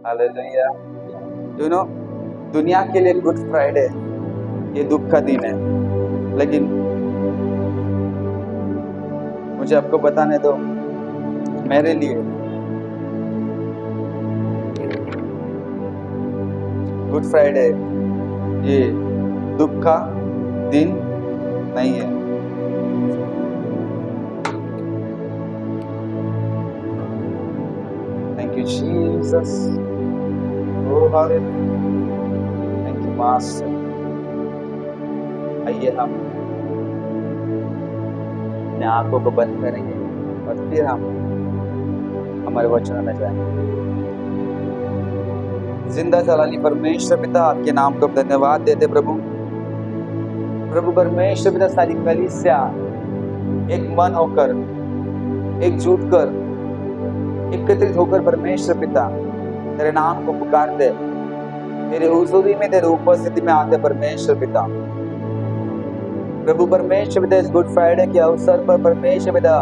Hallelujah. You know, दुनिया के लिए गुड फ्राइडे ये दुख का दिन है, लेकिन मुझे आपको बताने दो, मेरे लिए गुड फ्राइडे ये दुख का दिन नहीं है। Thank you Jesus, oh hallelujah, thank you master. आइए हम अपने आंखों को बंद करेंगे और फिर हम हमारे वचन में जाएंगे। जिंदा जलाली परमेश्वर पिता, आपके नाम को धन्यवाद देते प्रभु। प्रभु परमेश्वर पिता, सारी कलीसिया एक मन होकर, एकजुट कर, एकत्रित होकर परमेश्वर पिता तेरे नाम को पुकारते, तेरे हुजूरी में, तेरे उपस्थिति में आते परमेश्वर पिता। प्रभु परमेश्वर पिता, इस गुड फ्राइडे के अवसर पर परमेश्वर पिता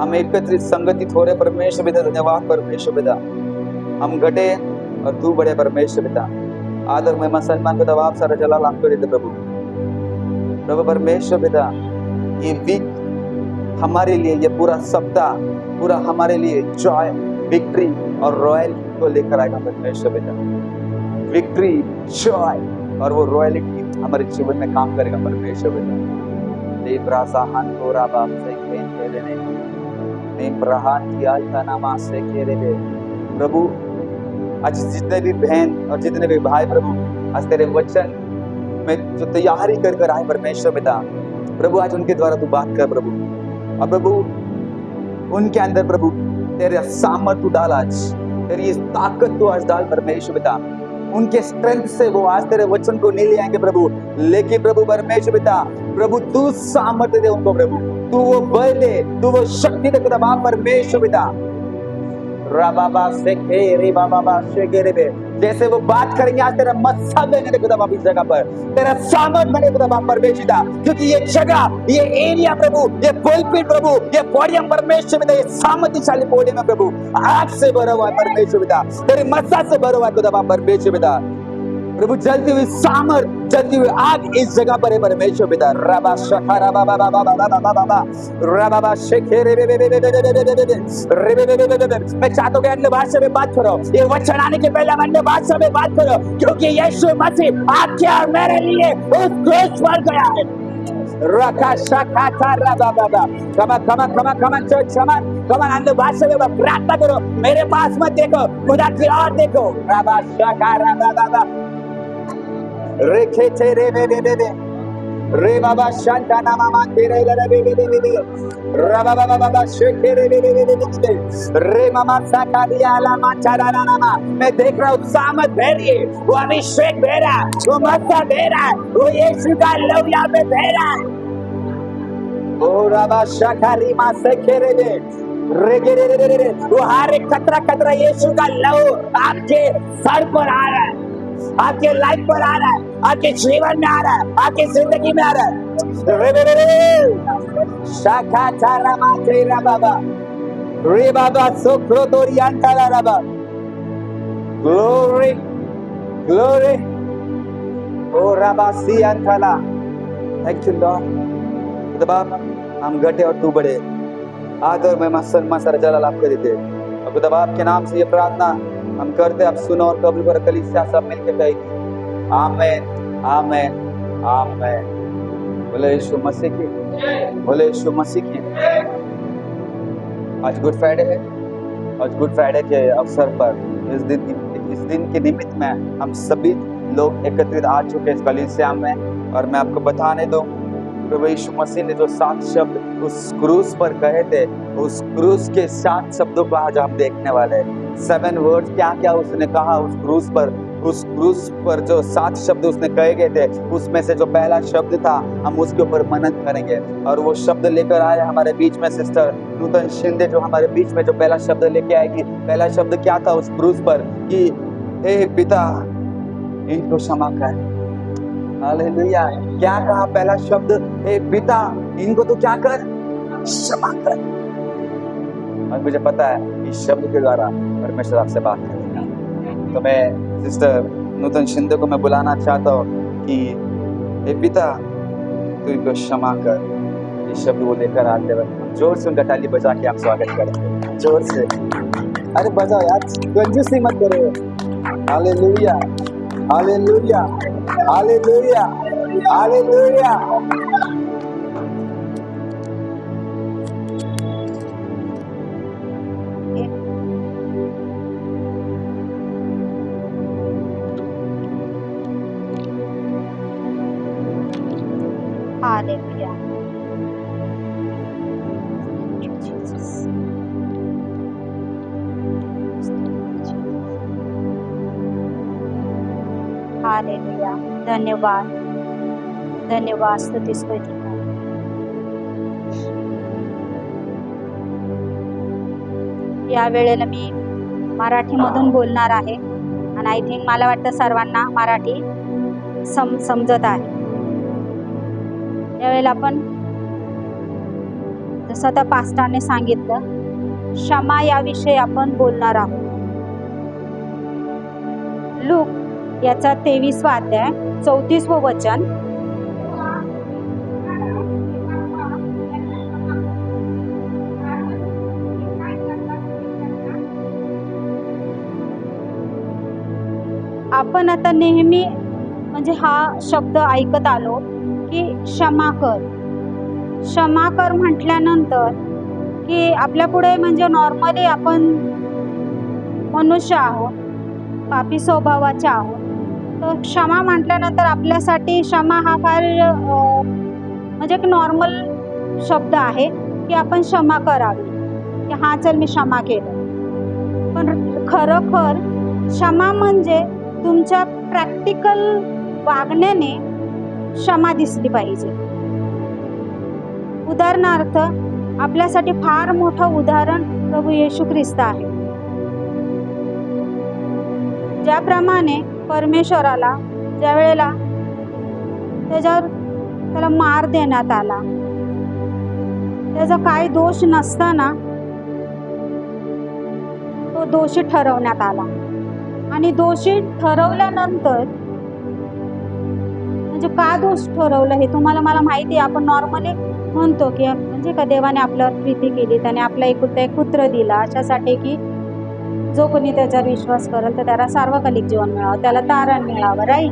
हम एकत्रित संगठित हो रहे परमेश्वर पिता। धन्यवाद परमेश्वर पिता, हम घटे और तू बड़े परमेश्वर पिता। आदर महिमा सम्मान को दवाब सारा जलाल आपको देते प्रभु। प्रभु परमेश्वर पिता, ये वीक हमारे लिए, ये पूरा सप्ताह पूरा हमारे लिए जॉय, विक्ट्री और रॉयल्टी को लेकर आएगा परमेश्वर पिता। विक्ट्री, जॉय और वो रॉयल्टी हमारे जीवन में काम करेगा परमेश्वर पिता। देवरासा हान तोरा बाप से खेलते रहने, नेप्रहान किया था नामा से खेले दे प्रभु। आज जितने भी बहन और जितने भी भाई प्रभु आज तेरे वचन में जो तैयारी कर कर आए परमेश्वर पिता, प्रभु आज उनके द्वारा तू बात कर प्रभु। और प्रभु उनके अंदर प्रभु तेरे सामर्थ तू डाल, आज तेरी ताकत तू आज डाल परमेश्वर पिता। उनके स्ट्रेंथ से वो आज तेरे वचन को नहीं ले आएंगे प्रभु, लेकिन प्रभु परमेश्वर पिता, प्रभु तू सामर्थ्य दे उनको प्रभु, तू वो बल दे, तू वो शक्ति दे पिता परमेश्वर पिता। राबाबा से रे बाबा से रे बे, जैसे वो बात करेंगे आज तेरा मत्सा देने पिता बाप इस जगह पर, तेरा सामर्थ बने पिता बाप परमेश्वर पिता। क्योंकि ये जगह, ये एरिया प्रभु, ये पुलपिट प्रभु, ये पोडियम परमेश्वर पिता, ये सामर्थ्यशाली पोडियम है प्रभु, आग से भरा हुआ है परमेश्वर पिता, तेरे मत्सा से भरा हुआ है पिता बाप परमेश्वर पिता। प्रभु जलती हुई सामर्थ, जलती हुई आग इस जगह पर है परमेश्वर पिता। रबा शखा रबा बाबा बाबा बाबा बाबा रबा शेखे रे बे बे बे बे बे बे बे बे। मैं चाहता हूं कि अन्य भाषा में बात करो, ये वचन आने के पहले अन्य भाषा में बात करो, क्योंकि यीशु मसीह आपके और मेरे लिए उस क्रूस पर गया है। रखा शखा था रबा बाबा कमा कमा कमा कमा चर्च कमा कमा, अन्य भाषा में प्रार्थना करो, मेरे पास मत देखो, खुदा की ओर देखो। रबा शखा रबा बाबा रेखे थे रे बे बे बे बे रे बाबा शांता नामा मा तेरे ले बे बे बे बे रबा बाबा बाबा शेखे रे बे बे बे बे रे मामा साका दिया ला मा चारा नामा। मैं देख रहा हूँ सामत बह रही है, वो अभिषेक बह रहा है, वो मत्सा बह रहा है, वो यीशु का लव यहाँ पे बह रहा है। ओ रबा शाखा री मा शेखे रे बे रे गे रे रे रे रे, वो हर एक खतरा खतरा यीशु का लव आपके सर पर आ रहा है, आपके लाइफ पर आ रहा है, आपके जीवन में आ रहा है, आपकी जिंदगी में आ रहा है। रे रे रे रे शाखा चारा मा तेरा बाबा रे बाबा सोक्रो तोरी अंतरा रबा। ग्लोरी ग्लोरी ओ रबा सी अंतला। Thank you lord. बाप हम घटे और तू बढ़े, आदर में मसन मसर जलाल आपको देते। अब खुदा बाप के नाम से ये प्रार्थना हम करते, आप सुनो और कबूल करो। कलीसिया सब मिलकर कहेगी आमीन आमीन आमीन। बोले यीशु मसीह की, बोले यीशु मसीह की। आज गुड फ्राइडे है, आज गुड फ्राइडे के अवसर पर इस दिन के निमित्त में हम सभी लोग एकत्रित आ चुके इस कलीसिया में। और मैं आपको बताने दूं, प्रभु यीशु मसीह ने जो 7 शब्द उस क्रूस पर कहे थे, उस क्रूस के 7 शब्दों को आज हम देखने वाले हैं। 7 वर्ड्स क्या क्या उसने कहा उस क्रूस पर। उस क्रूस पर जो 7 शब्द उसने कहे गए थे, उसमें से जो पहला शब्द था हम उसके ऊपर मनन करेंगे। और वो शब्द लेकर आए हमारे बीच में सिस्टर नूतन शिंदे, जो हमारे बीच में जो पहला शब्द लेके आएगी। पहला शब्द क्या था उस क्रूस पर कि हे पिता इनको क्षमा कर। हालेलुया। क्या कहा पहला शब्द? हे पिता इनको तो क्या कर, क्षमा कर। और मुझे पता है इस शब्द के द्वारा परमेश्वर आपसे बात करेगा। तो मैं सिस्टर नूतन शिंदे को मैं बुलाना चाहता हूँ कि हे पिता तू इनको क्षमा कर। ये शब्द वो लेकर आते वक्त जोर से उनका ताली बजा के आप स्वागत करेंगे, जोर से। अरे बजाओ यार, कंजूसी मत करो। Hallelujah, hallelujah, hallelujah, hallelujah. Hallelujah. Thank you, Jesus. Hallelujah. धन्यवाद, धन्यवाद, स्तुती स्तुती। या वेळेला मी मराठीमधून बोलणार आहे आणि आय थिंक मला वाटतं सर्वांना मराठी समजत आहे। यावेळेला आपण जसं आता पास्टरने सांगितलं, क्षमा याविषयी आपण बोलणार आहोत। लूक याचा 23वा अध्याय 34वं वचन, आपण आता नेहमी म्हणजे हा शब्द ऐकत आलो की क्षमा कर, क्षमा कर म्हटल्यानंतर की आपल्या पुढे म्हणजे नॉर्मली आपण मनुष्य आहोत, पापी स्वभावाचे आहोत, तर क्षमा म्हटल्यानंतर आपल्यासाठी क्षमा हा फार म्हणजे एक नॉर्मल शब्द आहे की आपण क्षमा करावी, की हा चल मी क्षमा केलं। पण खरोखर क्षमा म्हणजे तुमच्या प्रॅक्टिकल वागण्याने क्षमा दिसली पाहिजे। उदाहरणार्थ आपल्यासाठी फार मोठं उदाहरण प्रभू येशू ख्रिस्त आहे। ज्याप्रमाणे परमेश्वराला ज्या वेळेला त्याला मार देण्यात आला, त्याचा काही दोष नसताना तो दोषी ठरवण्यात आला आणि दोषी ठरवल्यानंतर म्हणजे का दोष ठरवलं हे तुम्हाला मला माहिती आहे। आपण नॉर्मली म्हणतो की म्हणजे का देवाने आपल्यावर प्रीती केली, त्याने आपला एकुलता एक पुत्र दिला अशासाठी की जो कोणी त्याच्यावर विश्वास करेल तर त्याला सार्वकालिक जीवन मिळावं, त्याला तारण मिळावं, राईट।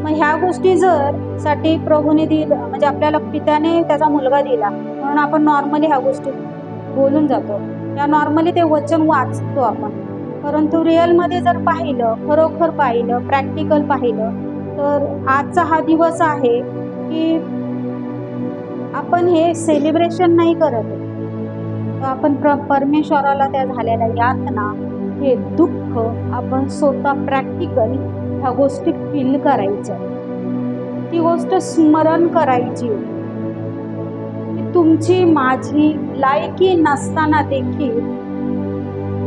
मग ह्या गोष्टी जर साठी प्रभूने दिलं म्हणजे आपल्याला पित्याने त्याचा मुलगा दिला म्हणून आपण नॉर्मली ह्या गोष्टी बोलून जातो, या नॉर्मली ते वचन वाचतो आपण। परंतु रिअलमध्ये जर पाहिलं, खरोखर पाहिलं, प्रॅक्टिकल पाहिलं तर आजचा हा दिवस आहे की आपण हे सेलिब्रेशन नाही करत, तर आपण परमेश्वराला त्या झालेल्या यातना, हे दुःख आपण स्वतः प्रॅक्टिकल ह्या गोष्टी फील करायच्या, ती गोष्ट स्मरण करायची की तुमची माझी लायकी नसताना देखील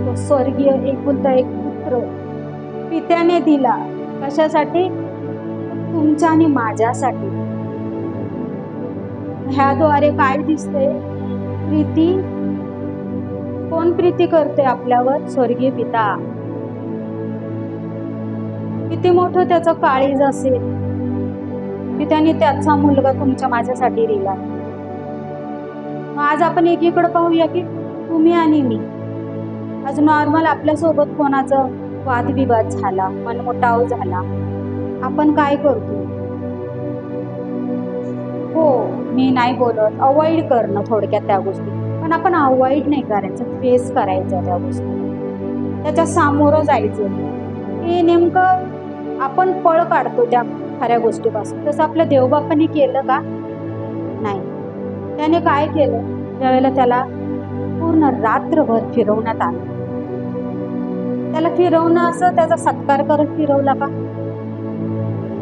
तो स्वर्गीय एकुलता एक पुत्र पित्याने दिला, कशासाठी? तुमच्या आणि माझ्यासाठी। ह्याद्वारे काय दिसते? प्रीती, कोण प्रीती करते आपल्यावर? स्वर्गीय पिता। किती मोठं त्याचं काळीज असेल की त्याने त्याचा मुलगा तुमच्या माझ्यासाठी दिला। आज आपण एकीकडे पाहूया की तुम्ही आणि मी, आज नॉर्मल आपल्यासोबत कोणाचा वादविवाद झाला, मनमुटाव झाला, आपण काय करतो? हो, मी नाही बोलत, अवॉइड करणं थोडक्यात त्या गोष्टी, पण आपण अवॉइड नाही करायचं, फेस करायचं त्या गोष्टी, त्याच्या सामोरं जायचं। हे नेमकं आपण पळ काढतो त्या खऱ्या गोष्टीपासून। तसं आपल्या देवबापाने केलं का? नाही। त्याने काय केलं? ज्यावेळेला त्याला पूर्ण रात्रभर फिरवण्यात आलं, त्याला फिरवणं असं त्याचा सत्कार करत फिरवला का?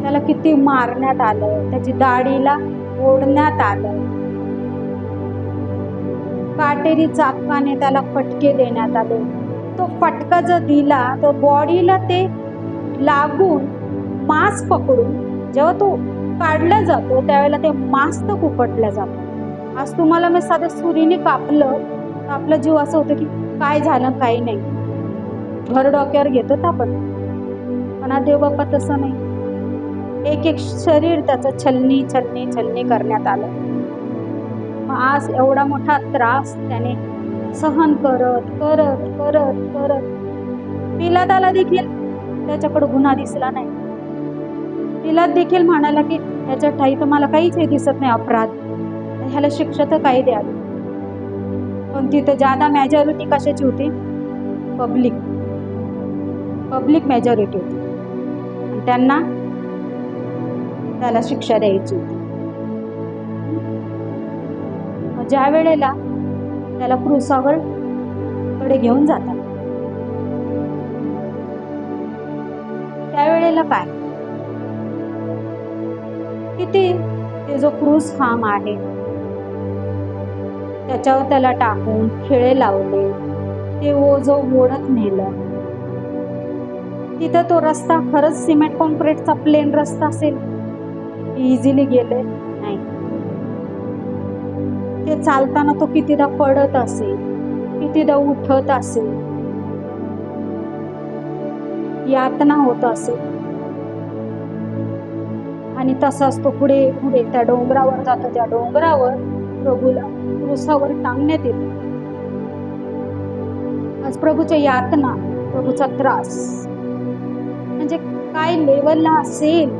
त्याला किती मारण्यात आलं, त्याची दाढीला ओढण्यात आलं, काटेरी चाकाने त्याला फटके देण्यात आले। तो फटका जर दिला तर बॉडीला ते लागून मांस पकडून जेव्हा तो काढला जातो त्यावेळेला ते मांस तर उपटलं जातं। आज तुम्हाला मी साध्या सुरीने कापलं तर आपला जीव असं होतं की काय झालं, काही नाही, भर डोक्यावर घेतो आपण, पण आज देव बाप्पा तसं नाही, एक एक शरीर त्याचं छलनी छलनी छलनी करण्यात आलं. मग आज एवढा मोठा त्रास त्याने सहन करत करत करत करत पिलादाला देखील त्याच्याकडे गुन्हा दिसला नाही. पिलाद देखील म्हणाला की ह्याच्या ठाई तर मला काहीच हे दिसत नाही अपराध, ह्याला शिक्षा तर काही द्यावी. पण तिथं जादा मेजॉरिटी कशाची होती? पब्लिक मेजॉरिटी होती. आणि त्याला शिक्षा द्यायची होती. ज्या वेळेला त्याला क्रूसावर कडे घेऊन जातात, त्यावेळेला काय किती ते जो क्रूस खांब आहे त्याच्यावर त्याला टाकून खिळे लावले, ते ओझं ओढत नेलं. तिथं तो रस्ता खरंच सिमेंट कॉन्क्रीटचा प्लेन रस्ता असेल, इझिली गेले नाही. ते चालताना तो कितीदा पडत असेल, कितीदा उठत असेल, यातना होत असेल. आणि तसाच तो पुढे पुढे त्या डोंगरावर जातो. त्या डोंगरावर प्रभूला क्रूसावर टांगण्यात येते. आज प्रभूच्या यातना, प्रभूचा त्रास म्हणजे काय लेवलला असेल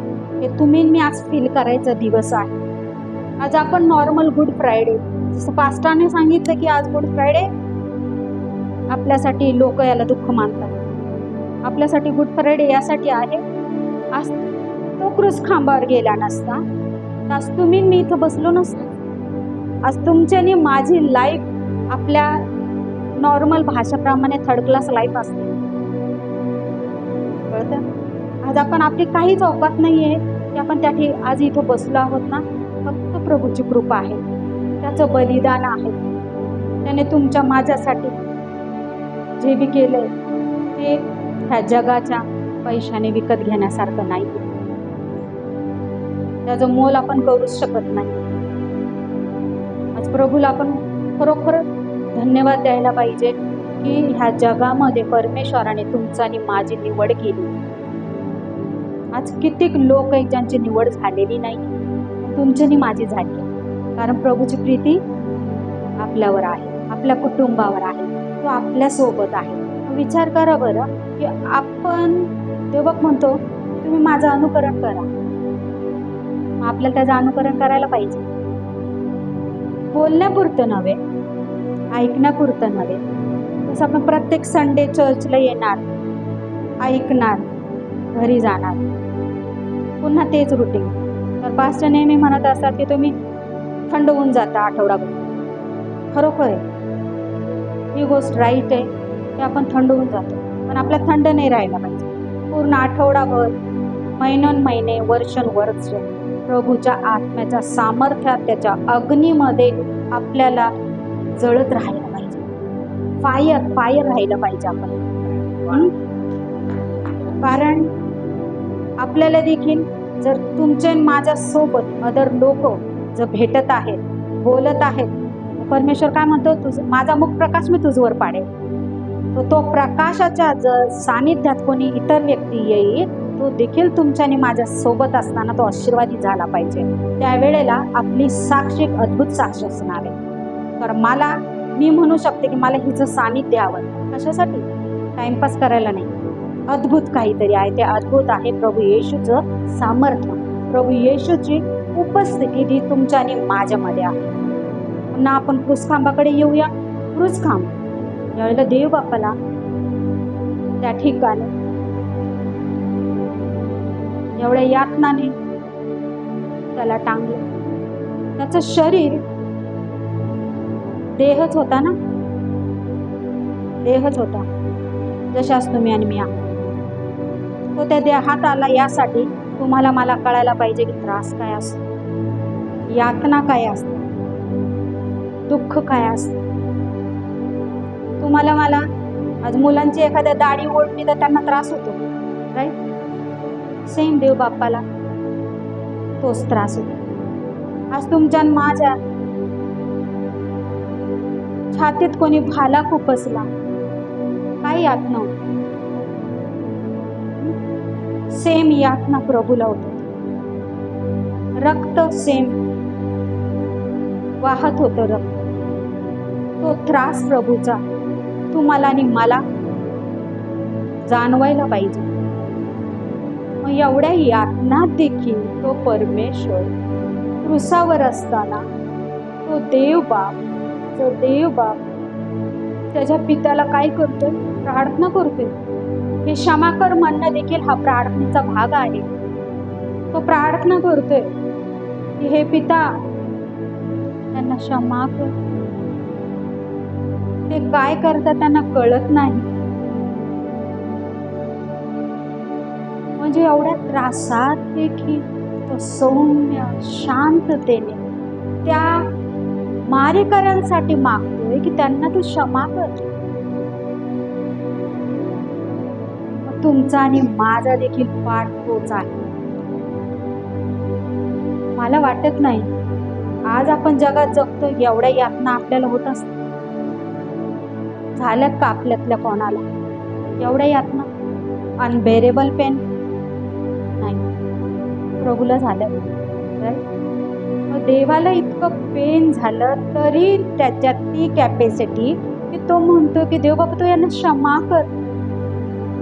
हे तुम्ही मी आज फील करायचा दिवस आहे. आज आपण नॉर्मल गुड फ्रायडे, जसं पास्टरने सांगितलं की आज गुड फ्रायडे आपल्यासाठी लोक याला दुःख मानतात. आपल्यासाठी गुड फ्रायडे यासाठी आहे, आज तो क्रूस खांबावर गेला नसता तर आज तुम्ही मी इथं बसलो नसतो. आज तुमच्यानी माझी लाईफ आपल्या नॉर्मल भाषाप्रमाणे थर्ड क्लास लाईफ असते. कळतं? आज आपण आपली काहीच औकात नाहीये की आपण त्या ठिकाणी आज इथं बसलो आहोत ना, फक्त प्रभूची कृपा आहे, त्याचं बलिदान आहे. त्याने तुमच्या माझ्यासाठी जे बी केलंय ते ह्या जगाच्या पैशाने विकत घेण्यासारखं नाही. त्याचं मोल आपण करूच शकत नाही. आज प्रभूला आपण खरोखर धन्यवाद द्यायला पाहिजे की ह्या जगामध्ये परमेश्वराने तुमचा आणि माझी निवड केली. आज कित्येक लोक आहेत ज्यांची निवड झालेली नाही, तुमच्यानी माझी झाली. कारण प्रभूची प्रीती आपल्यावर आहे, आपल्या कुटुंबावर आहे, तो आपल्या सोबत आहे. विचार करा बरं की आपण देवक म्हणतो तुम्ही माझं अनुकरण करा, आपल्याला त्याचं अनुकरण करायला पाहिजे. बोलण्यापुरतं नव्हे, ऐकण्यापुरतं नव्हे. तसं आपण प्रत्येक संडे चर्चला येणार, ऐकणार, घरी जाणार, पुन्हा तेच रुटीन. तर पास्टर नेहमी म्हणत असतात की तुम्ही थंड होऊन जाता आठवडाभर. खरोखर आहे, ही गोष्ट राईट आहे की आपण थंड होऊन जातो, पण आपला थंड नाही राहायला पाहिजे. पूर्ण आठवडाभर, महिने, वर्ष प्रभूच्या आत्म्याच्या सामर्थ्यात, त्याच्या अग्नीमध्ये आपल्याला जळत राहायला पाहिजे. फायर राहिलं पाहिजे आपण. कारण आपल्याला देखील जर तुमच्या माझ्या सोबत अदर लोक जर भेटत आहेत, बोलत आहेत, परमेश्वर काय म्हणतो, तुझं माझा मुख प्रकाश मी तुझवर पाडेल. तो प्रकाशाच्या जर सानिध्यात कोणी इतर व्यक्ती येईल, तो देखील तुमच्या आणि माझ्या सोबत असताना तो आशीर्वादी झाला पाहिजे. त्यावेळेला आपली साक्ष एक अद्भुत साक्ष असणार आहे. तर मी म्हणू शकते की मला हिचं सानिध्य आवडतं. कशासाठी? टाइमपास करायला नाही, अद्भुत काहीतरी आहे. ते अद्भुत आहे प्रभू येशूचं सामर्थ्य, प्रभू येशूची उपस्थिती जी तुमच्या आणि माझ्यामध्ये आहे. पुन्हा आपण क्रूसखांबाकडे येऊया. क्रूसखांब ज्यावेळेला देव बाप्पाला त्या ठिकाणी एवढ्या यातनाने त्याला टांगलं, त्याचं शरीर देहच होता ना, देहच होता जशाच तुम्ही आणि मी आहोत. तो त्या देहात आला यासाठी तुम्हाला मला कळायला पाहिजे की त्रास काय असतो, यातना काय असते, दुःख काय असतं. तुम्हाला मला आज मुलांची एखाद्या दाढी ओढली तर त्यांना त्रास होतो, राईट? सेम देव बाप्पाला तोच त्रास होतो. आज तुमच्या माझ्या छातीत कोणी भाला खुपसला, काही यातना होती. सेम यातना प्रभूला होत, रक्त सेम वाहत होतं रक्त. तो त्रास प्रभूचा तुम्हाला आणि मला जाणवायला पाहिजे. मग एवढ्या यातना देखील तो परमेश्वर क्रुसावर असताना तो देव बाप त्याच्या पित्याला काय करतोय? प्रार्थना करतोय. हे क्षमा कर म्हणणं देखील हा प्रार्थनेचा भाग आहे. तो प्रार्थना करतोय की हे पिता, त्यांना क्षमा कर. ते काय करतात त्यांना कळत नाही. म्हणजे एवढ्या त्रासात देखील तो सौम्य शांततेने त्या मारेकऱ्यांसाठी मागतोय की त्यांना तू क्षमा कर. तुमचा आणि माझा देखील पाठ तोच आहे. मला वाटत नाही आज आपण जगात जगतो एवढ्या यातना आपल्याला होत असतात. झाल्यात का आपल्यातल्या कोणाला एवढ्या यातना? अनबेरेबल पेन नाही, प्रभूला झालं. देवाला इतकं पेन झालं तरी त्याच्यात ती कॅपॅसिटी की तो म्हणतो की देव बाबा तू यांना क्षमा कर,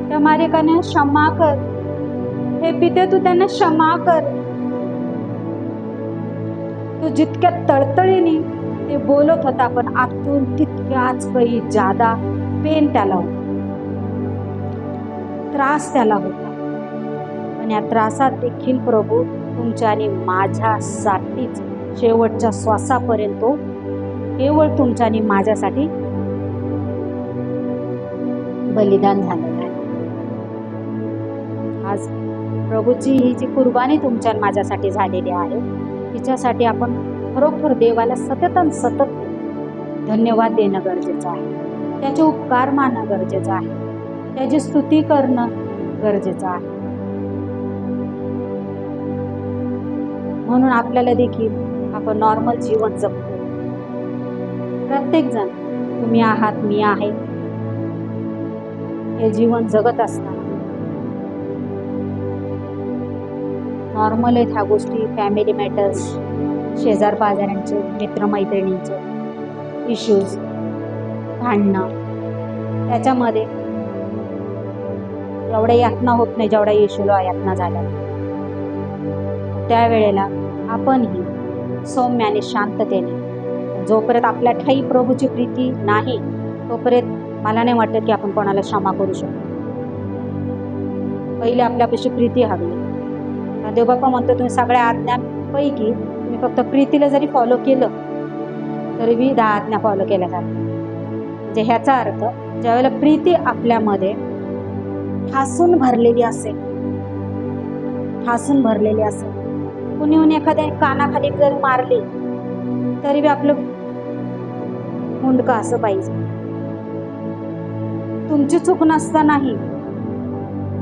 त्या मारेकाने क्षमा कर, हे पिते तू त्यांना क्षमा कर. तो जितक्या तळतळीने ते बोलत होता पण आतून तितक्याच काही जादा पेन त्याला होता, त्रास त्याला होता. आणि या त्रासात देखील प्रभू तुमच्या आणि माझ्यासाठीच शेवटच्या श्वासापर्यंत केवळ तुमच्या आणि माझ्यासाठी बलिदान झालेलं आहे. आज प्रभूची ही जी कुर्बानी तुमच्या आणि माझ्यासाठी झालेली आहे तिच्यासाठी आपण खरोखर देवाला सतत धन्यवाद देणं गरजेचं आहे. त्याचे उपकार मानणं गरजेचं आहे. त्याची स्तुती करणं गरजेचं आहे. म्हणून आपल्याला देखील आपण नॉर्मल जीवन जगतो. प्रत्येक जण तुम्ही आहात, मी आहे, हे जीवन जगत असताना नॉर्मल आहेत ह्या गोष्टी. फॅमिली मॅटर्स, शेजार पाजाऱ्यांचे, मित्रमैत्रिणींचे इश्यूज, भांडणं, त्याच्यामध्ये एवढ्या यातना होत नाही जेवढ्या येशूला यातना झाल्या. त्यावेळेला आपणही सौम्य आणि शांततेने, जोपर्यंत आपल्या ठाई प्रभूची प्रीती नाही तोपर्यंत मला नाही वाटत की आपण कोणाला क्षमा करू शकतो. पहिले आपल्यापाशी प्रीती हवी. देवबापा म्हणतो तुम्ही सगळ्या आज्ञांपैकी तुम्ही फक्त प्रीतीला जरी फॉलो केलं तरी 10 आज्ञा फॉलो केल्या जातात. म्हणजे ह्याचा अर्थ ज्यावेळेला प्रीती आपल्यामध्ये ठासून भरलेली असेल, कुणी एखाद्या कानाखाली जर मारली तरी बी आपलं मुंडकं असं पाहिजे. तुमची चूक नसतानाही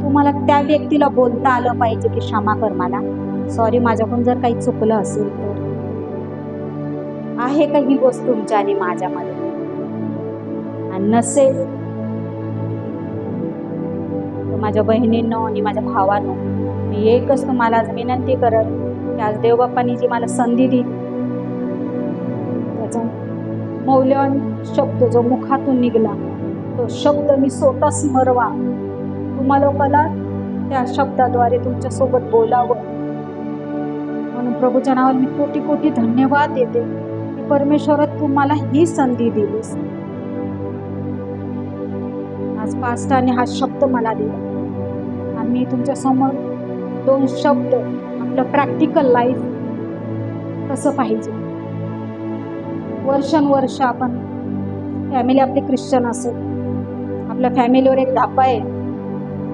तुम्हाला त्या व्यक्तीला बोलता आलं पाहिजे की क्षमा कर मला, सॉरी माझ्याकडून जर काही चुकलं असेल तर. आहे का ही गोष्ट तुमच्या आणि माझ्यामध्ये? आणि नसेल तर माझ्या बहिणींनो आणि माझ्या भावांनो मी एकच तुम्हाला आज विनंती करत की आज देवबाप्पांनी जी मला संधी दिली त्याचा मौल्यवान शब्द जो मुखातून निघाला तो शब्द मी स्वतः स्मरवा, तुम्हा लोकांना त्या शब्दाद्वारे तुमच्यासोबत बोलावं. म्हणून प्रभूच्या नावाने मी कोटी कोटी धन्यवाद देते की परमेश्वरात तुम्हाला ही संधी दिलीस. आज पास्टरने हा शब्द मला दिला आणि मी तुमच्या समोर 2 शब्द आपलं प्रॅक्टिकल लाईफ कसं पाहिजे. वर्षानुवर्ष आपण फॅमिली आपली ख्रिश्चन असेल, आपल्या फॅमिलीवर एक धापा आहे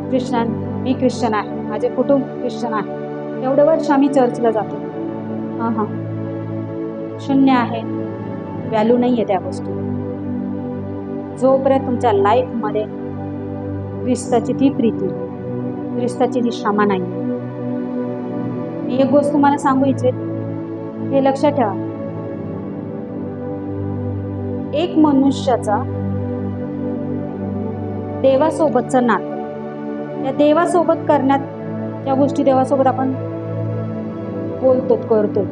ख्रिश्चन, मी ख्रिश्चन आहे, माझे कुटुंब ख्रिश्चन आहे, एवढं वर्ष आम्ही चर्चला जातो. शून्य आहे, व्हॅल्यू नाही आहे त्या गोष्टी. जोपर्यंत तुमच्या लाईफमध्ये ख्रिस्ताची ती प्रीती, ख्रिस्ताची ती क्षमा नाही. मी एक गोष्ट तुम्हाला सांगू इच्छित, हे लक्षात ठेवा, एक मनुष्याचा देवासोबतचं नातं, त्या देवासोबत करण्यात त्या गोष्टी देवासोबत आपण बोलतो, करतो.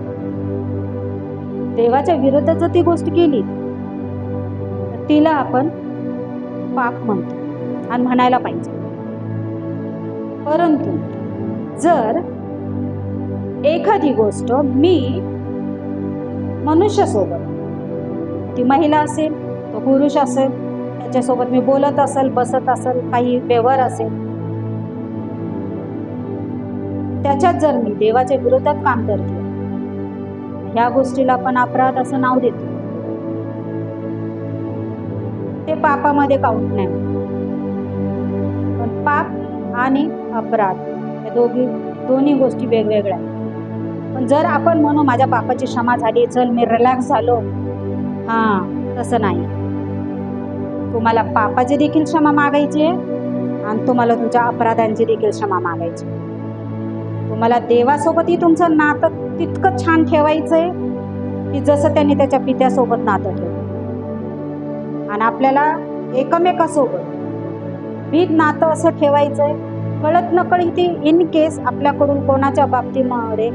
देवाच्या विरोधात जर ती गोष्ट केली तर तिला आपण पाप म्हणतो आणि म्हणायला पाहिजे. परंतु जर एखादी गोष्ट मी मनुष्यासोबत, ती महिला असेल तो पुरुष असेल, त्याच्यासोबत मी बोलत असेल, बसत असेल, काही व्यवहार असेल, त्याच्यात जर मी देवाच्या विरोधात काम करते, ह्या गोष्टीला आपण अपराध असं नाव देतो. ते पापामध्ये काउंट नाही. पण पाप आणि अपराध या दोन्ही गोष्टी वेगवेगळ्या आहेत. पण जर आपण म्हणू माझ्या पापाची क्षमा झाली, चल मी रिलॅक्स झालो, तसं नाही. तुम्हाला पापाची देखील क्षमा मागायची आहे आणि तुम्हाला तुमच्या अपराधांची देखील क्षमा मागायची. तुम्हाला देवासोबतही तुमचं नातं तितकं छान ठेवायचंय की जसं त्यांनी त्याच्या पित्यासोबत नातं ठेवलं. आणि आपल्याला एकमेकासोबत भीत नातं असं ठेवायचंय. कळत नकळत इन केस आपल्याकडून कोणाच्या बाबतीमध्ये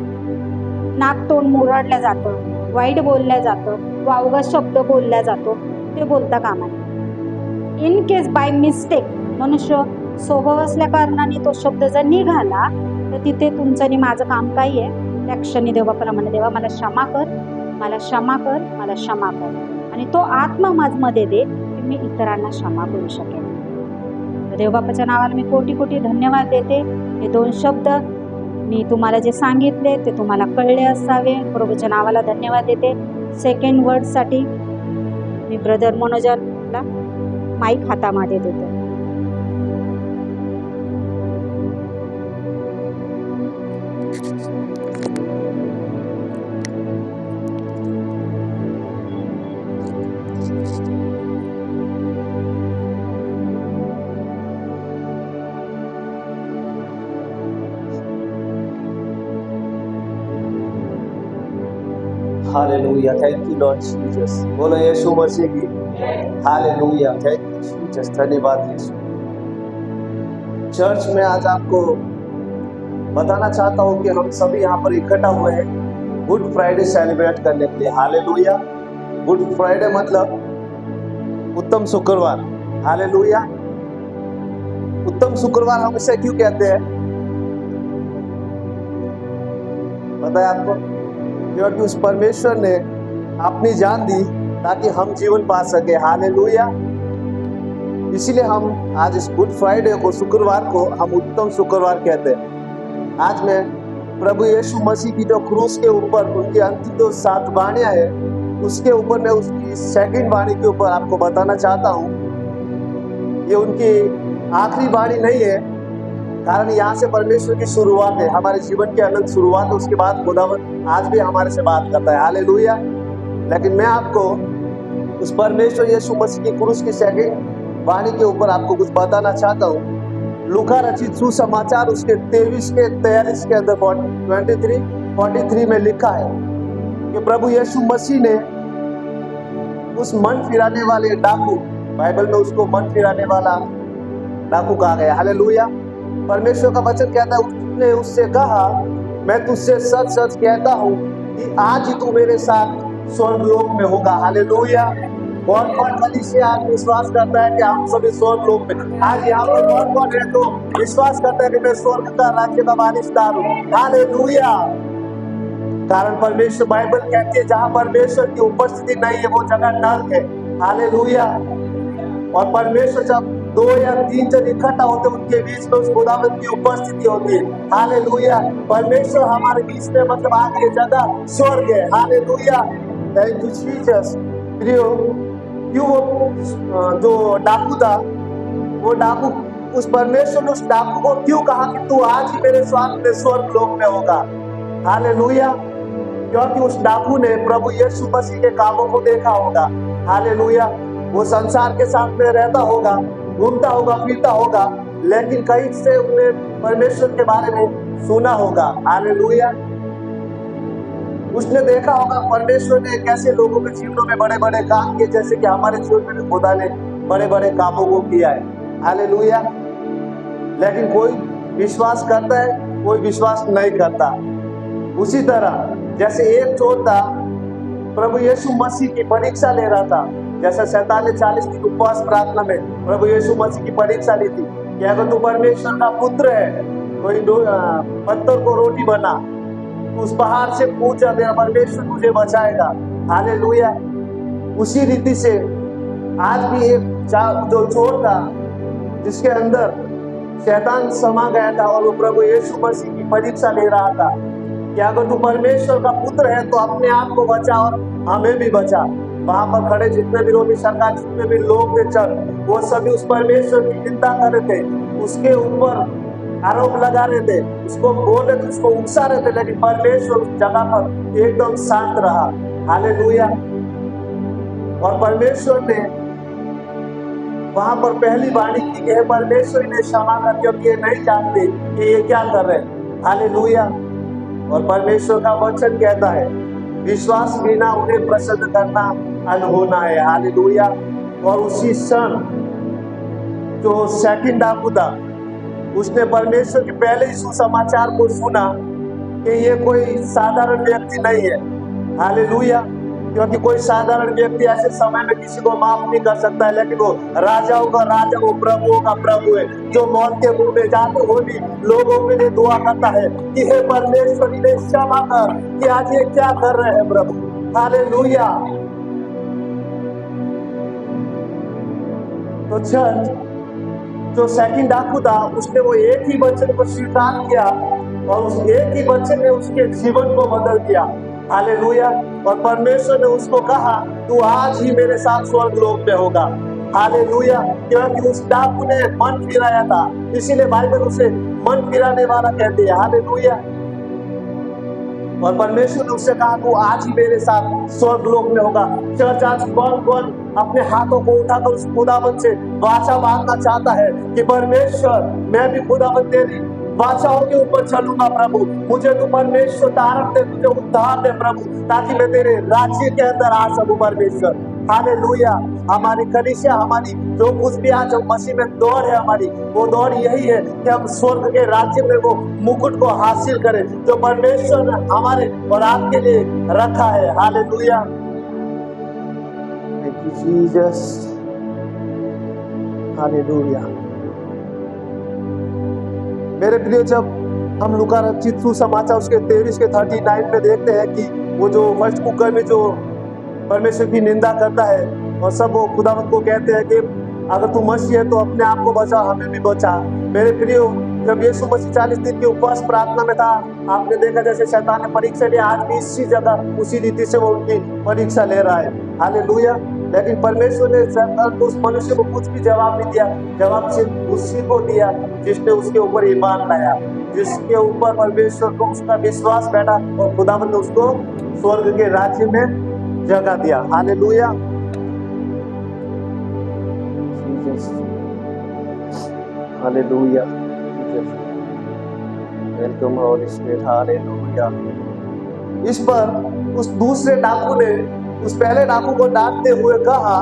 नाकतोंड मुरडल्या जातं, वाईट बोलल्या जातं, वावगा शब्द बोलल्या जातो, ते बोलता कामा नये. इन केस बाय मिस्टेक मनुष्य स्वभाव असल्या कारणाने तो शब्द जर निघाला तर तिथे तुमचं आणि माझं काम काय आहे, त्या क्षणी देवाला म्हणे, देवा मला क्षमा कर, मला क्षमा कर, मला क्षमा कर. आणि तो आत्मा माझमध्ये दे की मी इतरांना क्षमा करू शकेन. देवबापाच्या नावाला मी कोटी कोटी धन्यवाद देते. हे 2 शब्द मी तुम्हाला जे सांगितले ते तुम्हाला कळले असावे. प्रभूच्या नावाला धन्यवाद देते. सेकंड वर्डसाठी मी ब्रदर मनोजला माईक हातामध्ये देते. Hallelujah, thank you Lord Jesus. बोलो यीशु मसीह की हालेलुया, थैंक यू जीसस. धन्यवाद यीशु. चर्च में आज आपको बताना चाहता हूँ कि हम सभी यहाँ पर इकट्ठा हुए हैं गुड फ्राइडे सेलिब्रेट करने के लिए. हालेलुया. गुड फ्राइडे मतलब उत्तम शुक्रवार. हालेलुया. उत्तम शुक्रवार हम इसे क्यों कहते हैं पता है आपको? क्योंकि उस परमेश्वर ने अपनी जान दी ताकि हम जीवन पा सके. हालेलुया. इसीलिए हम आज इस गुड फ्राइडे को, शुक्रवार को हम उत्तम शुक्रवार कहते हैं. आज मैं प्रभु यीशु मसीह की जो क्रूस के ऊपर उनकी अंतिम जो 7 वाणियां है उसके ऊपर मैं उसकी सेकंड वाणी के ऊपर आपको बताना चाहता हूँ. ये उनकी आखिरी वाणी नहीं है, कारण यहाँ से परमेश्वर की शुरुआत है, हमारे जीवन की अनंत शुरुआत है. उसके बाद खुदावंद आज भी हमारे से बात करता है. हालेलुया. लेकिन मैं आपको उस परमेश्वर यीशु मसीह की क्रूस की सेकंड वाणी के ऊपर आपको कुछ बताना चाहता हूँ. लूका रचित सुसमाचार उसके 23 के 43 के अंदर 43 में लिखा है कि प्रभु यीशु मसीह ने उस मन फिराने वाले डाकू, बाइबल में उसको मन फिराने वाला डाकू कहा गया. हालेलुया. परमेश्वर का वचन कहता है, उसने उससे कहा, मैं तुझसे सच सच कहता हूँ कि आज ही तू मेरे साथ स्वर्गलोक में होगा. हालेलुया. कौन कौन कलीसिया आज विश्वास करता है कि हम सभी स्वर्गलोक में? आज यहाँ पर कौन कौन है तो विश्वास करता है कि मैं स्वर्ग का राज्य का वारिसदार हूँ? हालेलुया. कारण परमेश्वर, बाइबल कहती है जहाँ परमेश्वर की उपस्थिति नहीं है वो जगह नर्क है. हालेलुया. और परमेश्वर जब 2 या 3 जन इकट्ठा होते उनके बीच में उस खुदावंद की उपस्थिति होती है. हालेलुया. परमेश्वर हमारे बीच में मतलब आगे जगह स्वर्ग है. हालेलुया. Thank you Jesus. प्रियो, क्यों वो जो डाकू था, वो डाकू, उस परमेश्वर ने उस डाकू को क्यों कहा कि तू आज ही मेरे साथ में स्वर्ग लोक में होगा? हालेलुया. क्योंकि उस डाकू ने प्रभु यीशु मसीह के कामों को देखा होगा. हालेलुया. वो संसार के साथ में रहता होगा, घूमता होगा, फिरता होगा, लेकिन कहीं से उसने परमेश्वर के बारे में सुना होगा. हालेलुया. उसने देखा होगा परमेश्वर ने कैसे लोगों के जीवनों में बड़े बड़े काम किए, जैसे कि हमारे जीवन में खुदा ने बड़े बड़े कामों को किया है. हालेलुया. लेकिन कोई विश्वास करता है कोई विश्वास नहीं करता। उसी तरह जैसे एक चोर था, प्रभु यीशु मसीह की परीक्षा ले रहा था। जैसे 47 दिन उपवास प्रार्थना में प्रभु यीशु मसीह की परीक्षा ली थी कि अगर तू परमेश्वर का पुत्र है तो पत्थर को रोटी बना, उस पहाड़ से पूछा, तेरा परमेश्वर तुझे बचाएगा। हालेलुया। उसी रीति से आज भी एक जो चोर था जिसके अंदर शैतान समा गया था और वो प्रभु यीशु मसीह की परीक्षा ले रहा था कि अगर तू परमेश्वर का पुत्र है तो अपने आप को बचा और हमें भी बचा। वहां पर खड़े जितने भी रोमी सरकार, जितने भी लोग थे चल, वो सभी उस परमेश्वर की निंदा कर रहे थे, उसके ऊपर आरोप लगा रहे थे, उसको बोल रहे थे, उसको उकसा रहे थे, लेकिन परमेश्वर उस जगह पर एकदम शांत रहा। हालेलुया। और परमेश्वर ने वहां पर पहली वाणी की कि हे परमेश्वर इन्हें क्षमा कर, क्योंकि ये नहीं जानते कि ये क्या कर रहे हैं। हालेलुया। और परमेश्वर का वचन कहता है विश्वास बिना उन्हें प्रसन्न करना अनहोना है। हालेलुया। और उसी क्षण जो सेकंड डाकू था, उसने परमेश्वर के पहले ही सुसमाचार को सुना कि ये कोई साधारण व्यक्ति नहीं है। हालेलुया। क्योंकि कोई साधारण व्यक्ति ऐसे समय में किसी को माफ नहीं कर सकता है, लेकिन वो राजाओं का राजा, वो प्रभुओं का प्रभु है, जो मौत के मुंह में जाते हुए भी लोगों के लिए दुआ करता है कि हे परमेश्वर इन्हें क्षमा कर कि आज ये क्या कर रहे हैं प्रभु। हालेलुया। तो चर्च जो सेकंड डाकू था, उसने वो एक ही वचन को स्वीकार किया और उस एक ही वचन ने उसके जीवन को बदल दिया। हालेलुया। और परमेश्वर ने उसको कहा तू आज ही मेरे साथ स्वर्ग लोक में होगा। हालेलुया। क्योंकि उस डाकू ने मन फिराया था, इसीलिए बाइबल उसे मन फिराने वाला कहते हैं। हालेलुया। और परमेश्वर ने उससे कहा तू आज ही मेरे साथ स्वर्ग लोक में होगा। चर्च आज कौन अपने हाथों को उठाकर उस खुदावंत से वाचा मांगना चाहता है कि परमेश्वर मैं भी खुदावंत तेरी वाचाओं के ऊपर चलूंगा प्रभु, मुझे तू परमेश्वर तारक दे, तुझे उद्धार दे प्रभु, ताकि मैं तेरे राज्य के अंदर आ सकूं परमेश्वर। हालेलुया। हमारी कलीसिया, हमारी जो कुछ भी आज मसीह में दौड़ है, हमारी वो दौड़ यही है कि हम स्वर्ग के राज्य में वो मुकुट को हासिल करें जो परमेश्वर ने हमारे और आपके लिए रखा है। Hallelujah. Thank you Jesus. Hallelujah. मेरे प्रिय, जब हम लूका रचित सुसमाचार उसके 23 के 39 में देखते हैं कि वो जो फर्स्ट कुकर में जो परमेश्वर की निंदा करता है और सब वो खुदावंत को कहते हैं कि अगर तू मसीह है तो अपने आप को बचा, हमें भी बचा। मेरे प्रिय, जब यीशु मसीह 40 दिन की उपवास प्रार्थना में था, आपने देखा जैसे शैतान ने परीक्षा लिया, आज भी इसी जगह उसी रीति से वो उनकी परीक्षा ले रहा है। हालेलुया। लेकिन परमेश्वर ने उस मनुष्य को कुछ भी जवाब नहीं दिया, जवाब सिर्फ उसी को दिया जिसने उसके ऊपर ईमान लाया, जिसके ऊपर परमेश्वर को उसका विश्वास बैठा और खुदावंत ने उसको स्वर्ग के राज्य में जगह दिया। हालेलुया। हालेलुया। वेलकम हॉली स्पिरिट। हालेलुया। इस पर उस दूसरे डाकू ने उस पहले डाकू को डांटते हुए कहा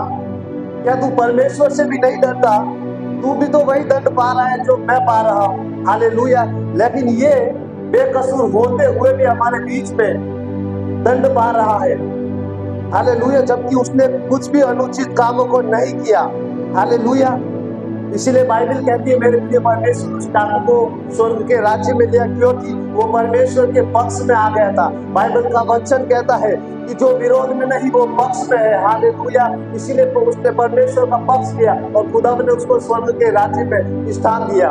क्या तू परमेश्वर से भी नहीं डरता? तू भी तो वही दंड पा रहा है जो मैं पा रहा हूँ। हालेलुया। लेकिन ये बेकसूर होते हुए भी हमारे बीच में दंड पा रहा है। हालेलुया। जबकि उसने कुछ भी अनुचित कामों को नहीं किया। हालेलुया। इसीलिए बाइबल कहती है मेरे प्रिय, परमेश्वर उस डाकू को स्वर्ग के राज्य में लिया क्योंकि वो परमेश्वर के पक्ष में आ गया था। बाइबल का वचन कहता है कि जो विरोध में नहीं वो पक्ष में है। हालेलुया। इसीलिए तो उसने परमेश्वर का पक्ष किया और खुदा ने उसको स्वर्ग के राज्य में स्थान दिया।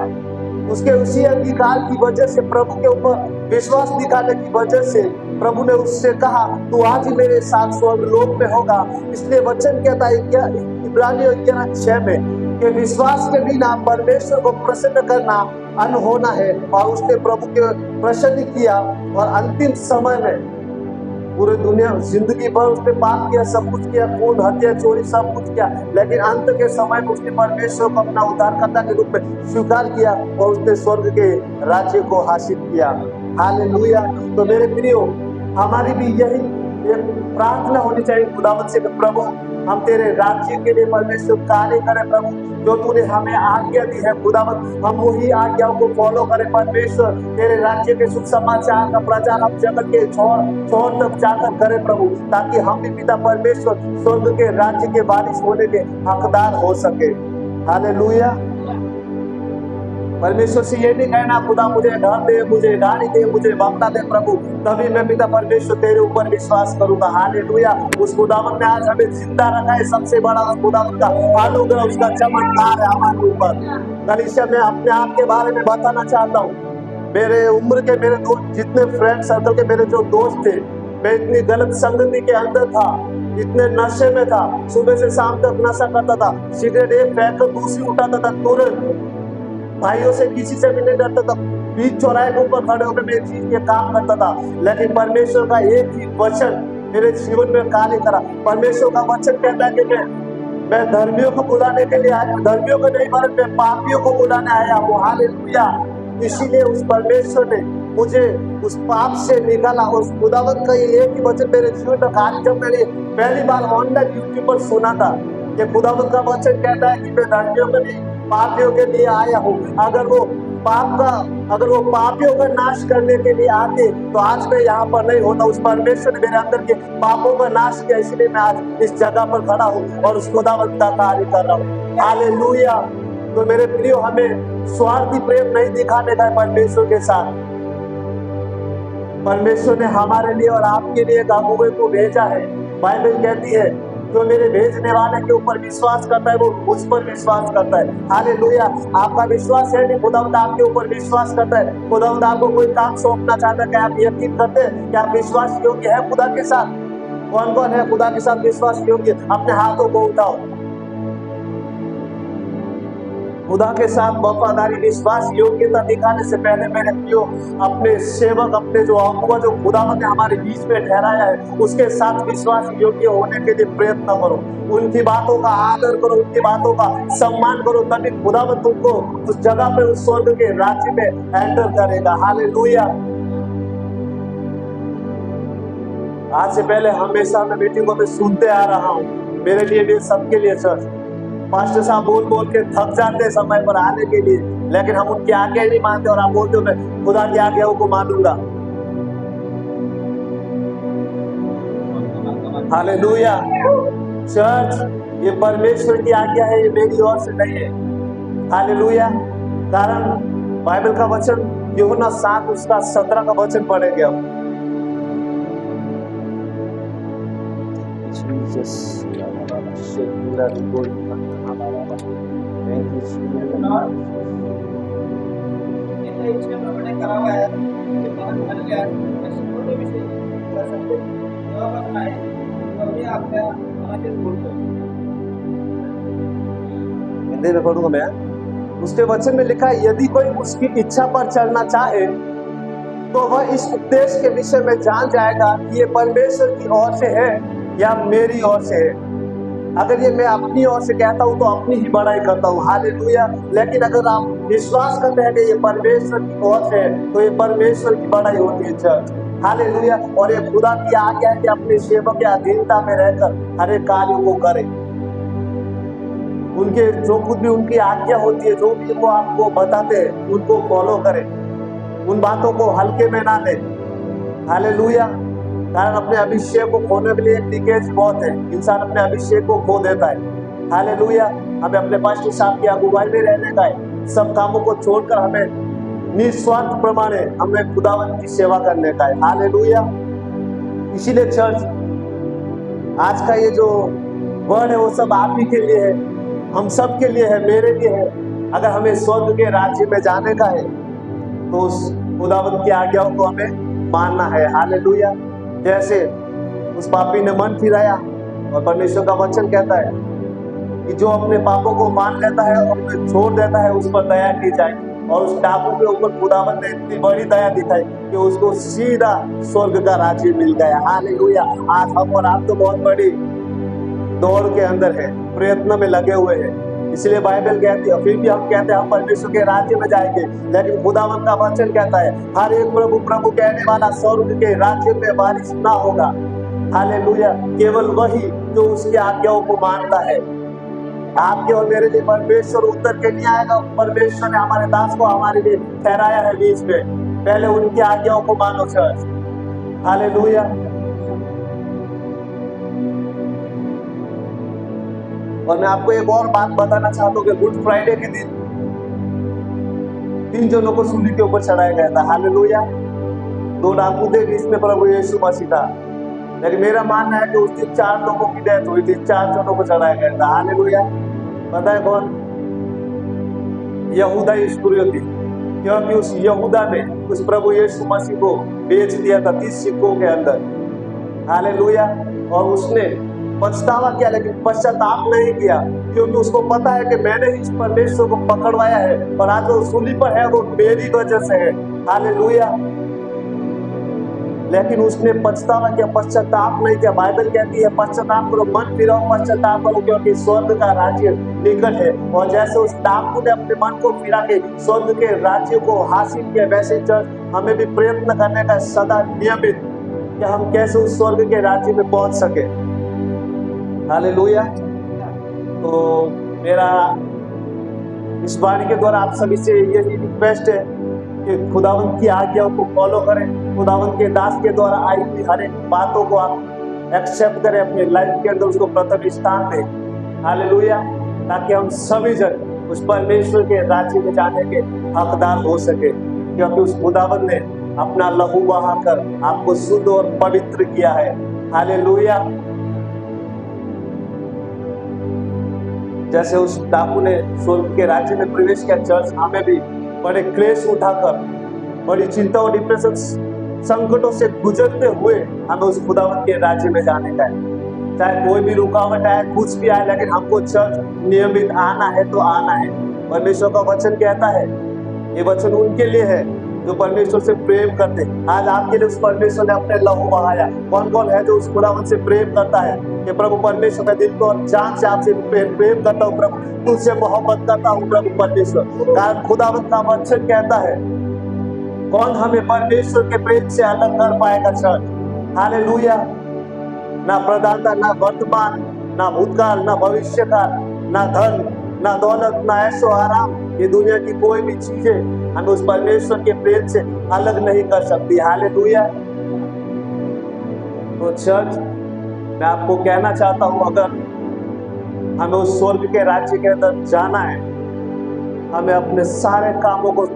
उसके उसी अंगीकार की वजह से, प्रभु के ऊपर विश्वास दिखाने की वजह से प्रभु ने उससे कहा तू आज ही मेरे साथ स्वर्ग लोक में होगा। इसलिए वचन कहता है क्या इब्रानियों 11:6 में कि विश्वास के बिना परमेश्वर को प्रसन्न करना अनहोना है। और उसने प्रभु के प्रसन्न किया और अंतिम समय में पूरे दुनिया जिंदगी भर उसने पाप किया, सब कुछ किया, खून, हत्या, चोरी, सब कुछ किया, लेकिन अंत के समय में उसने परमेश्वर को अपना उद्धारकर्ता के रूप में स्वीकार किया और उसने स्वर्ग के राज्य को हासिल किया। हालेलुया। तो मेरे प्रियो, हमारी भी यही एक प्रार्थना होनी चाहिए खुदावंत से कि प्रभु हम तेरे राज्य के लिए परमेश्वर कार्य करें प्रभु। जो तूने हमें आज्ञा दी है खुदावंद, हम वही आज्ञाओं को फॉलो करें परमेश्वर। तेरे राज्य के शुभ समाचार का प्रचार हम जगत के छोर तक जाकर करें प्रभु, ताकि हम भी पिता परमेश्वर स्वर्ग के राज्य के वारिस होने के हकदार हो सके। हालेलुया। परमेश्वर से ये नहीं कहना खुदा मुझे घर दे, मुझे गाड़ी दे, मुझे बंगला दे प्रभु, तभी मैं पिता परमेश्वर तेरे ऊपर विश्वास करूंगा। हालेलुया। उस खुदावंत ने आज हमें जिंदा रखा है, सबसे बड़ा उस खुदावंत का अनुग्रह, उसका चमत्कार है हमारे ऊपर। कलीसिया में अपने आप के बारे में बताना चाहता हूँ। मेरे उम्र के मेरे दोस्त, जितने फ्रेंड सर्कल के मेरे जो दोस्त थे, मैं इतनी गलत संगति के अंदर था, इतने नशे में था, सुबह से शाम तक नशा करता था, सिगरेट एक फेंक कर दूसरी उठाता था, तुरंत भाइयों से किसी से भी नहीं डरता था, बीच चौराहे के ऊपर खड़े होकर मैं चीज के काम करता था। लेकिन परमेश्वर का एक ही वचन मेरे जीवन में कार्य करा। परमेश्वर का वचन कहता है कि मैं धर्मियों को बुलाने के लिए आया, धर्मियों को नहीं बल्कि मैं पापियों को बुलाने आया हूँ। हालेलुया। इसीलिए उस परमेश्वर ने मुझे उस पाप से निकाला। उस खुदावंत का ये एक ही वचन मेरे जीवन में कार्य, जब मैंने पहली बार ऑनलाइन यूट्यूब पर सुना था कि खुदावंत का वचन कहता है कि मैं धर्मियों को नहीं पापियों के लिए आया हूँ। अगर वो पापियों का नाश करने के लिए आते तो आज मैं यहाँ पर नहीं होता। उस परमेश्वर ने मेरे अंदर के पापों का नाश किया, इसलिए मैं आज इस जगह पर खड़ा हूँ और उस खुदावंत का कार्य कर रहा हूँ। हालेलुया। तो मेरे प्रियो, हमें स्वार्थी प्रेम नहीं दिखाने का है परमेश्वर के साथ। परमेश्वर ने हमारे लिए और आपके लिए एक अगुवे को भेजा है। बाइबल कहती है जो मेरे भेजने वाले के ऊपर विश्वास करता है वो मुझ पर विश्वास करता है। हालेलुया। आपका विश्वास है कि खुदावंद आपके ऊपर विश्वास करता है। खुदावंद आपको कोई काम सौंपना चाहता है, क्या आप यकीन करते हैं कि आप विश्वास योग्य है खुदा के साथ? कौन कौन है खुदा के साथ विश्वास योग्य? अपने हाथों को उठाओ। खुदा के साथ वफादारी, विश्वास योग्यता दिखाने से पहले मेरे प्रियो, अपने सेवक, अपने जो अगुवा जो खुदावंद ने हमारे बीच में ठहराया है, उसके साथ विश्वास योग्य होने के लिए प्रयत्न करो। उनकी बातों का आदर करो, उनकी बातों का सम्मान करो, तभी खुदावंद तुमको उस जगह पे, उस स्वर्ग के राज्य में एंटर करेगा। हालेलुया। आज से पहले हमेशा मैं मीटिंगों में सुनते आ रहा हूँ, मेरे लिए भी, सबके लिए चर्च पास्टर साहब बोल बोल के थक जाते समय पर आने के लिए, लेकिन हम उनकी आज्ञा नहीं मानते और आप बोलते हो मैं खुदा की आज्ञाओं को मानूंगा। हालेलुया। चर्च, ये परमेश्वर की आज्ञा है, ये मेरी ओर से नहीं है। हालेलुया। कारण बाइबल का वचन यूहन्ना 7 उसका 17 का वचन पढ़ेंगे हम। हिंदी में पढ़ूंगा मैं। उसके वचन में लिखा है, यदि कोई उसकी इच्छा पर चलना चाहे तो वह इस उपदेश के विषय में जान जाएगा कि ये परमेश्वर की ओर से है या मेरी ओर से है। अगर ये मैं अपनी ओर से कहता हूँ तो अपनी ही बड़ाई करता हूँ। हालेलुया। लेकिन अगर आप विश्वास करते हैं कि ये परमेश्वर की ओर से है तो ये परमेश्वर की बड़ाई होती है चर्च। हालेलुया। और ये खुदा की आज्ञा है कि अपने सेवक के अधीनता में रहकर हर एक कार्यों को करें। उनके जो कुछ भी उनकी आज्ञा होती है, जो भी वो आपको बताते हैं, उनको फॉलो करें, उन बातों को हल्के में ना लें। हालेलुया। कारण अपने अभिषेक को खोने के लिए एक लीकेज बहुत है, इंसान अपने अभिषेक को खो देता है। हालेलुया। हमें अपने पास्टर साहब की अगुवाई में रहने का है, सब कामों को छोड़कर हमें निस्वार्थ प्रमाणे हमें खुदावंत की सेवा करने का है। हालेलुया। इसीलिए चर्च, आज का ये जो वर्ड है वो सब आप ही के लिए है, हम सब के लिए है, मेरे लिए है। अगर हमें स्वर्ग के राज्य में जाने का है तो उस खुदावंत की आज्ञाओं को हमें मानना है। हालेलुया। जैसे उस पापी ने मन फिराया और परमेश्वर का वचन कहता है कि जो अपने पापों को मान लेता है और उन्हें छोड़ देता है, उस पर दया की जाए। और उस टापू के ऊपर खुदावंत ने इतनी बड़ी दया दिखाई कि उसको सीधा स्वर्ग का राज्य मिल गया। हालेलुया। आज हम और आप तो बहुत बड़ी दौड़ के अंदर है, प्रयत्न में लगे हुए हैं। इसलिए बाइबल कहती है, फिर भी हम कहते हैं हम परमेश्वर के राज्य में जाएंगे, लेकिन खुदावंत का वचन कहता है हर एक प्रभु प्रभु कहने वाला स्वर्ग के राज्य में वारिस ना होगा। हालेलुया। केवल वही जो उसकी आज्ञाओं को मानता है। आपके और मेरे लिए परमेश्वर उत्तर के नहीं आएगा। परमेश्वर ने हमारे दास को हमारे लिए ठहराया है बीच में। पहले उनकी आज्ञाओं को मानो चर्च। हालेलुया। और मैं आपको एक और बात बताना चाहता हूँ कि गुड फ्राइडे के दिन 3 जनों को सूली के ऊपर चढ़ाया गया था। हालेलुया। 2 डाकू थे, बीच में प्रभु यीशु मसीह था। लेकिन मेरा मानना है कि उस दिन 4 लोगों की डेथ हुई थी, 4 जनों को चढ़ाया गया था। हालेलुया। पता है कौन? यहूदा इस्करियोती। क्योंकि उस यहूदा ने उस प्रभु यीशु मसीह को बेच दिया था 30 सिक्कों के अंदर। हालेलुया। और उसने पछतावा किया, लेकिन पश्चाताप नहीं किया, क्योंकि उसको पता है कि मैंने ही इस परमेश्वर को पकड़वाया है और आज वो सूली पर है, वो मेरी वजह से है। हालेलुया। लेकिन उसने पछतावा किया, पश्चाताप नहीं किया। बाइबल कहती है पश्चाताप करो, मन फिराओ, पश्चाताप करो, क्योंकि स्वर्ग का राज्य निकट है। और जैसे उस डाकू ने अपने मन को फिरा के स्वर्ग के राज्य को हासिल किया, वैसे चर्च हमें भी प्रयत्न करने का सदा नियमित कि हम कैसे उस स्वर्ग के राज्य में पहुंच सके। हालेलुया। तो मेरा इस वाणी के द्वारा आप सभी से यही रिक्वेस्ट है कि खुदावंत की आज्ञाओं को फॉलो करें। खुदावंत के दास के द्वारा आई हुई हर एक बातों को आप एक्सेप्ट करें, अपने लाइफ के अंदर उसको प्रथम स्थान दें। हालेलुया। ताकि हम सभी जन उस परमेश्वर के राज्य में जाने के हकदार हो सके, क्योंकि उस खुदावंत ने अपना लहू बहाकर आपको शुद्ध और पवित्र किया है। हालेलुया। जैसे उस डाकू ने स्वर्ग के राज्य में प्रवेश किया, चर्च हमें भी बड़े क्लेश उठाकर, बड़ी चिंता और डिप्रेशन संकटों से गुजरते हुए हमें उस खुदावंत के राज्य में जाने का है। चाहे कोई भी रुकावट आए, कुछ भी आए, लेकिन हमको चर्च नियमित आना है तो आना है। परमेश्वर का वचन कहता है, ये वचन उनके लिए है जो परमेश्वर से प्रेम करते। आज आपके लिए उस परमेश्वर ने अपने लहू बहाया। कौन कौन है जो उस खुदावंत से प्रेम करता है कि प्रभु परमेश्वर का दिल को और जान से आपसे प्रेम करता हूँ, प्रभु तुझसे मोहब्बत करता हूँ प्रभु परमेश्वर। कारण खुदावंत का वचन कहता है, कौन हमें परमेश्वर के प्रेम से अलग कर पाएगा चर्च। हालेलुया। ना प्रदाता, ना वर्तमान, ना भूतकाल, ना भविष्य काल, ना धन, ना दौलत, ना ऐशो आराम, ये दुनिया की कोई भी चीजें हमें उस परमेश्वर के प्रेम से अलग नहीं कर सकती। हालेलुया। तो चर्च मैं आपको कहना चाहता हूं, अगर हमें उस स्वर्ग के राज्य के अंदर जाना है, हमें अपने सारे कामों को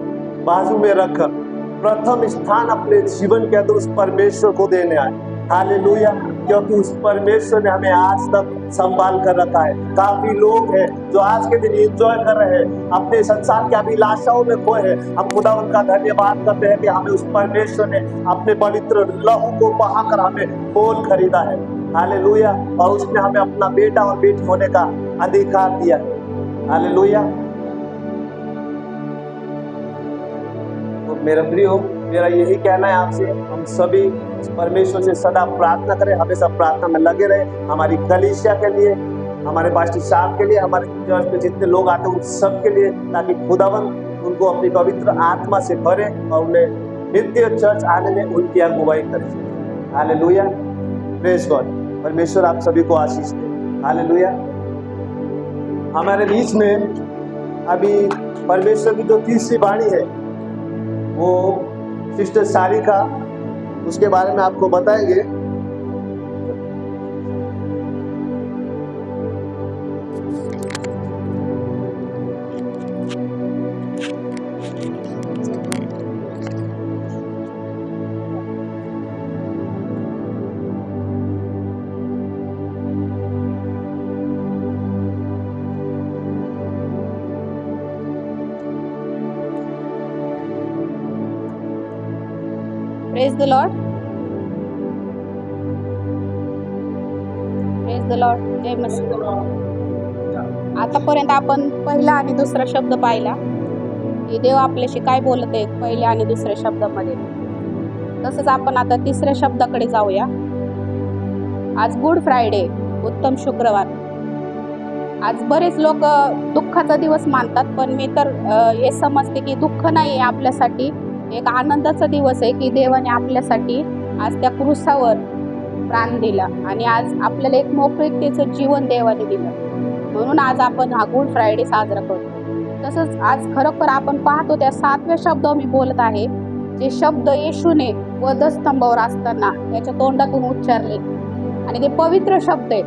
बाजू में रखकर प्रथम स्थान अपने जीवन के अंदर उस परमेश्वर को देने आए। हालेलुया। क्योंकि उस परमेश्वर ने हमें आज तक संभाल कर रखा है। काफी लोग हैं जो आज के दिन एंजॉय कर रहे हैं, अपने संसार की अभिलाषाओं में खोए हैं। हम खुदावंत का धन्यवाद करते हैं कि हमें उस परमेश्वर ने अपने पवित्र लहू को बहाकर हमें मोल खरीदा है। हालेलुया। और उसने हमें अपना बेटा और बेटी होने का अधिकार दिया है। हालेलुया। तो मेरा प्रियो, मेरा यही कहना है आपसे, हम सभी परमेश्वर से सदा प्रार्थना करें, हमेशा प्रार्थना में लगे रहे, हमारी कलीसिया के लिए, हमारे पास्टर साहब के लिए, हमारे चर्च में जितने लोग आते हैं उन सब के लिए, ताकि खुदावंत उनको अपनी पवित्र आत्मा से भरे और उन्हें नित्य चर्च आने में उनकी अगुवाई करे। हालेलुया। Praise God. परमेश्वर आप सभी को आशीष दे। हालेलुया। हमारे बीच में अभी परमेश्वर की जो तीसरी वाणी है वो सिस्टर सारिका, उसके बारे में आपको बताएंगे। Praise the Lord. Praise the Lord. जय मसीह। आतापर्यंत आपण पहिला आणि दुसरा शब्द पाहिला की देव आपल्याशी काय बोलत आहे पहिल्या आणि दुसऱ्या शब्दामध्ये। तसंच आपण आता तिसऱ्या शब्दाकडे जाऊया। आज गुड फ्रायडे, उत्तम शुक्रवार। आज बरेच लोक दुःखाचा दिवस मानतात, पण मी तर हे समजते की दुःख नाही आहे आपल्यासाठी, एक आनंदाचा दिवस आहे की देवाने आपल्यासाठी आज त्या क्रूसावर प्राण दिला आणि आज आपल्याला एक मोकळीकतेचं जीवन देवाने दिलं. म्हणून आज आपण हा गुड फ्रायडे साजरा करतो. तसंच आज खरोखर आपण पाहतो त्या 7व्या शब्दावर मी बोलत आहे, जे शब्द येशूने वधस्तंभावर असताना त्याच्या तोंडातून उच्चारले आणि ते पवित्र शब्द आहेत.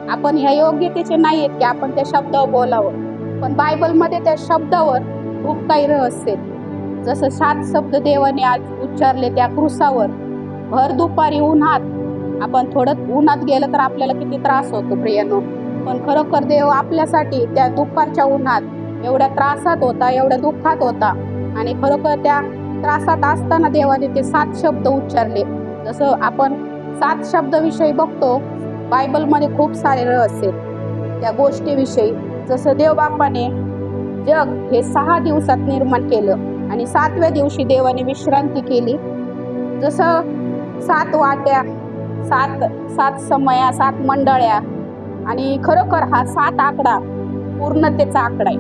आपण ह्या योग्यतेचे नाही आहेत की आपण त्या शब्दावर बोलावं, पण बायबलमध्ये त्या शब्दावर खूप काही रहस्य आहेत. जसं 7 शब्द देवाने आज उच्चारले त्या क्रूसावर, भर दुपारी उन्हात, आपण थोडं उन्हात गेलं तर आपल्याला किती त्रास होतो प्रियानो, पण खरोखर देव आपल्यासाठी त्या दुपारच्या उन्हात एवढ्या त्रासात होता, एवढ्या दुःखात होता आणि खरोखर त्या त्रासात असताना देवाने ते 7 शब्द उच्चारले. जसं आपण 7 शब्दाविषयी बघतो बायबलमध्ये खूप सारे रहस्य आहेत त्या गोष्टीविषयी. जसं देवबापाने जग हे 6 दिवसात निर्माण केलं आणि 7व्या दिवशी देवाने विश्रांती केली. जसं 7 वाट्या, 7 समया, 7 मंडळ्या आणि खरोखर हा 7 आकडा पूर्णतेचा आकडा आहे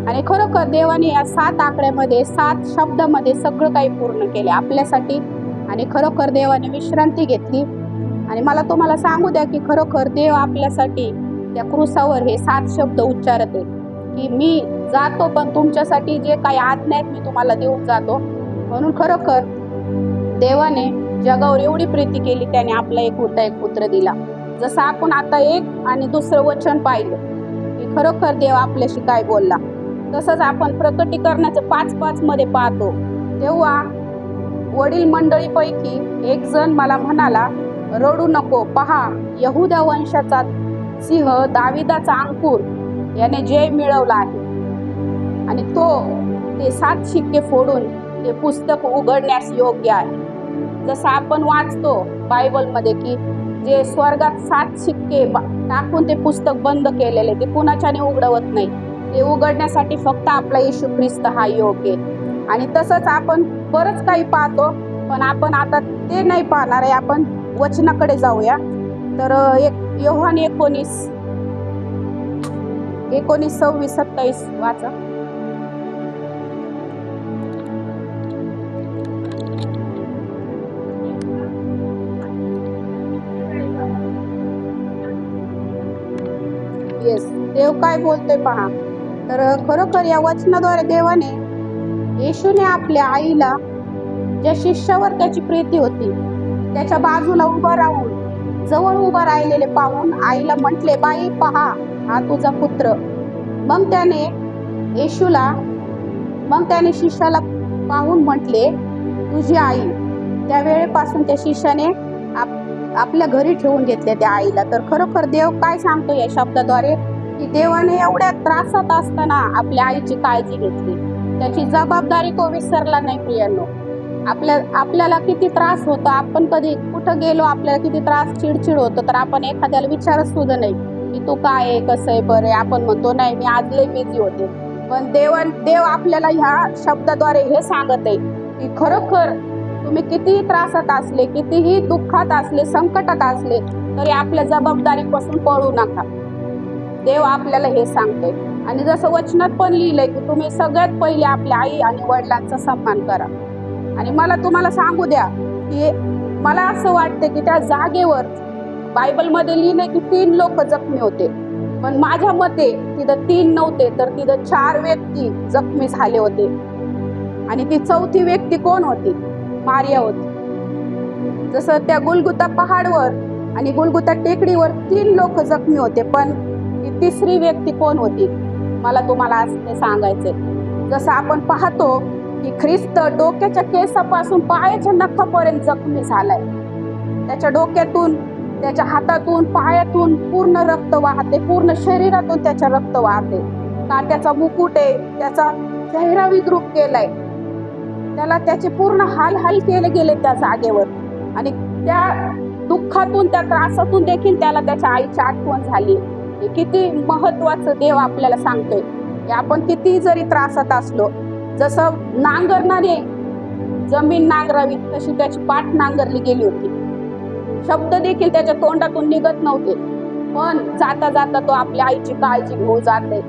आणि खरोखर देवाने या 7 आकड्यामध्ये 7 शब्दामध्ये सगळं काही पूर्ण केले आपल्यासाठी आणि खरोखर देवाने विश्रांती घेतली. आणि मला तुम्हाला सांगू द्या की खरोखर देव आपल्यासाठी त्या क्रूसावर हे 7 शब्द उच्चारते की मी जातो पण तुमच्यासाठी जे काही आज्ञा आहेत मी तुम्हाला देऊन जातो. म्हणून खरोखर देवाने जगावर एवढी प्रीती केली, त्याने आपला एकुलता एक पुत्र दिला. जसं आपण आता एक आणि दुसरं वचन पाहिलं की खरोखर देव आपल्याशी काय बोलला. तसंच आपण प्रकटीकरणाचे 5:5 मध्ये पाहतो, तेव्हा वडील मंडळीपैकी एक जण मला म्हणाला, रडू नको, पहा यहुदा वंशाचा सिंह, दाविदाचा अंकुर याने जय मिळवला आहे आणि तो ते 7 शिक्के फोडून ते पुस्तक उघडण्यास योग्य आहे. जसं आपण वाचतो बायबलमध्ये की जे स्वर्गात 7 शिक्के टाकून ते पुस्तक बंद केलेले, ते कुणाच्याने उघडवत नाही, ते उघडण्यासाठी फक्त आपला येशू ख्रिस्त हा योग्य आहे. आणि तसंच आपण बरंच काही पाहतो, पण आपण आता ते नाही पाहणार आहे, आपण वचनाकडे जाऊया. तर योहान 19:26-27 वाचा. येस, देव काय बोलतोय पहा. तर खरोखर या वचनाद्वारे देवाने, येशूने आपल्या आईला, ज्या शिष्यावर त्याची प्रीती होती, त्याच्या बाजूला उभं राहून, जवळ उभं राहिलेले पाहून आईला म्हटले, बाई पहा हा तुझा पुत्र. मग त्याने शिष्याला पाहून म्हटले, तुझी आई. त्या वेळेपासून त्या शिष्याने आपल्या घरी ठेवून घेतले त्या आईला. तर खरोखर देव काय सांगतो या शब्दाद्वारे की देवाने एवढ्या त्रासात असताना आपल्या आईची काळजी घेतली, त्याची जबाबदारी तो विसरला नाही. प्रियांनो, आपल्याला किती त्रास होतो, आपण कधी कुठं गेलो आपल्याला किती त्रास, चिडचिड होतं, तर आपण एखाद्याला विचारत सुद्धा नाही की तू काय आहे, कसं आहे, बरं आहे. आपण म्हणतो नाही मी आज लय बिझी होते. पण देव आपल्याला ह्या शब्दाद्वारे हे सांगत आहे की खरोखर तुम्ही कितीही त्रासात असले, कितीही दुःखात असले, संकटात असले, तरी आपल्या जबाबदारीपासून पळू नका. देव आपल्याला हे सांगते. आणि जसं वचनात पण लिहिलंय की तुम्ही सगळ्यात पहिले आपल्या आई आणि वडिलांचा सन्मान करा. आणि मला तुम्हाला सांगू द्या की मला असं वाटतं की त्या जागेवर बायबलमध्ये लिहिलंय की 3 लोक जखमी होते, पण माझ्या मते तिथं 3 नव्हते, तर तिथं 4 व्यक्ती जखमी झाले होते. आणि ती 4थी व्यक्ती कोण होती? मारिया होती. जसं त्या गुलगुता पहाडवर आणि गुलगुता टेकडीवर 3 लोक जखमी होते, पण ती 3री व्यक्ती कोण होती? मला तुम्हाला आज ते सांगायचंय. जसं आपण पाहतो की ख्रिस्त डोक्याच्या केसापासून पायाच्या नखापर्यंत जखमी झालाय. त्याच्या डोक्यातून, त्याच्या हातातून, पायातून पूर्ण रक्त वाहते, पूर्ण शरीरातून त्याच्या रक्त वाहते. काट्याचा मुकुट आहे, त्याचा चेहरा विद्रूप केलाय, त्याला त्याचे पूर्ण हाल केले गेले त्या जागेवर. आणि त्या दुःखातून, त्या त्रासातून देखील त्याला त्याच्या आईची आठवण झाली. हे किती महत्वाचं देव आपल्याला सांगतोय की आपण किती जरी त्रासात असलो, जसं नांगरणारे जमीन नांगरावी तशी त्याची पाठ नांगरली गेली होती. शब्द देखील त्याच्या तोंडातून निघत नव्हते, पण जाता जाता तो आपल्या आईची काळजी घेऊन जाते.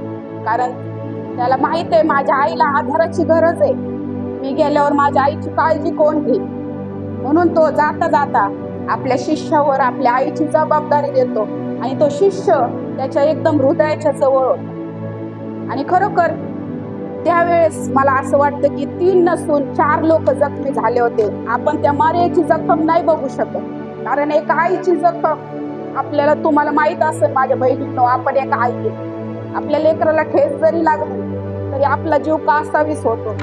कारण त्याला माहित आहे माझ्या आईला आधाराची गरज आहे, मी गेल्यावर माझ्या आईची काळजी कोण घेईल. म्हणून तो जाता जाता आपल्या शिष्यावर आपल्या आईची जबाबदारी देतो आणि तो शिष्य त्याच्या एकदम हृदयाच्या जवळ होता. आणि खरोखर त्यावेळेस मला असं वाटतं की 3 नसून 4 लोक जखमी झाले होते. आपण त्या मारियाची जखम नाही बघू शकत, कारण एक आईची जखम आपल्याला, तुम्हाला माहित असेल माझ्या बहिणींनो, आपण एक आई आहे. आपल्या लेकराला ठेच जरी लागली तरी आपला जीव कासावीस होतो.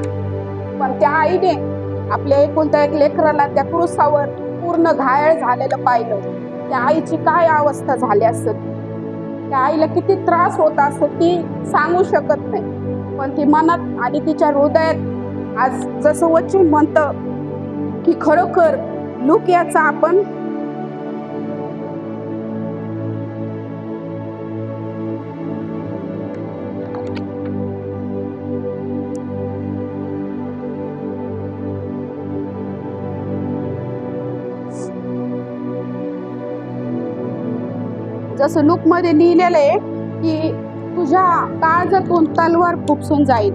पण त्या आईने आपल्या एकुलत्या एक लेकराला त्या क्रूसावर पूर्ण घायल झालेलं पाहिलं. त्या आईची काय अवस्था झाली असेल, त्या आईला किती त्रास होत असेल ती सांगू शकत नाही. पण ती मनात आणि तिच्या हृदयात आज जसं वचन म्हणतं की खरोखर लुकियाचा आपण जसं लूक मध्ये लिहिलेलं आहे की तुझ्या काळजातून तलवार खुपसून जाईल,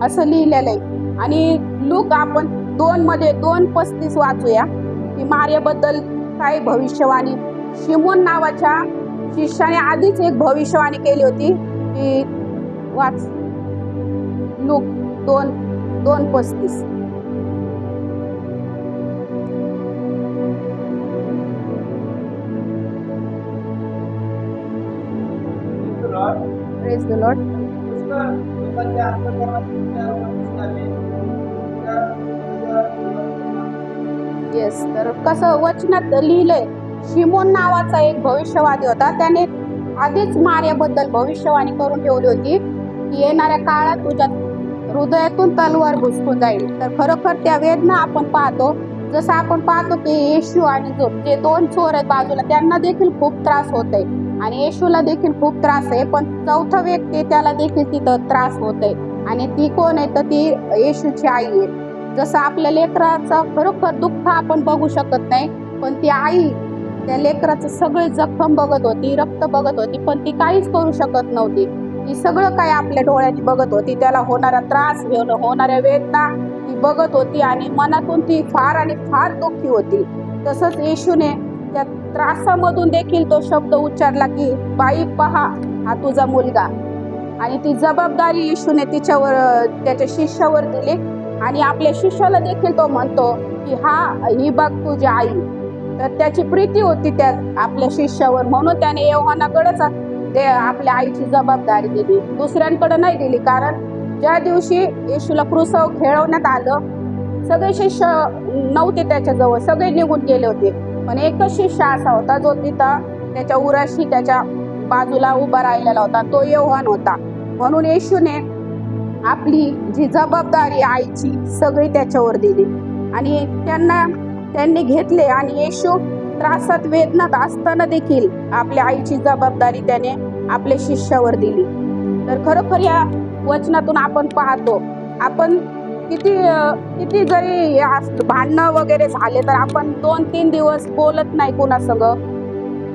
असं लिहिलेलं आहे. आणि लूक आपण 2 मध्ये 2:35 वाचूया की मारियाबद्दल काय भविष्यवाणी. शिमोन नावाच्या शिष्याने आधीच एक भविष्यवाणी केली होती की watch look 2:35. Praise the Lord. Yes, तर कसं वचनात लिहिलंय, शिमोन नावाचा एक भविष्यवादी होता. त्याने आधीच मारियाबद्दल भविष्यवाणी करून ठेवली होती की येणाऱ्या काळात तुझ्या हृदयातून तलवार घुसपून जाईल. तर खरोखर त्या वेदना आपण पाहतो. जसं आपण पाहतो की येशू आणि जे 2 चोर आहेत बाजूला, त्यांना देखील खूप त्रास होत आहे आणि येशूला देखील खूप त्रास आहे. पण चौथा व्यक्ती त्याला देखील तिथं त्रास होत आहे आणि ती कोण आहे तर ती येशूची आई आहे. जसं आपल्या लेकराचं खरोखर दुःख आपण बघू शकत नाही, पण ती आई त्या लेकराचं सगळे जखम बघत होती, रक्त बघत होती, पण ती काहीच करू शकत नव्हती. ती सगळं काय आपल्या डोळ्यांनी बघत होती. त्याला होणारा त्रास, होणाऱ्या वेदना ती बघत होती आणि मनातून ती फार आणि फार दुःखी होती. तसंच येशूने त्या त्रासामधून देखील तो शब्द उच्चारला की बाई पहा हा तुझा मुलगा. आणि ती जबाबदारी येशूने तिच्यावर, त्याच्या शिष्यावर दिली आणि आपल्या शिष्याला देखील तो म्हणतो की ही बघ तुझी आई. तर त्याची प्रीती होती त्या आपल्या शिष्यावर, म्हणून त्याने योहानाकडेच ते आपल्या आईची जबाबदारी दिली, दुसऱ्यांकडे नाही दिली. कारण ज्या दिवशी येशूला क्रूसावर खेळवण्यात आलं, सगळे शिष्य नव्हते त्याच्याजवळ, सगळे निघून गेले होते. पण एकच शिष्य असा होता जो तिथं त्याच्या उराशी त्याच्या बाजूला उभा राहिलेला होता, तो योहान होता. म्हणून येशूने आपली जी जबाबदारी आईची सगळी त्याच्यावर दिली आणि त्यांनी घेतले. आणि येशू त्रासात वेदनात असताना देखील आपल्या आईची जबाबदारी त्याने आपल्या शिष्यावर दिली. तर खरोखर या वचनातून आपण पाहतो, आपण किती जरी भांडणं वगैरे झाले तर आपण 2-3 दिवस बोलत नाही कुणासंग,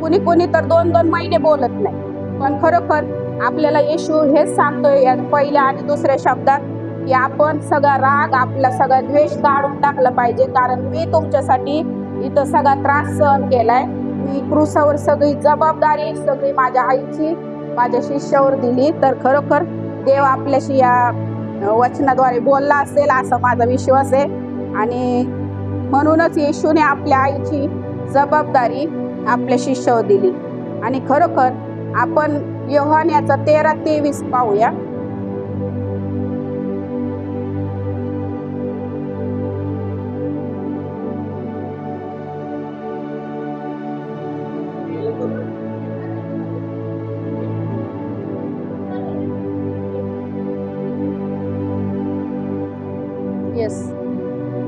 कुणी तर 2-2 महिने बोलत नाही. पण खरोखर आपल्याला येशू हेच सांगतोय या पहिल्या आणि दुसऱ्या शब्दात की आपण सगळा राग, आपला सगळा द्वेष काढून टाकला पाहिजे. कारण मी तुमच्यासाठी इथं सगळा त्रास सहन केलाय. मी क्रूसावर सगळी जबाबदारी सगळी माझ्या आईची माझ्या शिष्यावर दिली. तर खरोखर देव आपल्याशी या वचनाद्वारे बोलला असेल असा माझा विश्वास आहे. आणि म्हणूनच येशूने आपल्या आईची जबाबदारी आपल्या शिष्यावर दिली. आणि खरोखर आपण योहान याचा 13:23 पाहूया. येस,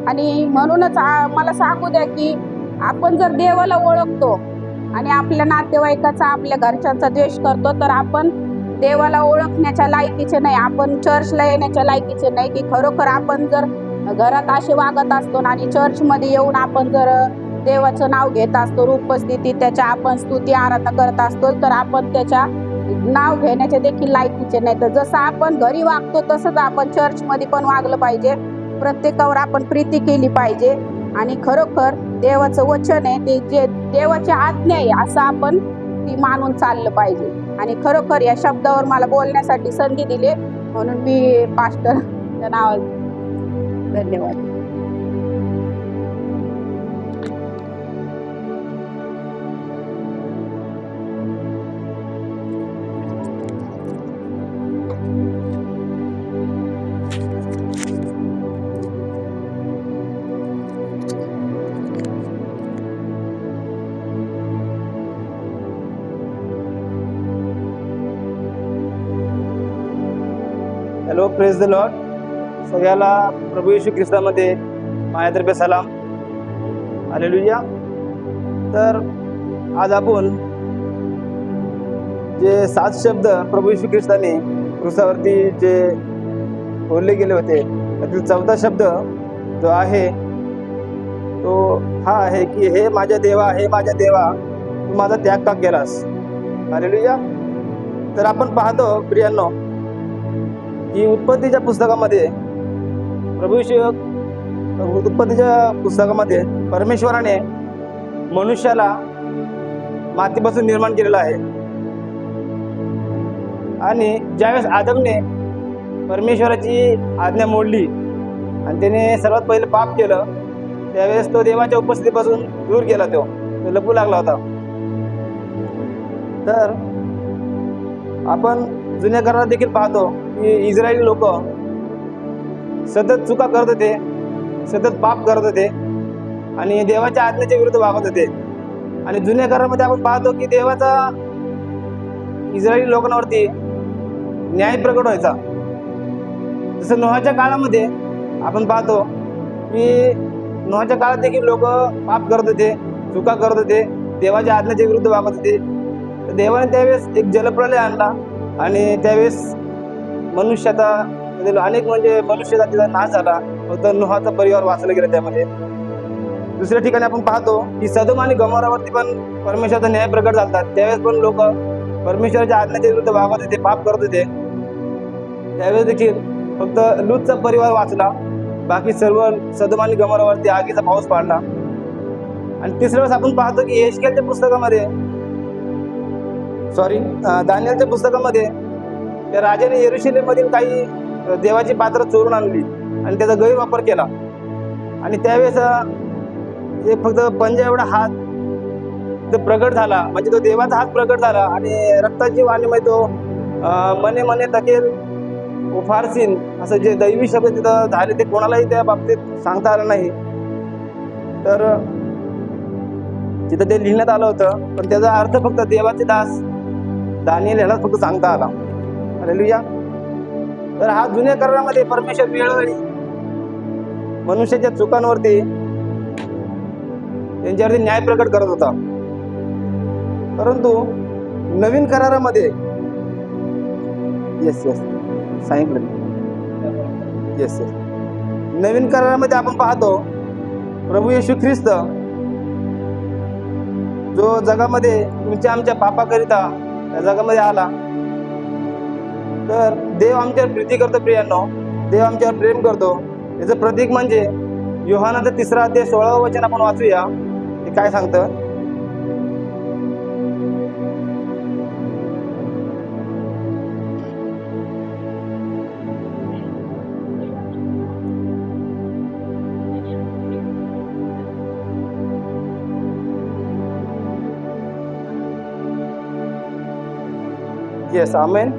आणि म्हणूनच मला सांगू द्या की आपण जर देवाला ओळखतो आणि आपल्या नातेवाईकाचा, आपल्या घरच्यांचा द्वेष करतो तर आपण देवाला ओळखण्याच्या लायकीचे नाही, आपण चर्चला येण्याच्या लायकीचे नाही. की खरोखर आपण जर घरात असे वागत असतो आणि चर्चमध्ये येऊन आपण जर देवाचं नाव घेत असतो, उपस्थिती त्याच्या आपण स्तुती आराधना करत असतो, तर आपण त्याच्या नाव घेण्याचे देखील लायकीचे नाही. तर जसं आपण घरी वागतो तसंच आपण चर्चमध्ये पण वागलं पाहिजे. प्रत्येकावर आपण प्रीती केली पाहिजे आणि खरोखर देवाचं वचन आहे ते जे देवाची आज्ञा आहे असं आपण ती मानून चाललं पाहिजे. आणि खरोखर या शब्दावर मला बोलण्यासाठी संधी दिली म्हणून मी पास्टरच्या नावात धन्यवाद. Hello, praise the Lord. सगळ्याला प्रभू येशू ख्रिस्तामध्ये माझ्यातर्फे सलाम. हालेलुया. तर आज आपण जे 7 शब्द प्रभू येशू ख्रिस्ताने क्रूसावरती जे बोलले गेले होते त्यातील 4था शब्द जो आहे तो हा आहे की हे माझ्या देवा, हे माझ्या देवा, तू माझा त्याग का केलास. हालेलुया. तर आपण पाहतो प्रियांनो की उत्पत्तीच्या पुस्तकामध्ये उत्पत्तीच्या पुस्तकामध्ये परमेश्वराने मनुष्याला मातीपासून निर्माण केलेलं आहे. आणि ज्यावेळेस आदमने परमेश्वराची आज्ञा मोडली आणि त्याने सर्वात पहिले पाप केलं त्यावेळेस तो देवाच्या उपस्थितीपासून दूर गेला. तो लपू लागला होता. तर आपण जुन्या करारात देखील पाहतो की इस्रायली लोक सतत चुका करत होते, सतत पाप करत होते आणि देवाच्या आज्ञेच्या विरुद्ध वागत होते. आणि जुन्या करारामध्ये आपण पाहतो की देवाचा इस्रायली लोकांवरती न्याय प्रकट व्हायचा. जसं नोहाच्या काळामध्ये आपण पाहतो की नोहाच्या काळात देखील लोक पाप करत होते, चुका करत होते, देवाच्या आज्ञेच्या विरुद्ध वागत होते. तर देवाने त्यावेळेस एक जलप्रलय आणला आणि त्यावेळेस मनुष्याचा अनेक म्हणजे मनुष्यजातीचा नाश झाला. फक्त नोहाचा परिवार वाचला गेला त्यामध्ये. दुसऱ्या ठिकाणी आपण पाहतो की सदोम आणि गमोरावरती पण परमेश्वराचा न्याय प्रकट झाला. त्यावेळेस पण लोक परमेश्वराच्या आज्ञेच्या विरुद्ध वागत होते, पाप करत होते. त्यावेळेस देखील फक्त लूतचा परिवार वाचला, बाकी सर्व सदोम आणि गमोरावरती आगीचा पाऊस पडला. आणि तिसऱ्या वेळेस आपण पाहतो की यशकेलच्या पुस्तकामध्ये दानिएलच्या पुस्तकामध्ये त्या राजाने यरुशलेममधील काही देवाची पात्र चोरून आणली आणि त्याचा गैरवापर केला. आणि त्यावेळेस एक फक्त पंजा एवढा हात तो प्रगट झाला, म्हणजे तो देवाचा हात प्रगट झाला आणि रक्ताची वाणीमध्ये तो मने मने तकेल फारसीन असं जे दैवी शब्द तिथं झाले ते कोणालाही त्या बाबतीत सांगता आलं नाही. तर तिथं ते लिहिण्यात आलं होतं, पण त्याचा अर्थ फक्त देवाचे दास दानिएल याला फक्त सांगता आला. हालेलुया. तर हा जुन्या करारामध्ये परमेश्वर वेळोवेळी मनुष्याच्या चुकांवरती त्यांच्यावरती न्याय प्रकट करत होता. परंतु नवीन करारामध्ये सांगितलं नवीन करारामध्ये आपण पाहतो प्रभू येशू ख्रिस्त जो जगामध्ये तुमच्या आमच्या पापाकरिता या जगामध्ये आला. तर देव आमच्यावर प्रीती करतो प्रियांनो, देव आमच्यावर प्रेम करतो. याचं प्रतीक म्हणजे योहानाचा 3 अध्याय 16 वचन आपण वाचूया. ते काय सांगतं? येस, आमेन.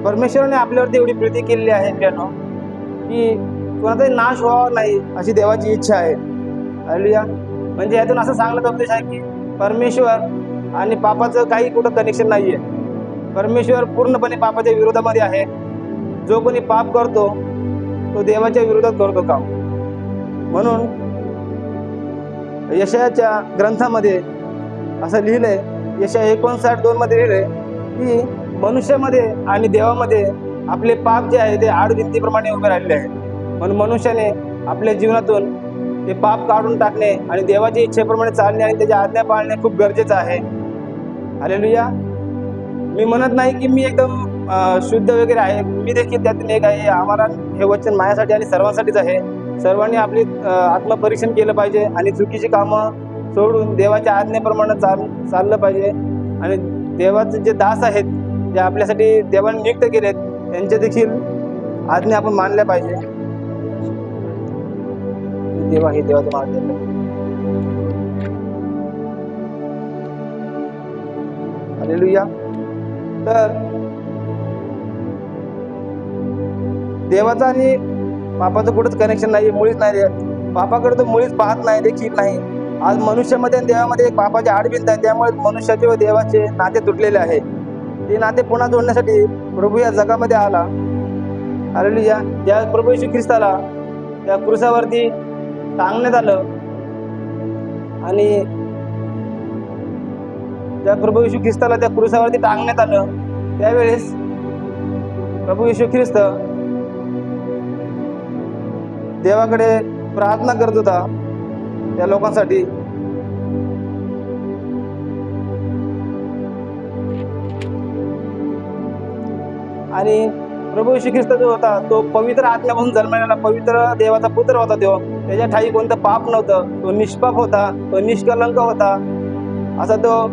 परमेश्वराने आपल्यावरती एवढी प्रीती केलेली आहे मित्रांनो की कोणाचाही नाश व्हावा नाही अशी देवाची इच्छा आहे. हालेलुया. म्हणजे यातून असं सांगण्याचा उद्देश आहे की परमेश्वर आणि पापाचं काही कुठं कनेक्शन नाही आहे. परमेश्वर पूर्णपणे पापाच्या विरोधामध्ये आहे. जो कोणी पाप करतो तो देवाच्या विरोधात करतो काम. म्हणून यशायाच्या ग्रंथामध्ये असं लिहिलंय, यशाया 59:2 मध्ये लिहिलंय की मनुष्यामध्ये आणि देवामध्ये आपले पाप जे आहे ते आडभिंतीप्रमाणे उभे राहिलेले आहे. म्हणून मनुष्याने आपल्या जीवनातून ते पाप काढून टाकणे आणि देवाच्या इच्छेप्रमाणे चालणे आणि त्याच्या आज्ञा पाळणे खूप गरजेचं आहे. हालेलुया. मी म्हणत नाही की मी एकदम शुद्ध वगैरे आहे, मी देखील त्यातून एक आहे. आम्हाला हे वचन माझ्यासाठी आणि सर्वांसाठीच आहे सर्वांनी आपली आत्मपरीक्षण केलं पाहिजे आणि चुकीची कामं सोडून देवाच्या आज्ञेप्रमाणे चाललं पाहिजे. आणि देवाचे जे दास आहेत, जे आपल्यासाठी देवाने नियुक्त केलेत, त्यांच्या देखील आज्ञा आपण मानल्या पाहिजे. देवा हे देवाचं मार्ग. हालेलुया. तर देवाचा आणि पापाचं कुठंच कनेक्शन नाही, मुळीच नाही. पापाकडे तो मुळीच पाहत नाही, देखील नाही. आज मनुष्यामध्ये आणि देवामध्ये एक पापाची आडभिंत आहे, त्यामुळे मनुष्याचे व देवाचे नाते तुटलेले आहे. ते नाते पुन्हा जोडण्यासाठी प्रभू या जगामध्ये आला. हालेलुया. ज्या प्रभू येशू ख्रिस्ताला त्या क्रूसावरती टांगण्यात आलं आणि त्या प्रभू येशू ख्रिस्ताला त्या क्रूसावरती टांगण्यात आलं, त्यावेळेस प्रभू येशू ख्रिस्त देवाकडे प्रार्थना करत होता त्या लोकांसाठी. आणि प्रभू येशू ख्रिस्त जो होता तो पवित्र आत्म्यापासून जन्मलेला पवित्र देवाचा पुत्र होता. त्याच्या ठाई कोणतं पाप नव्हतं. तो निष्पाप होता, तो निष्कलंक होता. असा तो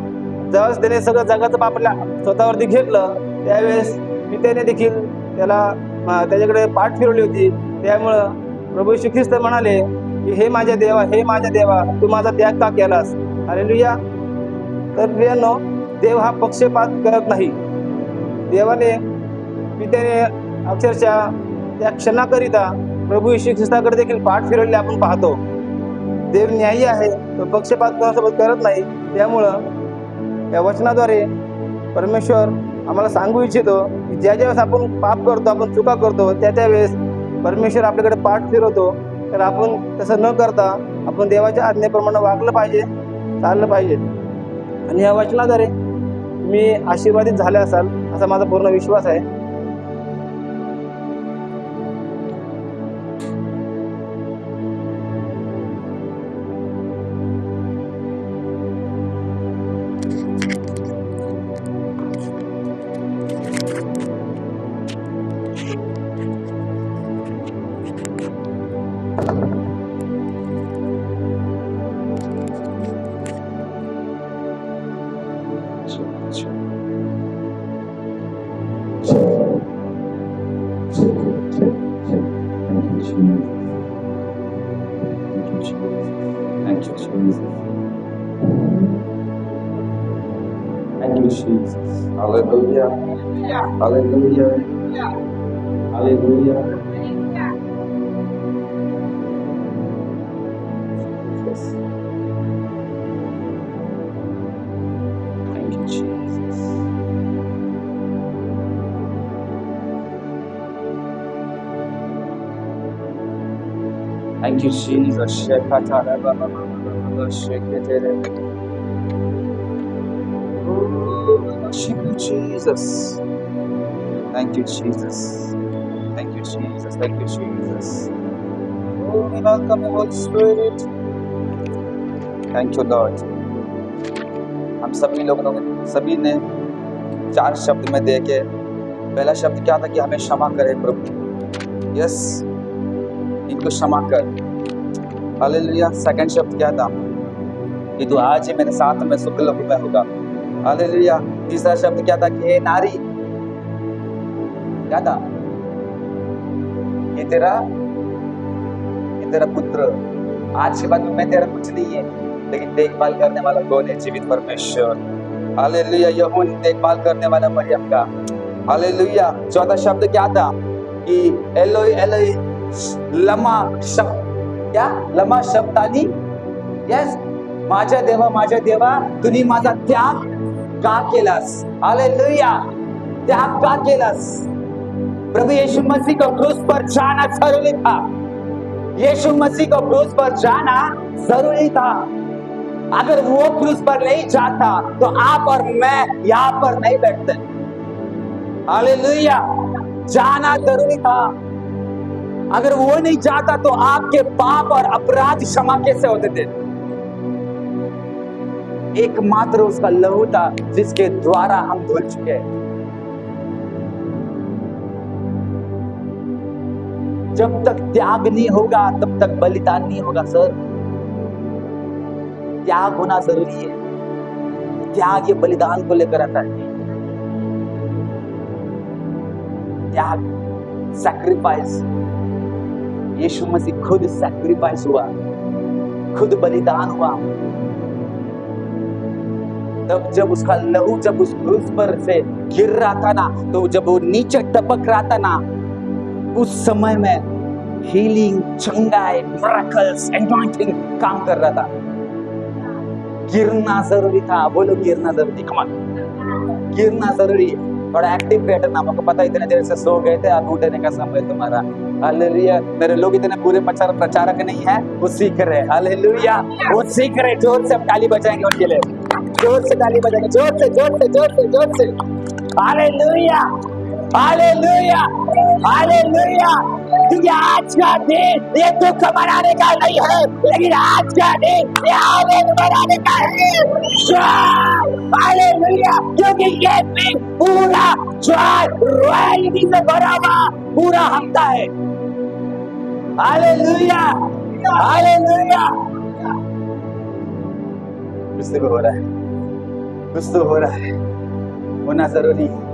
ज्यावेळेस त्याने सगळं जगाचं पाप स्वतःवरती घेतलं, त्यावेळेस पित्याने देखील त्याच्याकडे पाठ फिरवली होती. त्यामुळं प्रभू येशू ख्रिस्त म्हणाले की हे माझ्या देवा, हे माझ्या देवा, तू माझा त्याग का केलास. हालेलुया. तर प्रियांनो, देव हा पक्षपात करत नाही. देवाने पित्याने अक्षरशः त्या क्षणाकरिता प्रभू येशू ख्रिस्ताकडे देखील पाठ फिरवले आपण पाहतो. देव न्यायी आहे, तो पक्षपात कोणासोबत करत नाही. त्यामुळं या वचनाद्वारे परमेश्वर आम्हाला सांगू इच्छितो की ज्या वेळेस आपण पाप करतो, आपण चुका करतो, त्या वेळेस परमेश्वर आपल्याकडे पाठ फिरवतो. तर आपण तसं न करता आपण देवाच्या आज्ञेप्रमाणे वागलं पाहिजे, चाललं पाहिजे. आणि या वचनाद्वारे मी आशीर्वादित झाले असाल असा माझा पूर्ण विश्वास आहे. Thank you, Jesus. Thank you, Jesus. Hallelujah. Hallelujah. Hallelujah. Jesus. Thank you, Jesus. Thank you, Jesus. Worship you, Jesus. Thank you, Jesus. Thank you, Jesus. Thank you, Jesus. Oh, we welcome you, Holy Spirit. Thank you, Lord. हम सभी ने 4 शब्द में देखे. पहला शब्द क्या था कि हमें क्षमा करे प्रभु. यस, इनको क्षमा कर. हालेलुया. सेकंड शब्द क्या था कि तू आज ही मेरे साथ में सुख लोक में होगा. हालेलुया. तीसरा शब्द क्या था कि हे नारी, क्या था, ये तेरा पुत्र. आज के बाद मैं तेरा कुछ नहीं है, लेकिन देखभाल करने वाला कौन है? जीवित परमेश्वर. हालेलुया. यहोवा देखभाल करने वाला मरियम का. हालेलुया. चौथा शब्द क्या था कि एलोई एलोई लमा शब्दानी. यस, माझ्या देवा तुम्ही माझा त्याग का केलास. हालेलुया. त्याग का केलास. प्रभु यीशु मसीह को क्रूस पर जाना जरूरी था. यीशु मसीह को क्रूस पर जाना जरूरी था. अगर वो क्रूस पर नहीं जाता तो आप और मैं यहाँ पर नहीं बैठते. हालेलुया. जाना जरूरी था. अगर वो नहीं जाता तो आपके पाप और अपराध क्षमा कैसे होते थे? एकमात्र उसका लहू था जिसके द्वारा हम धुल चुके हैं. जब तक त्याग नहीं होगा तब तक बलिदान नहीं होगा सर। त्याग होना जरूरी है। त्याग ये बलिदान को लेकर आता है। त्याग, सैक्रिफाइस। यीशु मसीह खुद सैक्रिफाइस हुआ, खुद बलिदान हुआ। तब जब उसका लहू जब उस क्रूस पर से गिर रहा था ना, तो जब वो नीचे टपक रहा था ना, उस समय में हीलिंग, चंगाई, मिरेकल्स, एनॉइंटिंग काम कर रहा था। गिरना जरूरी था। बोलो गिरना जरूरी। कमाल, गिरना जरूरी है। थोड़ा एक्टिव बैठना। हमको पता है इतने देर से सो गए थे, अब उठने का समय तुम्हारा। हालेलुया। मेरे लोग इतने पूरे प्रचारक नहीं है, वो सीख रहे। हालेलुया, वो सीख रहे। जोर से हम ताली बजाएंगे उनके लिए, जोर से ताली बजाएंगे, जोर से जोर से जोर से जोर से। Hallelujah, hallelujah, hallelujah. क्योंकि आज का दिन ये दुख मनाने का नहीं है, लेकिन आज का दिन ये आनंद मनाने का है। हालेलुया। क्योंकि ये दिन पूरा जॉय रॉयल्टी से भरा हुआ पूरा हफ्ता है। Hallelujah, hallelujah. कुछ तो हो रहा है, कुछ तो हो रहा है, होना जरूरी है।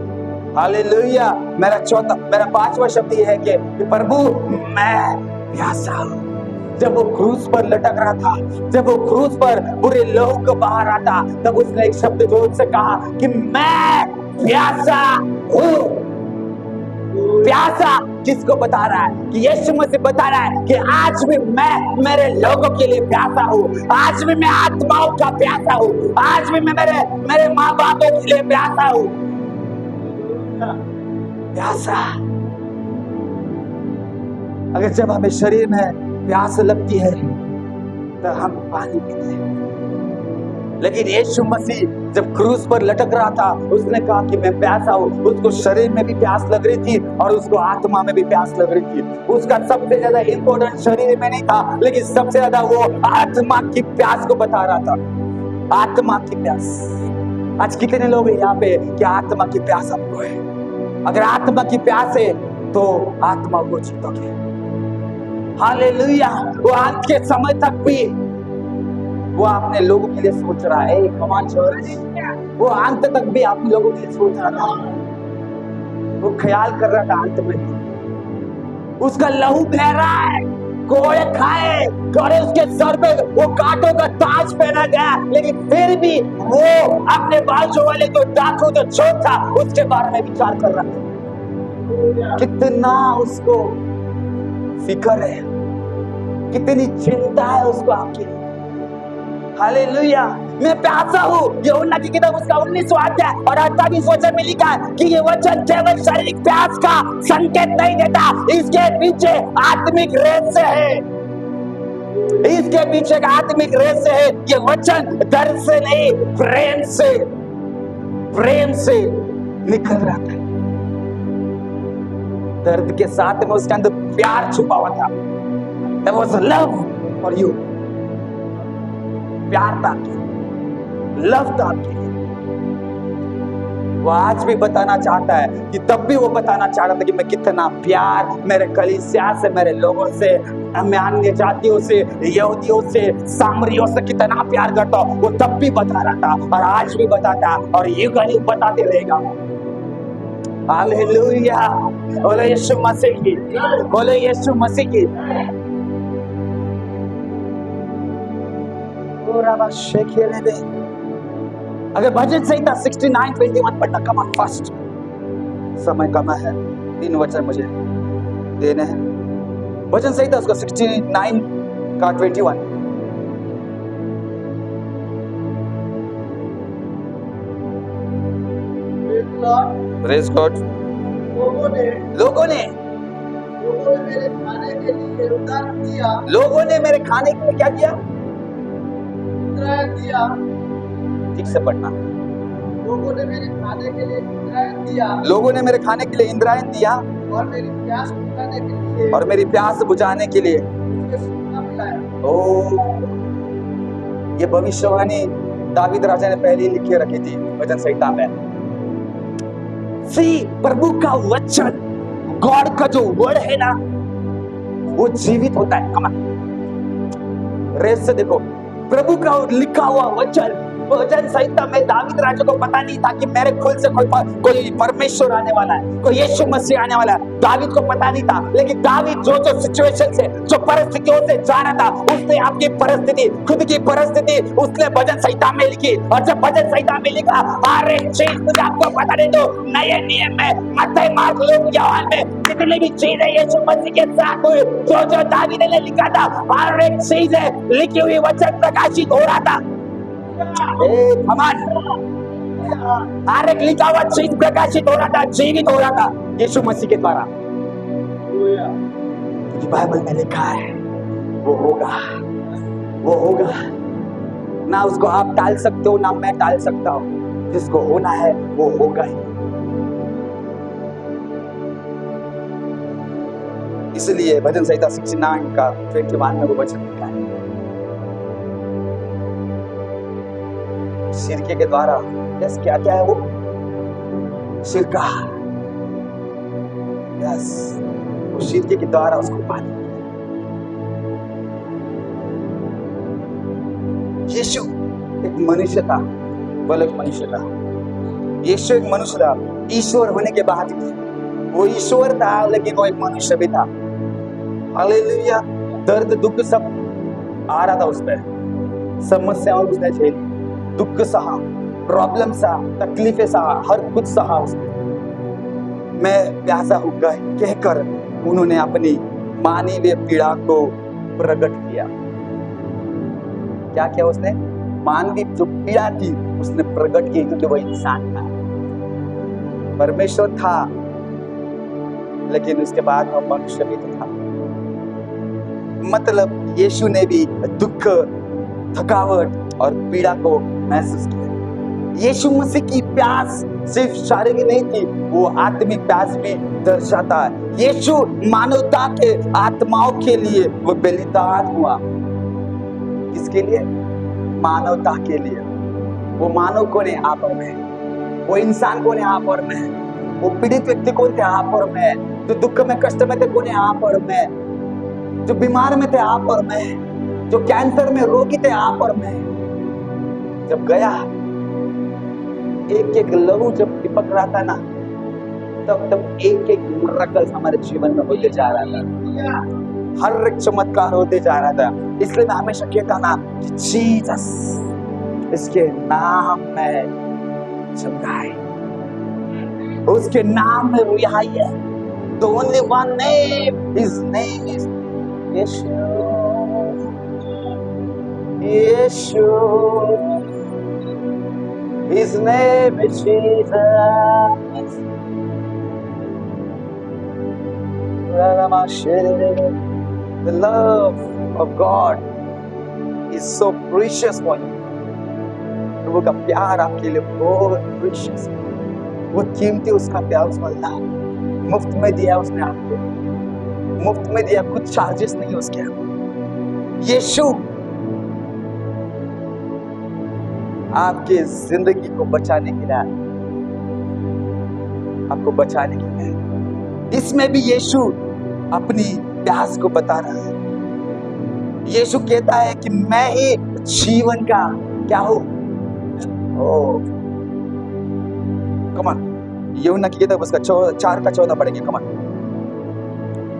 हालेलुया। मेरा 5वां शब्द ये है कि प्रभु मैं प्यासा हूं। जब वो क्रूस पर लटक रहा था, जब वो क्रूस पर पूरे लहू को बहा रहा था, तब उसने एक शब्द जोर से कहा कि मैं प्यासा हूं। प्यासा किसको बता रहा है? कि यीशु मसीह बता रहा है कि आज भी मैं मेरे लोगों के लिए प्यासा हूँ। आज भी मैं आत्माओं का प्यासा हूँ। आज भी मैं मेरे माँ बापों के लिए प्यासा हूँ। प्यासा। अगर जब हमें शरीर में प्यास लगती है तो हम पानी पीते हैं, लेकिन यीशु मसीह जब क्रूस पर लटक रहा था, उसने कहा कि मैं प्यासा हूं। उसको शरीर में भी प्यास लग रही थी और उसको आत्मा में भी प्यास लग रही थी। उसका सबसे ज्यादा इंपॉर्टेंट शरीर में नहीं था, लेकिन सबसे ज्यादा वो आत्मा की प्यास को बता रहा था। आत्मा की प्यास। आज कितने लोग हैं यहाँ पे कि आत्मा की प्यास हमको है? अगर आत्मा की प्यास है तो आत्मा को जीतोगे। हालेलुया। वो आज के समय तक भी वो अपने लोगों के लिए सोच रहा है। कमान चर्च, वो अंत तक भी अपने लोगों के लिए सोच रहा था। वो ख्याल कर रहा था अंत में उसका लहू बह रहा है, कोड़े खाए, कोड़े उसके सर पे वो कांटों का ताज पहना गया, लेकिन फिर भी वो अपने बाजू वाले जो डाकू जो चोर था उसके बारे में विचार कर रहा था। कितना उसको फिक्र है, कितनी चिंता है उसको आपकी। हालेलुया। मैं प्यासा हूँ। यूहन्ना की किताब उसका 19वां अध्याय और 28 वचन में लिखा है कि ये वचन केवल शारीरिक प्यास का संकेत नहीं देता, इसके पीछे आत्मिक रहस्य है। इसके पीछे का आत्मिक रहस्य है। ये वचन दर्द से नहीं, प्रेम से निकल रहा था। दर्द के साथ में उसके अंदर प्यार छुपा हुआ था। There was love for you. प्यार था, लव था आपके लिए। वो आज भी बताना चाहता है कि तब भी वो बताना चाह रहा था कि मैं कितना प्यार मेरे कलीसिया से, मेरे लोगों से, मैं अन्य जातियों से, यहूदियों से, सामरियों से कितना प्यार करता हूं। वो तब भी बता रहा था और आज भी बताता और ये गली बताते रहेगा। हालेलुया। बोलो यीशु मसीह की, बोलो यीशु मसीह की। अगर भजन संहिता 69:21 पढ़ना, कम ऑन फास्ट, समय कम है, 3 वचन मुझे देने हैं। भजन संहिता उसका 69 का 21। Praise God. लोगों ने मेरे खाने के लिए उदाहरण दिया। लोगों ने मेरे खाने के लिए क्या किया? दिया। ठीक से पढ़ना। लोगों ने मेरे खाने के लिए इंद्रायण दिया। लोगों ने मेरे खाने के लिए इंद्रायण दिया और मेरी प्यास बुझाने के लिए, और मेरी प्यास बुझाने के लिए मुझे सोना पिलाया। ओ, ये भविष्यवाणी दावीद राजा ने पहले ही लिखे रखी थी वचन संहिता में। सी, प्रभु का वचन, गॉड का जो वर्ड है ना, वो जीवित होता है। कमान रेस से देखो, प्रभु का लिखा हुआ वचन संहिता में दावीद राजा को पता नहीं था कि मेरे खुद से कोई परमेश्वर आने वाला है, कोई यीशु मसीह आने वाला है। दावीद को पता नहीं था, लेकिन दावीद जो सिचुएशन से, जो परिस्थितियों से जा रहा था, उसने आपकी परिस्थिति, खुद की परिस्थिति उसने भजन संहिता में लिखी। और जब भजन संहिता में लिखा, हर एक चीज मुझे आपको बता दे दो, नए नियम में मत्ती, मार्क, लूक, यूहन्ना में जितनी भी चीजें यीशु मसीह के साथ हुई, जो दावीद ने लिखा था, हर एक चीज लिखी हुई वचन प्रकाशित हो रहा था। हर एक लिखा हुआ चीज प्रकाशित हो रहा था, जीवित हो रहा था यीशु मसीह के द्वारा। क्योंकि बाइबल में लिखा है वो होगा, वो होगा। ना उसको आप टाल सकते हो, ना मैं टाल सकता हूं। जिसको होना है वो होगा ही। इसलिए भजन संहिता 69 का 21 में वो वचन लिखा है, सिरके के द्वारा। यस, क्या क्या है वो? सिरका। यस, वो सिरके के द्वारा उसको पानी। यीशु एक मनुष्य था, बोलो एक मनुष्य था। यीशु एक मनुष्य था, ईश्वर होने के बाद भी वो ईश्वर था, लेकिन वो एक मनुष्य भी था। हालेलुया। दर्द दुख सब आ रहा था उस पर, समस्याओं उसने झेली, दुख सहा, प्रॉब्लम सहा, तकलीफें सहा, हर कुछ सहा उसने। मैं प्यासा हो गए कहकर उन्होंने अपनी मानवीय पीड़ा को प्रकट किया। क्या किया उसने? मानवीय जो पीड़ा थी उसने प्रकट की, क्योंकि वो इंसान था, परमेश्वर था, लेकिन उसके बाद वो मनुष्य भी तो था। मतलब यीशु ने भी दुख, थकावट और पीड़ा को महसूस किया। यीशु मसीह की प्यास सिर्फ शारीरिक नहीं थी, वो आत्मिक प्यास भी दर्शाता है। यीशु मानवता के आत्माओं के लिए वो बलिदान हुआ। किसके लिए? मानवता के लिए। वो मानव कौन है? आप और मैं। वो इंसान कौन है? आप और मैं। वो पीड़ित व्यक्ति कौन थे? आप और मैं। जो दुख में, कष्ट में थे कौन है? आप और मैं। जो बीमार में थे आप और मैं। जो कैंसर में रोगी थे आप और मैं। जब गया, एक एक लहू जब टिपक रहा था ना, तब एक एक मिरेकल हमारे जीवन में होते जा रहा था, हर एक चमत्कार होते जा रहा था। इसलिए मैं हमेशा कहता ना कि जीसस, इसके नाम में चमकाए, उसके नाम में रिहाई है। The only one name, his name is Yeshua. Yeshua. His name is Jesus. The love of God is so precious for you. प्रभु का प्यार आपके लिए बहुत precious है। वो कीमती उसका प्यार उसने मुफ्त में दिया, उसने आपको मुफ्त में दिया, कुछ चार्जेस नहीं उसके। यीशु आपके जिंदगी को बचाने के लिए, आपको बचाने के लिए, इसमें भी यीशु अपनी प्यास को बता रहा है। यीशु कहता है कि मैं ही जीवन का क्या हूं। कमान यूहन्ना की किताब उसका 4 का 14 पढ़ेंगे। कमान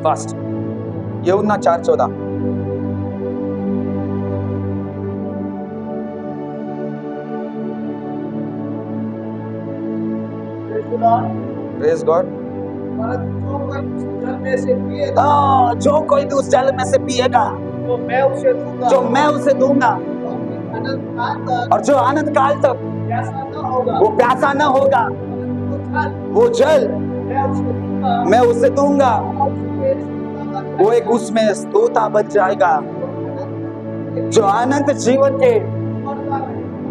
फास्ट, यूहन्ना 4:14। Praise God. जो कोई भी उस जल में से पिएगा, जो मैं उसे दूंगा, और जो आनंद काल तक वो प्यासा न होगा, वो जल मैं उसे दूंगा। वो एक उसमें स्तोता बच जाएगा, जो अनंत जीवन के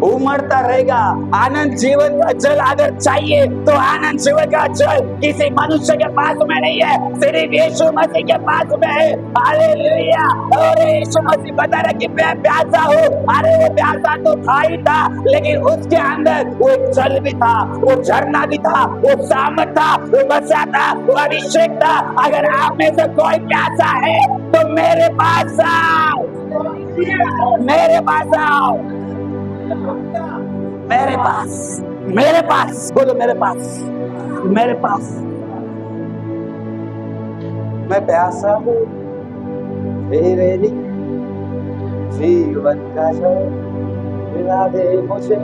उमड़ता रहेगा। आनंद जीवन का जल अगर चाहिए तो आनंद जीवन का जल किसी मनुष्य के पास में नहीं है, सिर्फ यीशु मसीह के पास में है। हालेलुया। और यीशु मसीह बता रहा कि मैं प्यासा हूँ। अरे वो प्यासा तो था ही था, लेकिन उसके अंदर वो एक जल भी था, वो झरना भी था, वो सामर्थ था, वो बसा था, वो अभिषेक था। अगर आप में से कोई प्यासा है तो मेरे पास आओ, मेरे पास आओ, मेरे पास, मेरे पास, बोलो मेरे पास, मेरे पास। मैं प्यासा हूँ तेरे लिए, जीवन का जल पिला दे मुझे।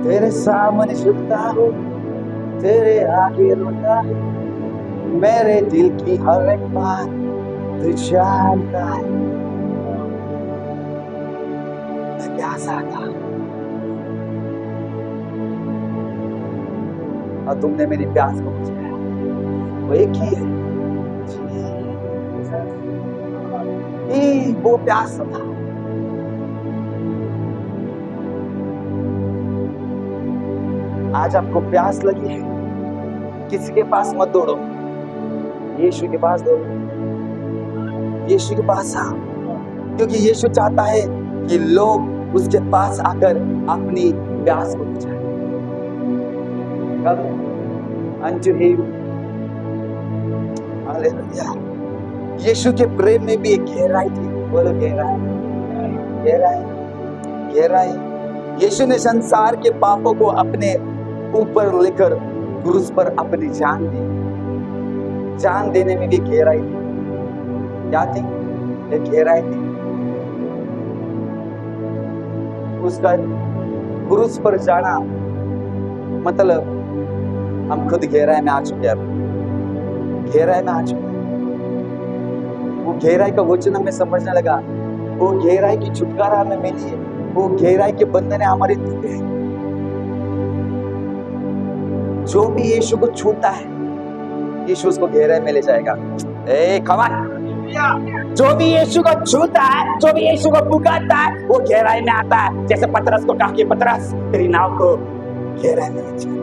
तेरे सामने झुकता हूँ, तेरे आगे रोता हूँ, मेरे दिल की हर एक बात तू जानता है। मैं प्यासा था और तुमने मेरी प्यास को बुझाया। वो एक ही है, वो प्यास था। आज आपको प्यास लगी है, किसी के पास मत दौड़ो, यीशु के पास दौड़ो, यीशु के पास आओ, क्योंकि यीशु चाहता है कि लोग उसके पास आकर अपनी प्यास को बुझाएं। Come unto him. हालेलुया। यीशु के प्रेम में भी एक गहराई थी। बोलो गहराई, गहराई, गहराई। यीशु ने संसार के पापों को अपने ऊपर लेकर क्रूस पर अपनी जान दी। जान देने में भी गहराई थी। क्या थी? एक गहराई थी। उसका क्रूस पर जाना मतलब हम खुद गहराई में आ चुके हैं, गहराई में आ चुके हैं। वो गहराई का वचन हमें समझने लगा, वो गहराई की छुटकारा हमें मिली है, वो गहराई के बंधन हमारे टूटे हैं। जो भी यीशु को छूता है, यीशु उसको गहराई में ले जाएगा। जो भी यीशु को छूता है, जो भी यीशु को पुकारता है, वो गहराई में आता है। जैसे पतरस को कहा कि पतरस तेरी नाव को गहराई में ले चल,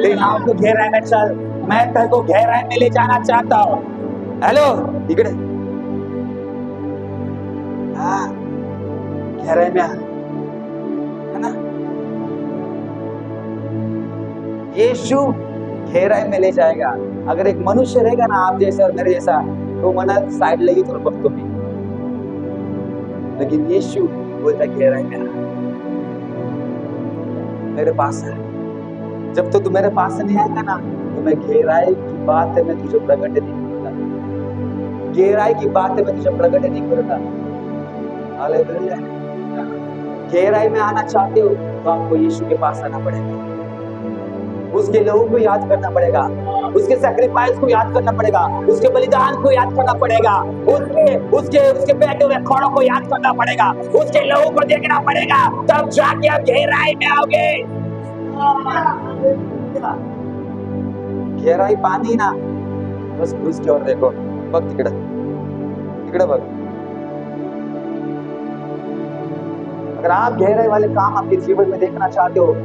तेरी नाव को गहराई में चल, मैं तेरे को गहराई में ले जाना चाहता हूँ। हेलो इकड़े, हाँ गहराई में है ना। यीशु गहराई में ले जाएगा। अगर एक मनुष्य रहेगा ना आप जैसा और मेरे जैसा, तो मना साइड लगी थोड़ा वक्त भी, लेकिन यीशु बोलता गहराई में मेरे पास है। जब तो तू मेरे पास नहीं आएगा ना, तो मैं गहराई की बात है मैं तुझे प्रकट नहीं करूंगा, गहराई की बात है मैं तुझे प्रकट नहीं करूंगा। हालेलुया। गहराई में आना चाहते हो तो आपको यीशु के पास आना पड़ेगा, उसके लोगों को याद करना पड़ेगा, उसके सैक्रिफाइस को याद करना पड़ेगा, उसके बलिदान को याद करना पड़ेगा, उसके बैठे हुए खड़ों को याद करना पड़ेगा, उसके लोगों को देखना पड़ेगा, तब जाके आप गहराई में आओगे। गहराई पानी ना, बस क्रूस की ओर देखो, वक्त टिकड़ा वक्त। अगर आप गहराई वाले काम आपके जीवन में देखना चाहते हो,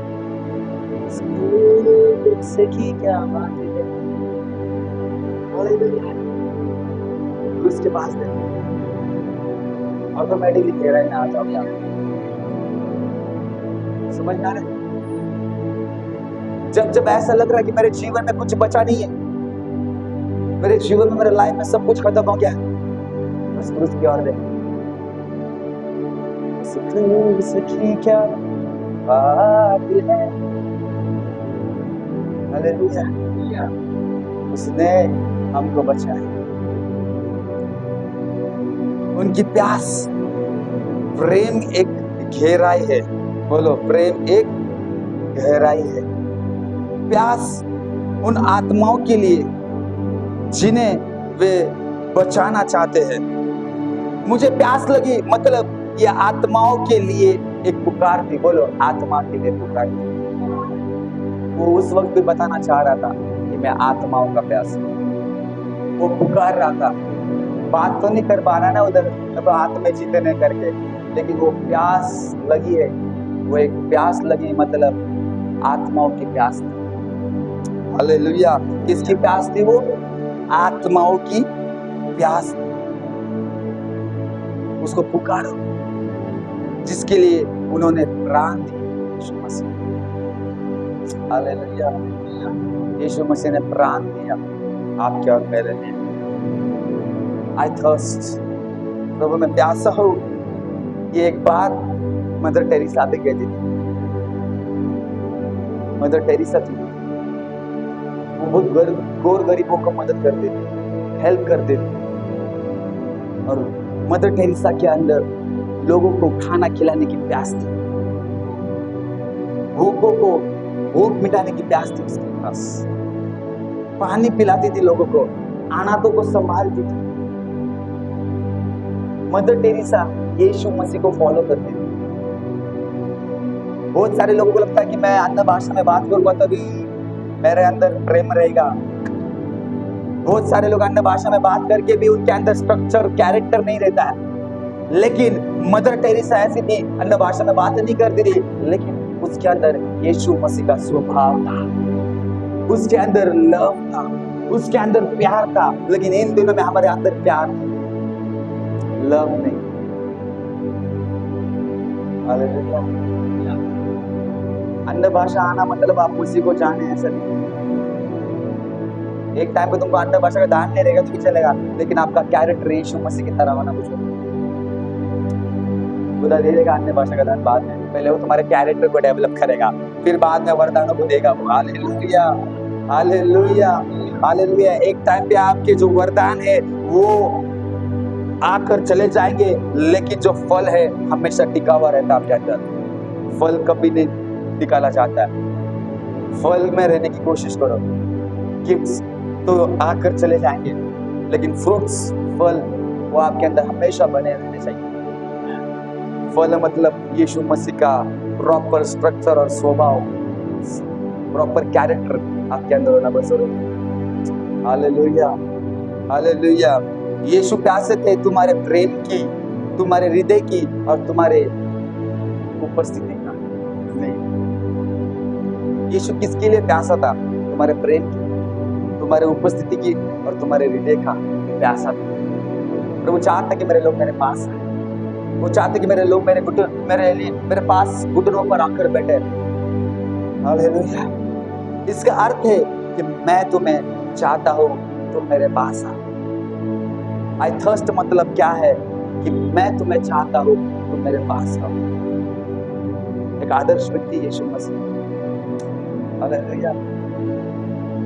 से की क्या बात है, उसके पास देखो, ऑटोमेटिकली गहराई में आ जाओगे आप। समझ में आ रहा है? जब ऐसा लग रहा है कि मेरे जीवन में कुछ बचा नहीं है, मेरे जीवन में, मेरे लाइफ में सब कुछ खत्म हो गया, बस क्रूस की ओर देखो। की क्या बात है, हालेलुया। उसने हमको बचाया। उनकी प्यास, प्रेम एक गहराई है। बोलो प्रेम एक गहराई है। प्यास उन आत्माओं के लिए जिन्हें वे बचाना चाहते हैं। मुझे प्यास लगी, मतलब ये आत्माओं के लिए एक पुकार थी। बोलो आत्मा के लिए पुकार थी। वो उस वक्त भी बताना चाह रहा था कि मैं आत्माओं का प्यास हूं। वो पुकार रहा था, बात तो नहीं कर पा रहा ना उधर, तो हाथ में जीते नहीं करके, लेकिन वो प्यास लगी है, वो एक प्यास लगी, मतलब आत्माओं की प्यास थी। हालेलुया। किसकी प्यास थी वो? आत्माओं की प्यास थी। उसको पुकारो जिसके लिए उन्होंने प्राण दिए, यीशु मसीह। हालेलुया। यीशु मसीह ने प्राण दिया आपके और मेरे लिए। आई थर्स्ट, प्रभु मैं प्यासा हूं। ये एक बात मदर टेरेसा भी कहती थी। मदर टेरेसा थी, वो बहुत गौर गरीबों को मदद करते थे, हेल्प करते थे। और मदर टेरेसा के अंदर लोगों को खाना खिलाने की प्यास थी, भूखों को भूख मिटाने की प्यास थी उसके पास। पानी पिलाती थी लोगों को, अनाथों को संभालती थी। मदर टेरेसा यीशु मसीह को फॉलो करती थी। बहुत सारे लोगों को लगता है कि मैं अन्य भाषा में बात करूंगा तभी मेरे अंदर प्रेम रहेगा। बहुत सारे लोग अन्य भाषा में बात करके भी उनके अंदर स्ट्रक्चर, कैरेक्टर नहीं रहता है। लेकिन मदर टेरेसा ऐसी थी, अन्य भाषा में बात नहीं करती थी, लेकिन उसके अंदर यीशु मसीह का स्वभाव था, उसके अंदर लव था, उसके अंदर प्यार था। लेकिन इन दिनों में हमारे अंदर प्यार नहीं, लव नहीं। हालेलुया। अन्य भाषा आना मतलब आप उसी को जाने, ऐसा नहीं। एक टाइम पे तुमको अन्य भाषा का दान नहीं रहेगा तो भी चलेगा, लेकिन आपका कैरेक्टर यीशु मसीह की तरह होना चाहिए। खुदा दे देगा अन्य भाषा का दान बाद में, पहले वो तुम्हारे कैरेक्टर को डेवलप करेगा, फिर बाद में वरदानों को देगा वो। Hallelujah, hallelujah, hallelujah. एक टाइम पे आपके जो वरदान है वो आकर चले जाएंगे, लेकिन जो फल है हमेशा टिका हुआ रहता है आपके अंदर। फल कभी नहीं निकाला जाता है। फल में रहने की कोशिश करो। गिफ्ट्स तो आकर चले जाएंगे, लेकिन फ्रूट्स, फल, वो आपके अंदर हमेशा बने रहने चाहिए। फल मतलब यीशु मसीह का प्रॉपर स्ट्रक्चर और स्वभाव, प्रॉपर कैरेक्टर आपके अंदर होना बस जरूरी। Hallelujah, hallelujah. यीशु प्यासे थे तुम्हारे प्रेम की, तुम्हारे हृदय की और तुम्हारे उपस्थिति का। यीशु किसके लिए प्यासा था? तुम्हारे प्रेम की, तुम्हारे उपस्थिति की और तुम्हारे हृदय का प्यासा था। प्रभु चाहता कि मेरे लोग मेरे पास आए। वो चाहते कि मेरे लोग मेरे पास घुटनों पर आकर बैठे। हालेलुया। इसका अर्थ है कि मैं तुम्हें चाहता हूं, तुम मेरे पास आओ। आई थर्स्ट मतलब क्या है? कि मैं तुम्हें चाहता हूं, तुम मेरे पास आओ। एक आदर्श व्यक्ति यीशु मसीह। हालेलुया।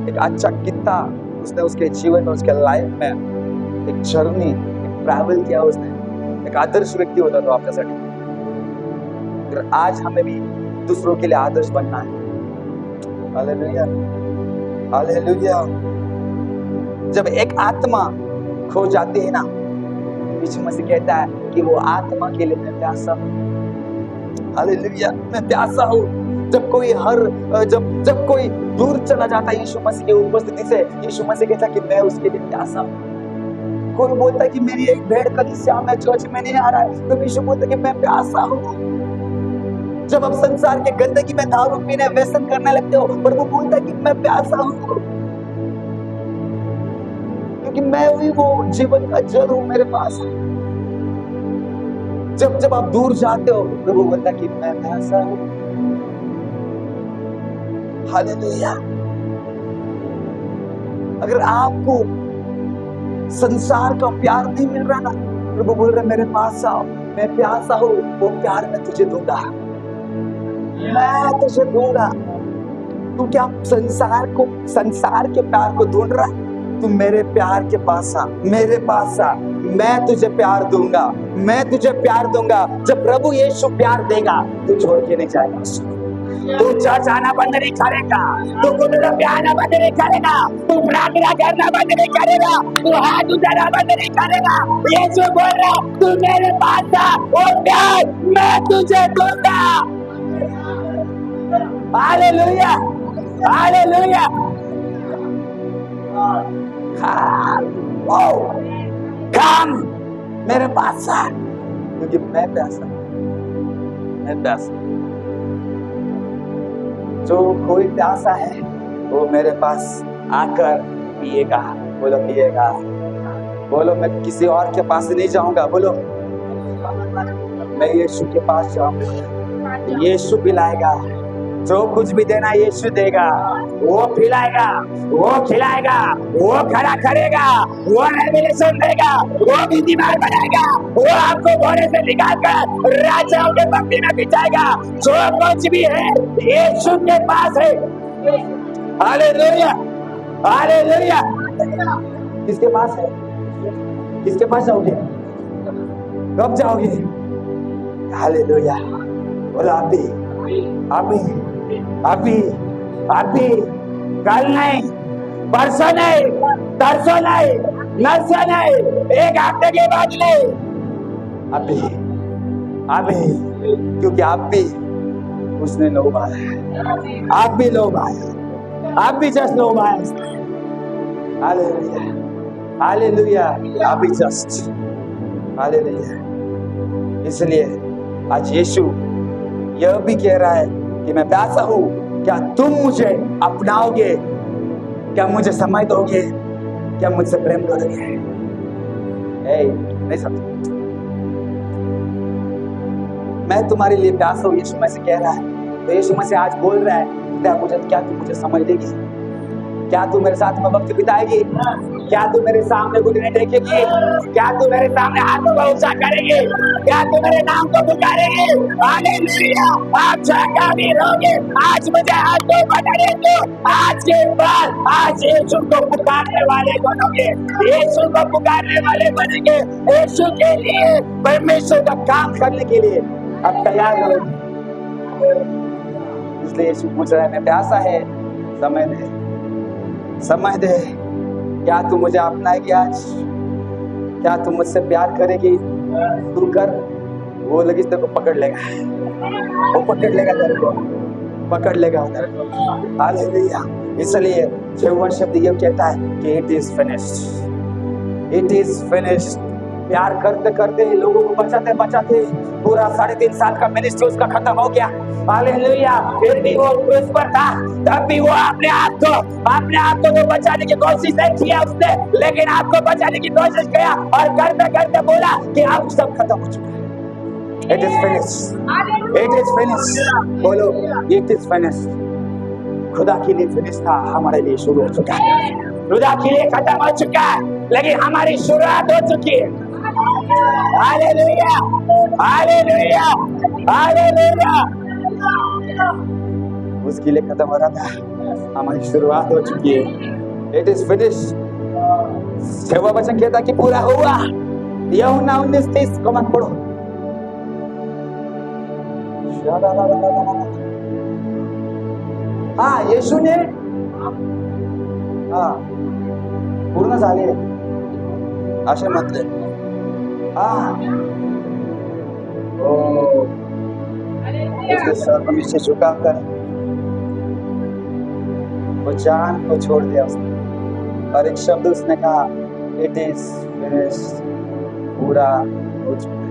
एक अच्छा कितना उसने उसके जीवन में, उसके लाइफ में एक जर्नी, एक ट्रैवल किया उसने। एक आदर्श व्यक्ति होता तो आपका साठी। आज हमें भी दूसरों के लिए आदर्श बनना है। Hallelujah, hallelujah. जब एक आत्मा खो जाती है ना, यीशु मसीह कहता है कि वो आत्मा के लिए मैं प्यासा हूं। हालेलुया, मैं प्यासा हूं। जब कोई दूर चला जाता है यीशु मसीह की उपस्थिति से, यीशु मसीह कहता है कि मैं उसके लिए प्यासा हूं। कोई बोलता है कि मेरी एक भेड़ कलीसिया में, चर्च में नहीं आ रहा है, तो यीशु बोलता है कि मैं प्यासा हूं। जब आप संसार के गंदगी में दारू पीने, व्यसन करने लगते हो, प्रभु बोलता है कि मैं प्यासा हूं, क्योंकि मैं ही वो जीवन का जल हूं, मेरे पास है। जब आप दूर जाते हो, प्रभु बोलता है कि मैं प्यासा हूं। हालेलुया। अगर आपको संसार का प्यार नहीं मिल रहा ना, प्रभु बोल रहे मेरे पास आओ, मैं प्यासा हूं, वो प्यार मैं तुझे दूंगा, मैं तुझे दूंगा। तू क्या संसार के प्यार को ढूंढ रहा है? तू मेरे प्यार के पास आ, मेरे पास आ, मैं तुझे प्यार दूंगा, मैं तुझे प्यार दूंगा। जब प्रभु यीशु प्यार देगा, तू छोड़ के नहीं जाएगा। तू चर्च आना बंद नहीं करेगा, तू गुरुद्वारा पे आना बंद नहीं करेगा, तू प्रार्थना करना बंद नहीं करेगा, तू हाथ उठाना बंद नहीं करेगा। यीशु बोल रहा तू मेरे पास आ, और प्यार मैं तुझे दूंगा। Hallelujah, hallelujah. कम मेरे पास आ, क्योंकि मैं प्यासा हूं। मैं प्यासा। जो कोई प्यासा है वो मेरे पास आकर पिएगा। बोलो पिएगा। बोलो मैं किसी और के पास नहीं जाऊंगा। बोलो मैं यीशु के पास जाऊंगा। यीशु पिलाएगा। जो कुछ भी देना यीशु देगा। वो पिलाएगा, वो खिलाएगा, वो खड़ा करेगा, वो रेवलेशन देगा, वो बीमार बनाएगा, वो आपको घोड़े से निकाल कर राजाओं के पंक्ति में बिठाएगा। जो कुछ भी है यीशु के पास है। Hallelujah, hallelujah. किसके पास है? किसके पास जाओगे? कब जाओगे? हालेलुया। बोलो अभी, अभी, अभी, अभी, कल नहीं, परसों नहीं, तरसों नहीं, नरसों नहीं, एक हफ्ते के बाद नहीं, अभी, अभी, क्योंकि आप भी उसने लोभाया है। आप भी लोभाया, आप भी जस्ट लोभाया। हालेलुया, हालेलुया, आप भी जस्ट, हालेलुया। इसलिए आज यीशु यह भी कह रहा है कि मैं प्यासा हूं, क्या तुम मुझे अपनाओगे? क्या मुझे समय दोगे? क्या मुझसे प्रेम करोगे? नहीं समझ, मैं तुम्हारे लिए प्यासा हूं, यीशु मसीह कह रहा है। तो यीशु मसीह आज बोल रहा है, क्या तू मुझे समय देगी? क्या तू मेरे साथ में वक्त बिताएगी? क्या तू मेरे सामने घुटने टेकेगी? क्या तू मेरे सामने हाथ को ऊंचा करेगी? क्या तू मेरे नाम को पुकारेगी? हालेलुया, आप जगह भी रहोगे। आज मुझे हाथ को बताने दो। आज के बाद आज यीशु को पुकारने वाले बनोगे, यीशु को पुकारने वाले बनेंगे। यीशु के लिए, परमेश्वर का काम करने के लिए अब तैयार रहो। इसलिए यीशु पूछ रहा है, मैं प्यासा है, समय दे, समय दे। क्या तू मुझे अपनाएगी आज? क्या तू मुझसे प्यार करेगी? तू कर, वो लगी तेरे को पकड़ लेगा, वो पकड़ लेगा तेरे को, पकड़ लेगा उधर। हालेलुया। इसलिए यहोवा शब्द ये कहता है कि it is finished, it is finished. प्यार करते करते लोगों को बचाते बचाते पूरा 3.5 साल का मिनिस्ट्री उसका खत्म हो गया। हालेलुया। फिर भी वो क्रूस पर था, तब भी वो अपने आप को वो बचाने की कोशिश नहीं किया उसने, लेकिन आपको बचाने की कोशिश किया और करते करते बोला कि अब सब खत्म हो चुका है। It is finished, it is finished. बोलो इट इज फिनिश्ड। खुदा के लिए फिनिश था, हमारे लिए शुरू हो चुका है। खुदा के लिए खत्म हो चुका है, लेकिन हमारी शुरुआत हो चुकी है। Hallelujah, hallelujah, hallelujah. उसके लिए खत्म हो रहा था, हमारी शुरुआत हो चुकी है। It is finished. यहोवा वचन कहता कि पूरा हुआ। यूहन्ना 19:30 को मत पढ़ो। हाँ, येशू ने पूर्ण झाले, असे म्हटले। उसके सर नीचे झुकाकर वो जान को छोड़ दिया उसने, और एक शब्द उसने कहा, इट इज फिनिश्ड, पूरा हो चुका है।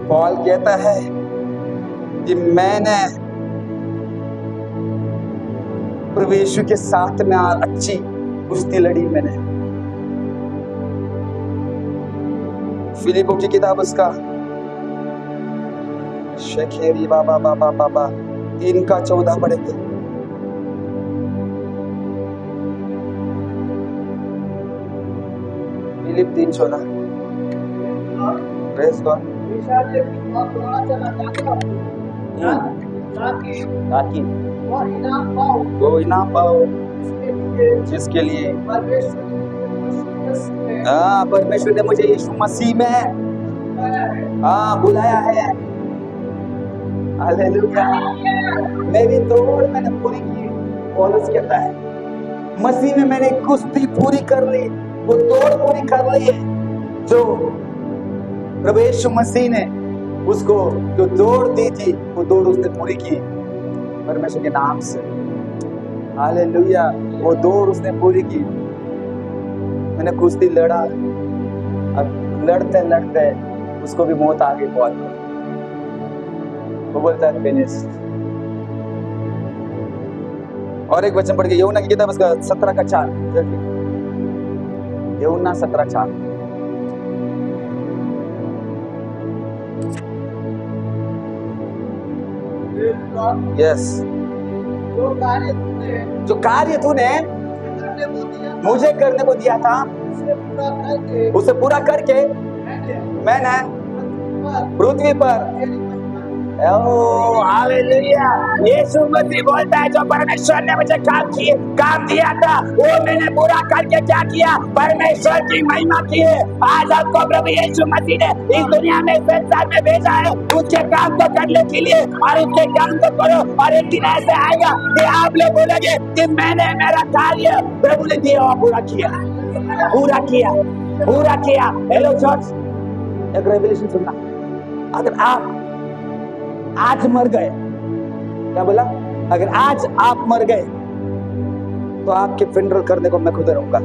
पॉल कहता है कि मैंने प्रभु यीशु के साथ में अच्छी कुश्ती लड़ी। मैंने फिलिप्पो की किताब उसका शेखेरी बाबा 3:14 पढ़ेंगे। फिलिप 3:14। Praise God. ताकि वो इनाम पाओ जिसके लिए परमेश्वर ने मुझे यीशु मसीह में बुलाया है। हालेलुया। मेरी दौड़ मैंने पूरी की, पौलुस कहता है, मसीह में मैंने कुश्ती पूरी कर ली, वो दौड़ पूरी कर ली है जो प्रभु यीशु मसीह ने उसको जो दौड़ दी थी, वो दौड़ उसने पूरी की परमेश्वर के नाम से। हालेलुया। वो दौड़ उसने पूरी की। मैंने कुश्ती लड़ा, अब लड़ते लड़ते उसको भी मौत आ गई बहुत। वो बोलता है फिनिश। और एक वचन पढ़ के यूहन्ना की किताब उसका 17:4 जल्दी, यूहन्ना 17:4। यस, जो कार्य तूने मुझे करने को दिया था उसे पूरा करके मैंने पृथ्वी पर, ओह हालेलुया, यीशु मसीह बोलता है जो परमेश्वर ने मुझे काम दिया था वो मैंने पूरा करके क्या किया, परमेश्वर की महिमा की है। आज आपको प्रभु यीशु मसीह ने इस दुनिया में संसार में भेजा है उसके काम को करने के लिए, और उसके काम को करो। और एक दिन ऐसे आएगा कि आप लोग बोलेंगे कि मैंने मेरा कार्य प्रभु ने दिया हुआ पूरा किया, पूरा किया, पूरा किया। हेलो चर्च, एक रेवलेशन सुनना, अगर आप आज मर गए, क्या बोला, अगर आज आप मर गए तो आपके फ्यूनरल करने को मैं खुद रहूंगा।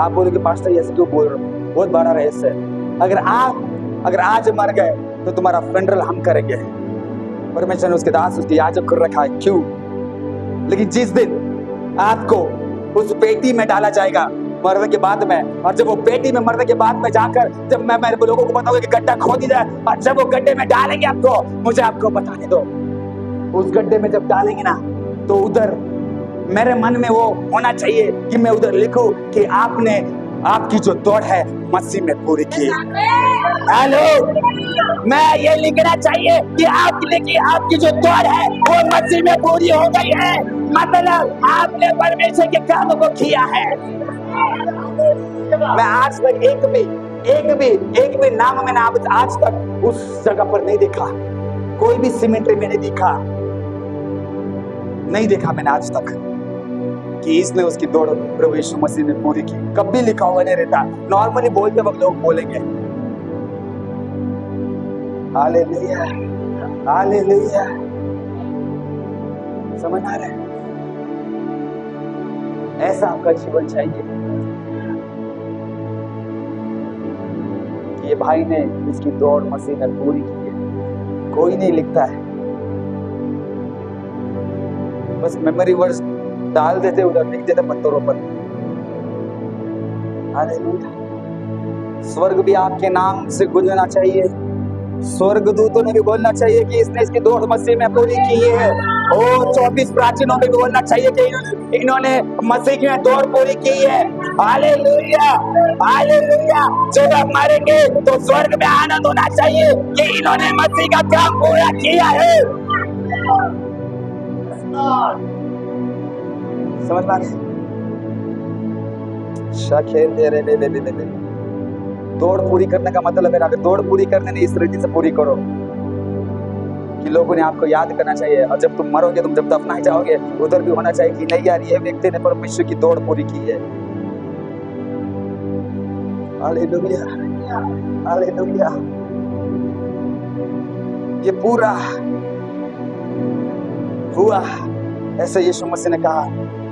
आप बोलोगे पास्टर ऐसे क्यों बोल रहे हो, बहुत बड़ा रहस्य है। अगर आज मर गए तो तुम्हारा फ्यूनरल हम करेंगे। परमेश्वर ने उसके दास उसके याजक कर रखा है, क्यों? लेकिन जिस दिन आपको उस पेटी में डाला जाएगा मरने के बाद में, और जब वो पेटी में मरने के बाद में जाकर जब मैं मेरे लोगों को बताऊंगा कि गड्ढा खोद दिया जाए, और जब वो गड्ढे में डालेंगे आपको, मुझे आपको बताने दो, उस गड्ढे में जब डालेंगे ना तो उधर मेरे मन में वो होना चाहिए कि मैं उधर लिखूं कि आपने आपकी जो दौड़ है मसीह में पूरी की। हेलो, मैं ये लिखना चाहिए कि आपकी जो दौड़ है वो मसीह में पूरी हो गई है, मतलब आपने परमेश्वर के कामों को किया है। मैं आज तक एक भी नाम मैंने आज तक उस जगह पर नहीं देखा, कोई भी सीमेंट में नहीं देखा मैंने आज तक कि इसने उसकी दौड़ प्रभु यीशु मसीह ने पूरी की। कभी लिखा हुआ नहीं रहता, नॉर्मली बोलते वक्त लोग बोलेंगे हालेलुया हालेलुया, समझ आ रहा है? ऐसा आपका जीवन चाहिए कि ये भाई ने इसकी दौड़ मसीह ने पूरी की है। कोई नहीं लिखता है, बस मेमोरी वर्ड्स डाल देते, उधर लिख देते पत्थरों पर। हालेलुया। स्वर्ग भी आपके नाम से गुंजना चाहिए, स्वर्गदूतों ने भी बोलना चाहिए कि इसने इसकी दौड़ मसीह में पूरी की है। और 24 प्राचीनों में भी बोलना चाहिए कि इन्होंने मसीह में दौड़ पूरी की है। Hallelujah hallelujah. जब आप मरेंगे तो स्वर्ग में आनंद होना चाहिए कि इन्होंने मसीह का काम पूरा किया है। समझ में आ रही? दौड़ पूरी करने का मतलब है, अगर दौड़ पूरी करने नहीं इस रीति से पूरी करो कि लोगों ने आपको याद करना चाहिए, और जब तुम मरोगे, तुम जब दफनाए जाओगे, उधर भी होना चाहिए कि नहीं यार ये व्यक्ति ने परमेश्वर की दौड़ पूरी की है। Hallelujah hallelujah. ये पूरा हुआ, ऐसे यीशु मसीह ने कहा।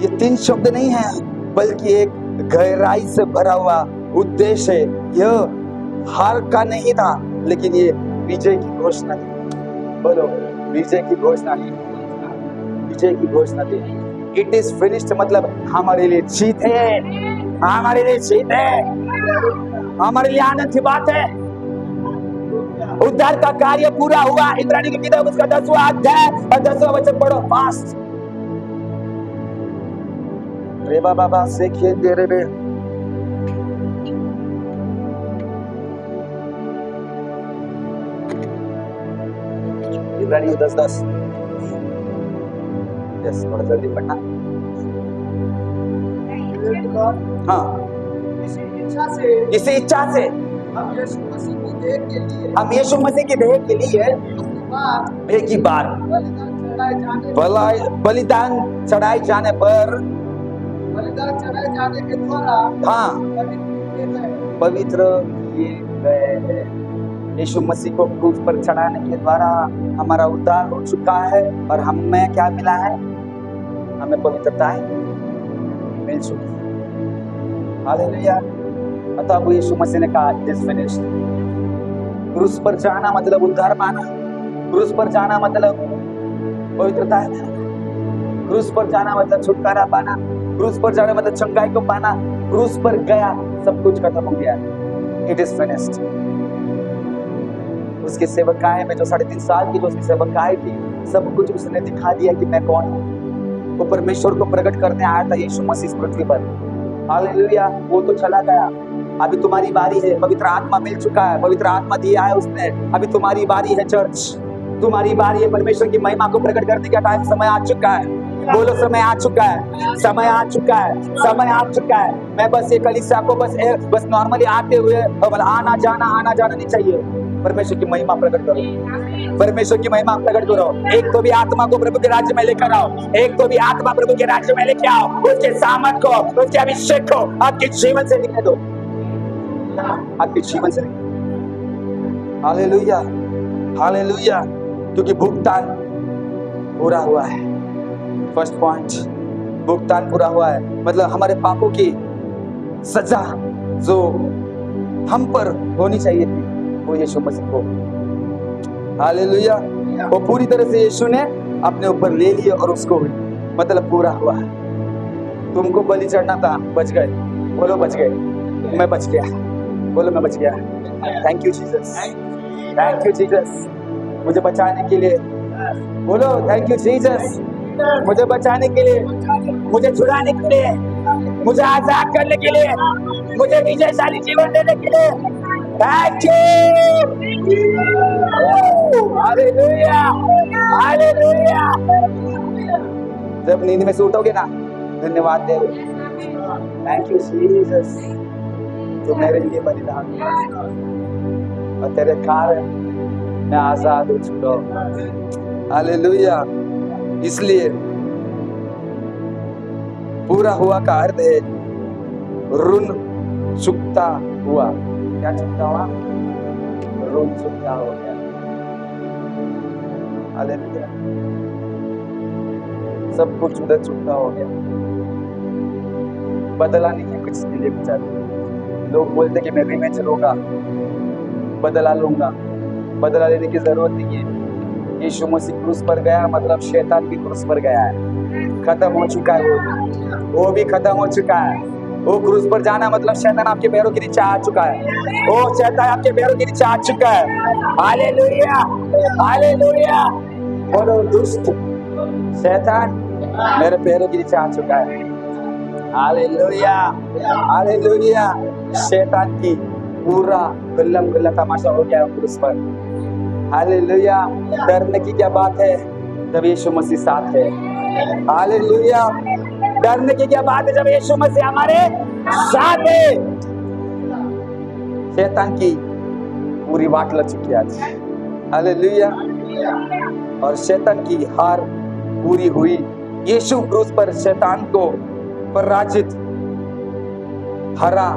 ये 3 शब्द नहीं है, बल्कि एक गहराई से भरा हुआ उद्देश्य है। यह हार का नहीं था, लेकिन ये विजय की घोषणा थी। बोलो, विजय की घोषणा थी, विजय की घोषणा थी। इट इज फिनिश्ड मतलब हमारे लिए जीत है, हमारे लिए जीत है, हमारे लिए आनंद की बात है। उद्धार का कार्य पूरा हुआ। इब्रानी की किताब उसका 10वां अध्याय और 10वां वचन पढ़ो फास्ट। रे बाबा से खेल दे रे बे। इब्रानी 10:10। यस, थोड़ा जल्दी पढ़ना। हाँ, इसी इच्छा से हम यीशु मसीह की देह के लिए एक ही बार बलिदान चढ़ाए जाने पर, बलिदान चढ़ाए जाने के द्वारा, हाँ, पवित्र किए गए हैं। यीशु मसीह को क्रूस पर चढ़ाने के द्वारा हमारा उद्धार हो चुका है, और हमें क्या मिला है? हमें पवित्रता मिल चुकी है। हालेलुया। अतः वो यीशु मसीह ने कहा इट इज फिनिश्ड। क्रूस पर जाना मतलब उद्धार पाना, क्रूस पर जाना मतलब पवित्रता है, क्रूस पर जाना मतलब छुटकारा पाना, क्रूस पर जाना मतलब चंगाई को पाना। क्रूस पर गया, सब कुछ खत्म हो गया, इट इज फिनिश्ड। उसकी सेवकाई में जो 3.5 साल की जो उसकी सेवकाई थी, सब कुछ उसने दिखा दिया कि मैं कौन हूँ। वो परमेश्वर को प्रकट करने आया था यीशु मसीह इस पृथ्वी पर। हालेलुया। वो तो चला गया, अभी तुम्हारी बारी है। पवित्र आत्मा मिल चुका है, पवित्र आत्मा दिया है उसने, अभी तुम्हारी बारी है चर्च, तुम्हारी बारी है। परमेश्वर की महिमा को प्रकट करने का टाइम, समय आ चुका है। बोलो समय आ चुका है, समय आ चुका है, समय आ चुका है। मैं बस ये कलीसिया को बस नॉर्मली आते हुए आना जाना नहीं चाहिए। परमेश्वर की महिमा प्रकट करो, परमेश्वर की महिमा प्रकट करो। एक तो भी आत्मा को प्रभु के राज्य में लेकर आओ, एक तो भी आत्मा प्रभु के राज्य में लेकर आओ। उसके सामर्थ को, उसके अभिषेक को आपके जीवन से निकले दो, आपके जीवन से। Hallelujah, hallelujah. क्योंकि भुगतान पूरा हुआ है। फर्स्ट पॉइंट, भुगतान पूरा हुआ है, मतलब हमारे पापों की सजा जो हम पर होनी चाहिए थी, वो यीशु मसीह को, हालेलुया, वो पूरी तरह से यीशु ने अपने ऊपर ले लिया और उसको मतलब पूरा हुआ। तुमको बलि चढ़ना था, बच गए। बोलो बच गए, मैं बच गया। बोलो मैं बच गया। Thank you Jesus, thank you Jesus मुझे बचाने के लिए। बोलो थैंक यू जीसस मुझे बचाने के लिए, मुझे छुड़ाने के लिए, मुझे आजाद करने के लिए, मुझे विजयशाली जीवन देने के लिए। Thank you, hallelujah, hallelujah. जब नींद में से उठोगे ना, धन्यवाद दे। थैंक यू जीसस, तो मेरे लिए बलिदान हुआ और तेरे कारण मैं आजाद हो चुका हूँ। हालेलुया। इसलिए पूरा हुआ का अर्थ है ऋण चुकता हुआ। क्या चुकता हुआ? ऋण चुकता हो गया। हालेलुया। सब कुछ उधर चुकता हो गया, बदला नहीं है कुछ के लिए बेचारे। लोग बोलते कि मैं रिवेंज लूंगा, बदला लूंगा, बदला लेने की जरूरत नहीं है। यीशु मसीह क्रूस पर गया मतलब शैतान भी क्रूस पर गया है, खत्म हो चुका है, वो भी खत्म हो चुका है। वो क्रूस पर जाना मतलब शैतान आपके पैरों के नीचे आ चुका है, वो शैतान आपके पैरों के नीचे आ चुका है। Hallelujah, hallelujah. बोलो दुष्ट शैतान मेरे पैरों के नीचे आ चुका है। Hallelujah, hallelujah. शैतान की पूरा गल्लम गल्ला तमाशा हो गया क्रूस पर। हालेलुया। डरने की क्या बात है जब यीशु मसीह साथ है। हालेलुया। डरने की क्या बात है जब यीशु मसीह हमारे साथ है। शैतान की पूरी वाट लग चुकी है आज। हालेलुया। और शैतान की हार पूरी हुई। यीशु क्रूस पर शैतान को पराजित, हरा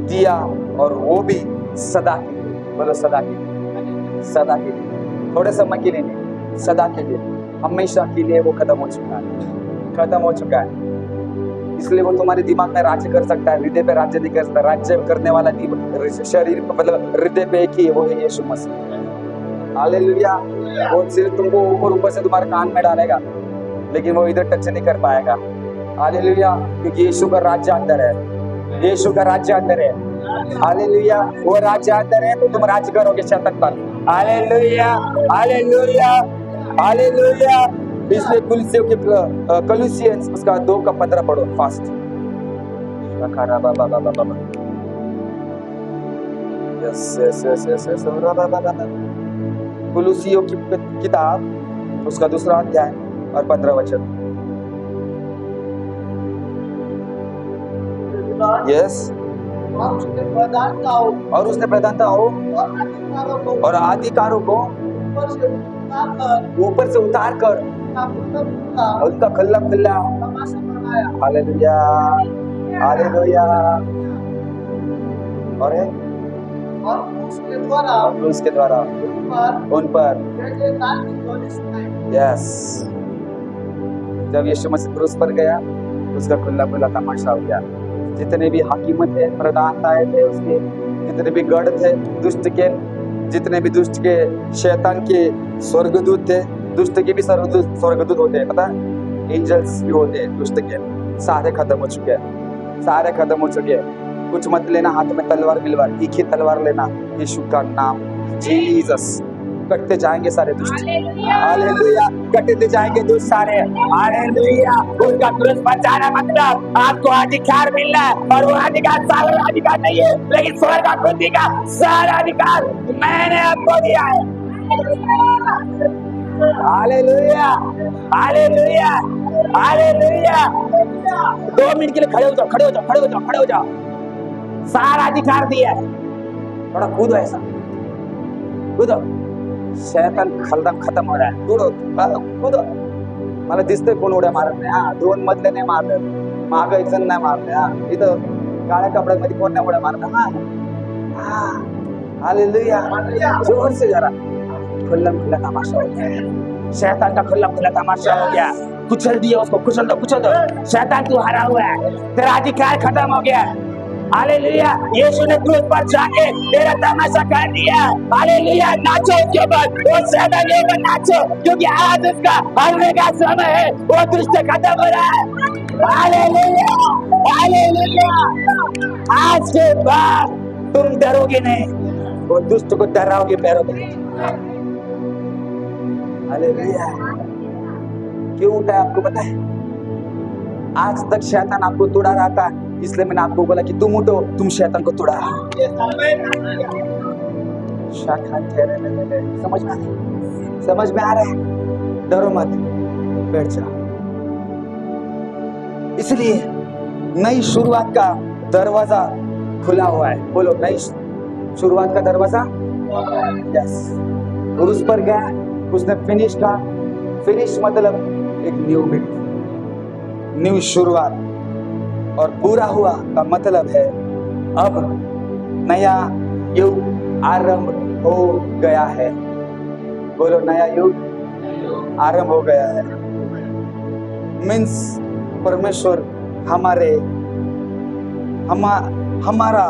दिया, और वो भी सदा के लिए। बोलो सदा के लिए, सदा के लिए, थोड़े समय के लिए नहीं, सदा के लिए, हमेशा के लिए वो खत्म हो चुका है, खत्म हो चुका है। इसलिए वो तुम्हारे दिमाग में राज्य कर सकता है, हृदय पे राज्य नहीं कर सकता। राज्य करने वाला शरीर मतलब हृदय पे एक ही है, वो है यीशु मसीह। हालेलुया। वो सिर्फ तुमको ऊपर से तुम्हारे कान में डालेगा, लेकिन वो इधर टच नहीं कर पाएगा। हालेलुया। क्योंकि यीशु का राज्य अंदर है, यीशु का राज्य अंदर है। हालेलुया। वो राज्य अंदर है तो तुम राज्य करोगे शैतान पर। Hallelujah, hallelujah, hallelujah. इसलिए कलुसियंस उसका 2:15 पढ़ो फास्ट। कुलुसियों की किताब उसका 2 अध्याय और 15 वचन। यस। और उसने प्रधानताओं और अधिकारों को ऊपर से उतार कर उनका खल्ला। Hallelujah, hallelujah. और उसके द्वारा उन पर यस। जब यीशु मसीह क्रूस पर गया उसका खुला तमाशा हो गया। जितने भी हकीमत थे, प्रधान थे उसके, जितने भी गढ़ थे दुष्ट के, जितने भी दुष्ट के, शैतान के स्वर्गदूत थे, दुष्ट के भी स्वर्गदूत होते हैं, पता है, एंजल्स भी होते हैं दुष्ट के, सारे खत्म हो चुके हैं, सारे खत्म हो चुके हैं। कुछ मत लेना हाथ में तलवार बिलवार, एक ही तलवार लेना, यीशु का नाम, जीसस। कटते जाएंगे सारे दुष्ट, हालेलुया, कटते जाएंगे दुष्ट सारे, हालेलुया। उनका क्रूस पर जाना मतलब आपको अधिकार मिलना है, और वो अधिकार सारा अधिकार नहीं है, लेकिन स्वर्ग का खुदी का सारा अधिकार मैंने आपको दिया है। Hallelujah, hallelujah, hallelujah. 2 मिनट के लिए खड़े हो जाओ, खड़े हो जाओ, खड़े हो जाओ, खड़े हो जाओ। सारा अधिकार दिया है, थोड़ा कूदो, ऐसा कूदो, शैतान खत्म हो रहा है, कूदो। मला दिसतंय कोण उड्या मारत नाही, हा 2 मधले नाही मारत, माग एक जण नाही मारले, हा इथं काळ्या कपड्यामध्ये कोण नाही उड्या मारत, हा हालेलुया, जोर से जरा, खुल्लम खुल्ला तमाशा हो गया, शैतान का खुल्लम खुल्ला तमाशा हो गया, कुचल दिया उसको, कुचल दो, शैतान तू हारा हुआ है, तेरा अधिकार खत्म हो गया। हालेलुया, यीशु ने क्रूस पर जाके तेरा तमाशा कर दिया। हालेलुया, नाचो उसके बाद, वो शैतान लेकर नाचो, क्योंकि आज उसका हरने का समय है, वो दुष्ट खत्म हो रहा है। Hallelujah, hallelujah. आज के बाद तुम डरोगे नहीं, वो दुष्ट को डराओगे पैरों में। हालेलुया। क्यों उठा है आपको पता है? आज तक शैतान आपको तोड़ा रहा था, इसलिए मैंने आपको बोला कि तुम उठो, तुम शैतान को तोड़ा। शैतान ठहरे में, समझ में आ रहा है? समझ में आ रहा है? डरो मत, बैठ जाओ। इसलिए नई शुरुआत का दरवाजा खुला हुआ है। बोलो, नई शुरुआत का दरवाजा। यस, और उस पर गया, उसने फिनिश का, फिनिश मतलब एक न्यू बिगिनिंग, न्यू शुरुआत, और पूरा हुआ का मतलब है अब नया युग आरंभ हो गया है। बोलो, नया युग आरंभ हो गया है। मीन्स परमेश्वर हमारा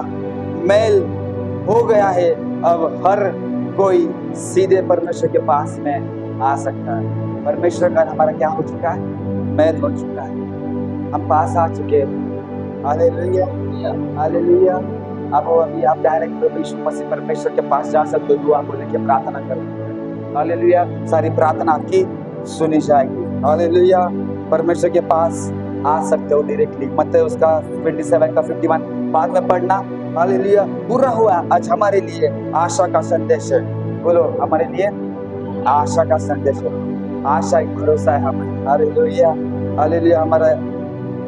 मेल हो गया है। अब हर कोई सीधे परमेश्वर के पास में आ सकता है। परमेश्वर का हमारा क्या हो चुका है? मेल हो चुका है, हम पास आ चुके हैं। Hallelujah, hallelujah. अब अभी आप डायरेक्ट प्रभु यीशु मसीह परमेश्वर के पास जा सकते हो, दुआ को लेके प्रार्थना करो। हालेलुया, सारी प्रार्थना आपकी सुनी जाएगी। हालेलुया, परमेश्वर के पास आ सकते हो डायरेक्टली। मत्ती उसका 27 का 51 बाद में पढ़ना। हालेलुया, पूरा हुआ आज हमारे लिए आशा का संदेश है। बोलो, हमारे लिए आशा का संदेश है। आशा एक भरोसा है हमें। हालेलुया, हालेलुया, हमारा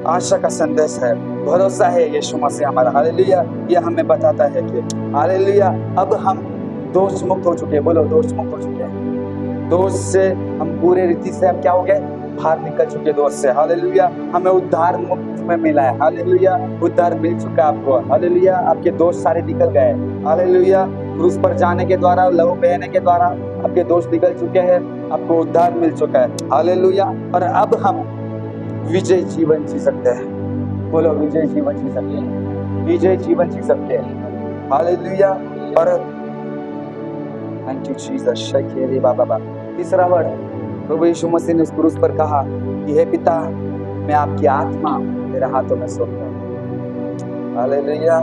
आशा का संदेश है, भरोसा है यीशु मसीह हमारा। हालेलुया, यह हमें बताता है कि हालेलुया अब हम दोष मुक्त हो चुके हैं। बोलो, दोष मुक्त हो चुके हैं। दोष से हम पूरे रीति से हम क्या हो गए? बाहर निकल चुके दोष से। हालेलुया, हमें उद्धार मुक्त में मिला है। हालेलुया, उद्धार मिल चुका है आपको। हालेलुया, आपके दोष सारे निकल गए। हालेलुया, क्रूस पर जाने के द्वारा, लहू बहने के द्वारा आपके दोष निकल चुके हैं, आपको उद्धार मिल चुका है। हालेलुया, और अब हम विजय जीवन जी सकते हैं। बोलो, विजय जीवन जी सकते हैं, विजय जीवन जी सकते हैं। हालेलुया, और थैंक यू जीसस। शकेरी बाबा। तीसरा वर्ड, प्रभु यीशु मसीह ने उस क्रूस पर कहा कि हे पिता, मैं आपकी आत्मा तेरे हाथों में सौंपता हूँ। हालेलुया,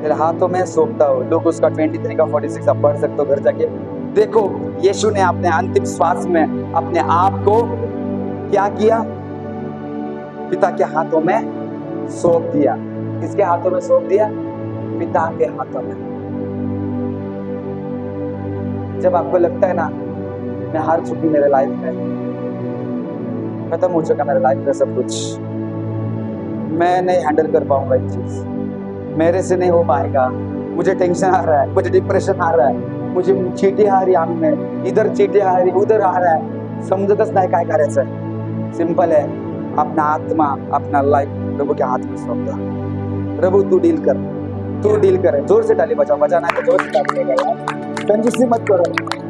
तेरे हाथों में सौंपता हूँ। लोग उसका 23 का 46 आप पढ़ सकते हो घर जाके। देखो, यीशु ने अपने अंतिम श्वास में अपने आप को क्या किया? पिता के हाथों में सौंप दिया। किसके हाथों में सौंप दिया? पिता के हाथों में। जब आपको लगता है ना मैं हार चुकी मेरे लाइफ में, खत्म हो चुका मेरे लाइफ में सब कुछ, मैं नहीं हैंडल कर पाऊंगा ये चीज, मेरे से नहीं हो पाएगा, मुझे टेंशन आ रहा है, मुझे डिप्रेशन आ रहा है, मुझे चीटी आ रही आंख में, इधर चीटी आ रही, उधर आ रहा है, समझतच नाही काय करायचं। सिंपल है, अपना आत्मा, अपना लाइफ प्रभु के हाथ में सौंप दो। प्रभु तू डील कर, तू डील कर। जोर से ताली बजाओ, बजाना है तो जोर से ताली बजाओ, कंजूसी मत करो।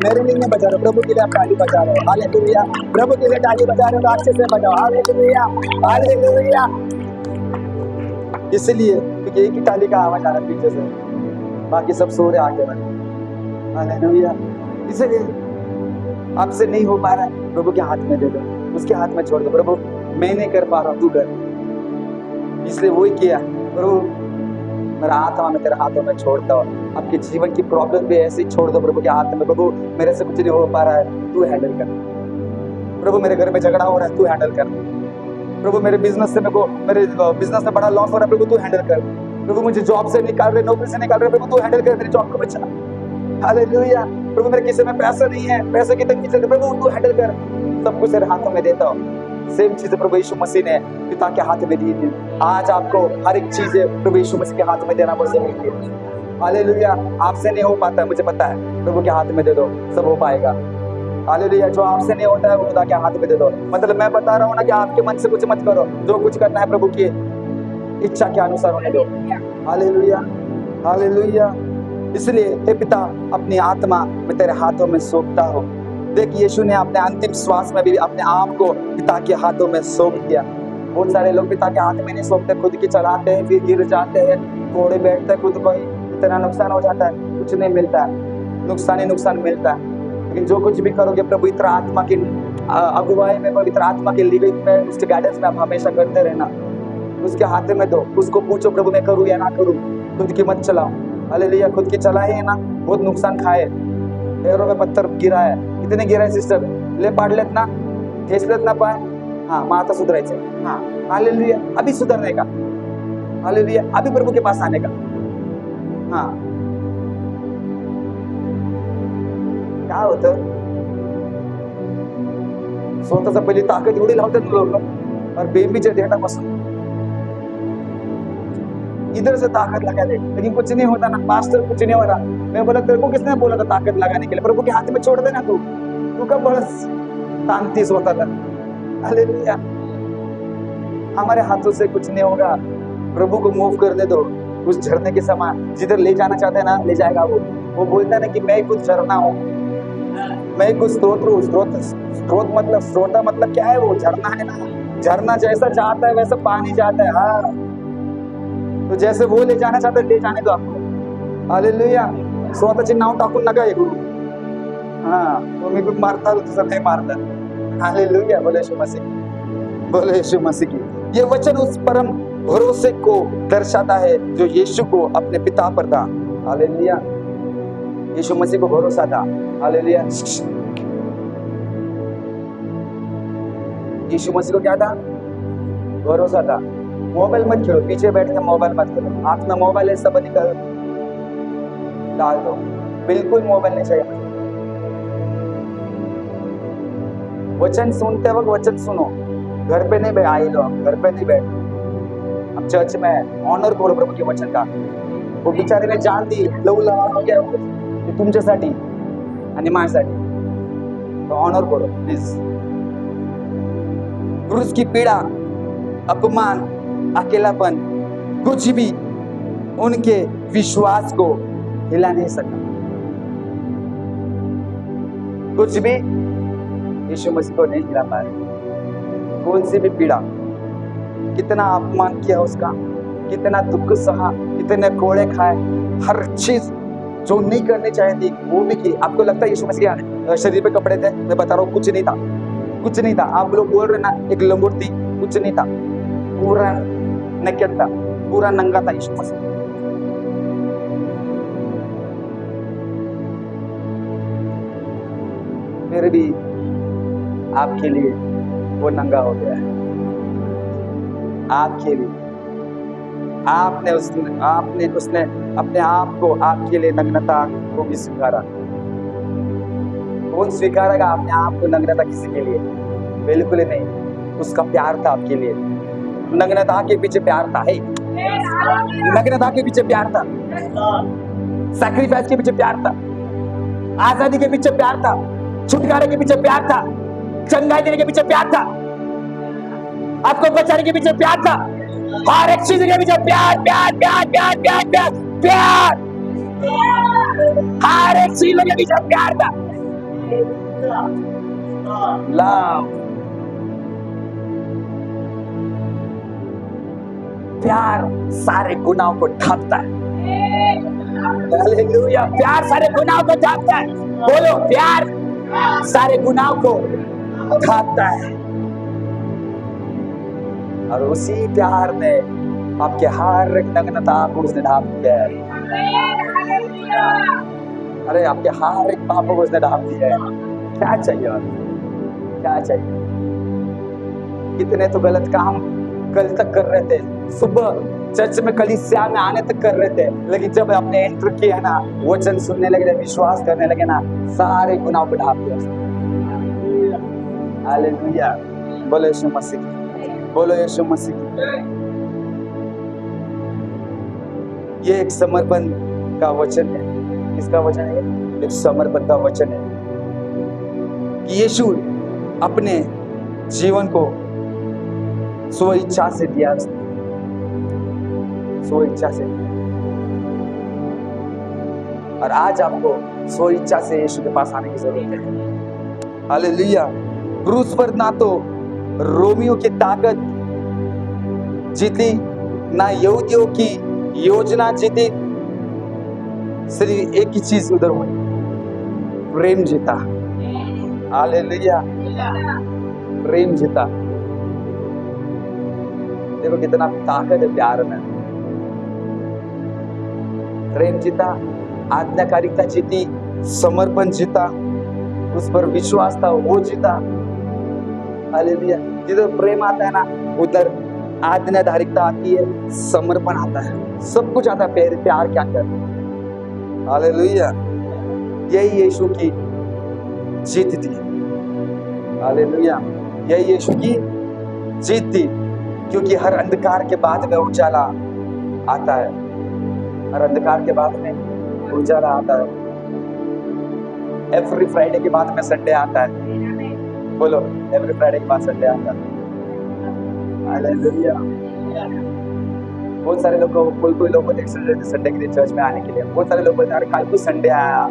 मेरे लिए नहीं बजा रहे, प्रभु के लिए आप ताली बजा रहे हो। हालेलुया, प्रभु के लिए ताली बजा रहे हो तो अच्छे से बजाओ। हालेलुया, हालेलुया, इसीलिए क्योंकि एक ही ताली का आवाज आ रहा है पीछे से, बाकी सब सो रहे आगे बढ़े। हालेलुया। इसलिए आपसे नहीं हो पा रहा है, प्रभु के हाथ में दे दो, उसके हाथ में छोड़ दो। प्रभु मैं नहीं कर पा रहा हूँ, तू कर। इसलिए वही किया, प्रभु मेरा आत्मा में तेरे हाथों में छोड़ता हूँ। आपके जीवन की प्रॉब्लम भी ऐसे ही छोड़ दो प्रभु के हाथ में। प्रभु मेरे से कुछ नहीं हो पा रहा है, तू हैंडल कर। प्रभु मेरे घर में झगड़ा हो रहा है, तू हैंडल कर। प्रभु मेरे बिजनेस से मेरे बिजनेस में बड़ा लॉस हो रहा है, प्रभु तू हैंडल कर। प्रभु मुझे जॉब से निकाल रहे, नौकरी से निकाल रहे, प्रभु तू हैंडल कर, मेरी जॉब को बचा। हालेलुया। प्रभु मेरे किसी में पैसा नहीं है, पैसे की तंगी चल रही, प्रभु तू हैंडल कर। सब कुछ तेरे हाथों में देता हूँ। सेम चीजें प्रभु यीशु मसीह ने पिता के हाथ में दी थी, आज आपको हर एक चीज प्रभु यीशु मसीह के हाथ में देना बहुत जरूरी है। हालेलुया। आपसे नहीं हो पाता है, मुझे पता है, प्रभु के हाथ में दे दो, सब हो पाएगा। हालेलुया। जो आपसे नहीं होता है वो खुदा के हाथ में दे दो। मतलब मैं बता रहा हूँ ना कि आपके मन से कुछ मत करो, जो कुछ करना है प्रभु की इच्छा के अनुसार होने दो। Hallelujah, hallelujah. इसलिए हे पिता, अपनी आत्मा मैं तेरे हाथों में सौंपता हूँ। देख, यीशु ने अपने अंतिम श्वास में भी अपने आप को पिता के हाथों में सौंप दिया। बहुत सारे लोग पिता के हाथ में नहीं सौंपते, खुद की चलाते हैं, फिर गिर जाते हैं, थोड़े बैठते हैं, खुद को ही इतना नुकसान हो जाता है, कुछ नहीं मिलता है, नुकसान ही नुकसान मिलता है। लेकिन जो कुछ भी करोगे पवित्र आत्मा की अगुवाई में, पवित्र आत्मा के लीडिंग में, उसके गाइडेंस में आप हमेशा करते रहना। उसके हाथ में दो, उसको पूछो प्रभु मैं करूँ या ना करूँ, खुद की मत चलाओ। हालेलुया। खुद की चला है ना, बहुत नुकसान खाए, पैरों में पत्थर गिरा है, कितने गिरा है सिस्टर, ले पाड लेत ना, ठेस लेत ना पाय, हाँ मग आता सुधरायचं। हाँ हालेलुया, अभी सुधरने का, हालेलुया, अभी प्रभु के पास आने का। हाँ काय होतं, स्वतःचा पहिली ताकद एवढी लावतात लोक, और बेबीच्या देठापासून इधर से ताकत लगा दे, लेकिन कुछ नहीं होता ना पास्टर, कुछ नहीं हो रहा। मैं बोला तेरे को किसने बोला था ताकत लगाने के लिए, प्रभु के हाथ में छोड़ देना। तू कब बड़स शांति से होता था। हालेलुया। हमारे हाथों से कुछ नहीं होगा, प्रभु को मूव करने दो। उस झरने के समान जिधर ले जाना चाहते हैं ना, ले जाएगा वो बोलता है ना कि मैं कुछ झरना हूँ, मैं कुछ स्रोत हूँ। स्रोत मतलब, स्रोता मतलब क्या है, वो झरना है ना। झरना जैसा जाता है वैसा पानी जाता है। हाँ, तो जैसे वो ले जाना चाहता है, ले जाने दो आपको। हालेलुया। स्वतःचे नाव टाकून नका हे गुरु। हाँ, तुम्ही भी मारता हो, तुझं नाही मारता। हालेलुया। बोले यीशु मसीह, बोले यीशु मसीह की। ये वचन उस परम भरोसे को दर्शाता है जो यीशु को अपने पिता पर था। हालेलुया। यीशु मसीह को भरोसा था। हालेलुया। यीशु मसीह को क्या था, भरोसा था। मोबाइल मत खेलो, पीछे बैठ के मोबाइल मत खेलो, हाथ में मोबाइल है सब निकाल डाल दो, बिल्कुल मोबाइल नहीं चाहिए। वचन सुनते वक्त वचन सुनो, घर पे नहीं बैठ, आई लो घर पे नहीं बैठ, अब चर्च में ऑनर करो प्रभु के वचन का। वो बिचारीने जान दी, लव लावून घ्या ते तुमच्यासाठी आणि माझ्यासाठी, तो ऑनर करो प्लीज। क्रूस की पीड़ा, अपमान, अकेलापन कुछ भी उनके विश्वास को हिला नहीं सका। कुछ भी यीशु मसीह को नहीं हिला पाया। कौन सी भी पीड़ा, कितना अपमान किया उसका, कितना दुख सहा, कितने कोड़े खाए, हर चीज जो नहीं करनी चाहिए थी वो भी की। आपको लगता है यीशु मसीह शरीर पे कपड़े थे? मैं बता रहा हूँ कुछ नहीं था, कुछ नहीं था। आप लोग बोल रहे ना एक लंगोट थी, कुछ नहीं था, पूरा नेकेड था, पूरा नंगा था यीशु मसीह। फिर भी आपके लिए वो नंगा हो गया है, आपके लिए। आपने उसने अपने आप को आपके लिए नग्नता को भी स्वीकारा। कौन स्वीकारेगा अपने आप को नग्नता किसी के लिए? बिल्कुल ही नहीं। उसका प्यार था आपके लिए। नग्नता के पीछे प्यार था, है नग्नता के पीछे प्यार था, सैक्रिफाइस के पीछे प्यार था, आजादी के पीछे प्यार था, छुटकारे के पीछे प्यार था, चंगाई देने के पीछे प्यार था, आपको बचाने के पीछे प्यार था, हर एक चीज के पीछे प्यार प्यार प्यार प्यार प्यार प्यार प्यार, हर एक चीज के पीछे प्यार था। लव। 。 . 。 । 。 . 。 . 。 . 。 . 。 . 。 . 。 . 。 . 。 . 。 . 。 . 。 . 。 . 。 . 。 。 . 。 。 . 。 。 . 。 。 . 。 लव। . लव। प्यार सारे गुनाहों को ढांपता है। हालेलुया, प्यार सारे गुनाहों को ढांपता है। बोलो, प्यार सारे गुनाहों को ढांपता है। और उसी प्यार में आपके हर एक नग्नता को उसने ढांप दिया है। अरे आपके हर एक पापों को उसने ढांप दिया है। क्या चाहिए और क्या चाहिए? कितने तो गलत काम कल तक कर रहे थे, सुबह चर्च में कलीसिया में आने तक कर रहे थे, लेकिन जब आपने एंटर किया ना, वचन सुनने लगे, विश्वास करने लगे ना, सारे गुनाहों को ढांप दिया उसने। हालेलुया, बोलो यीशु मसीह, बोलो यीशु मसीह। ये एक समर्पण का वचन है। किसका वचन है? एक समर्पण का वचन है कि यीशु अपने जीवन को स्व इच्छा से दिया, स्व इच्छा से। और आज आपको स्व इच्छा से यीशु के पास आने की जरूरत है। हालेलुया। क्रूस पर ना तो रोमियो की ताकत जीती, ना यहूदियों की योजना जीती, सिर्फ एक ही चीज उधर हुई, प्रेम जीता। हालेलुया, प्रेम जीता। देखो कितना ताकत है प्यार में। प्रेम जीता, आज्ञाकारिता जीती, समर्पण जीता, उस पर विश्वास था वो जीता। हालेलुया। जिधर प्रेम आता है ना, उधर आज्ञाकारिता आती है, समर्पण आता है, सब कुछ आता है प्यार के अंदर। हालेलुया। यही यीशु की जीत थी। हालेलुया, यही यीशु की जीत थी, क्योंकि हर अंधकार के बाद में उजाला आता है। हर अंधकार के बाद में उजाला आता है। एवरी फ्राइडे के बाद में संडे आता है। बोलो, एवरी फ्राइडे के बाद संडे आता है। हालेलुया। बहुत सारे लोग कोई लोग बोलते हैं संडे के दिन चर्च में आने के लिए। बहुत सारे लोग बोलते हैं, अरे काल को संडे आया,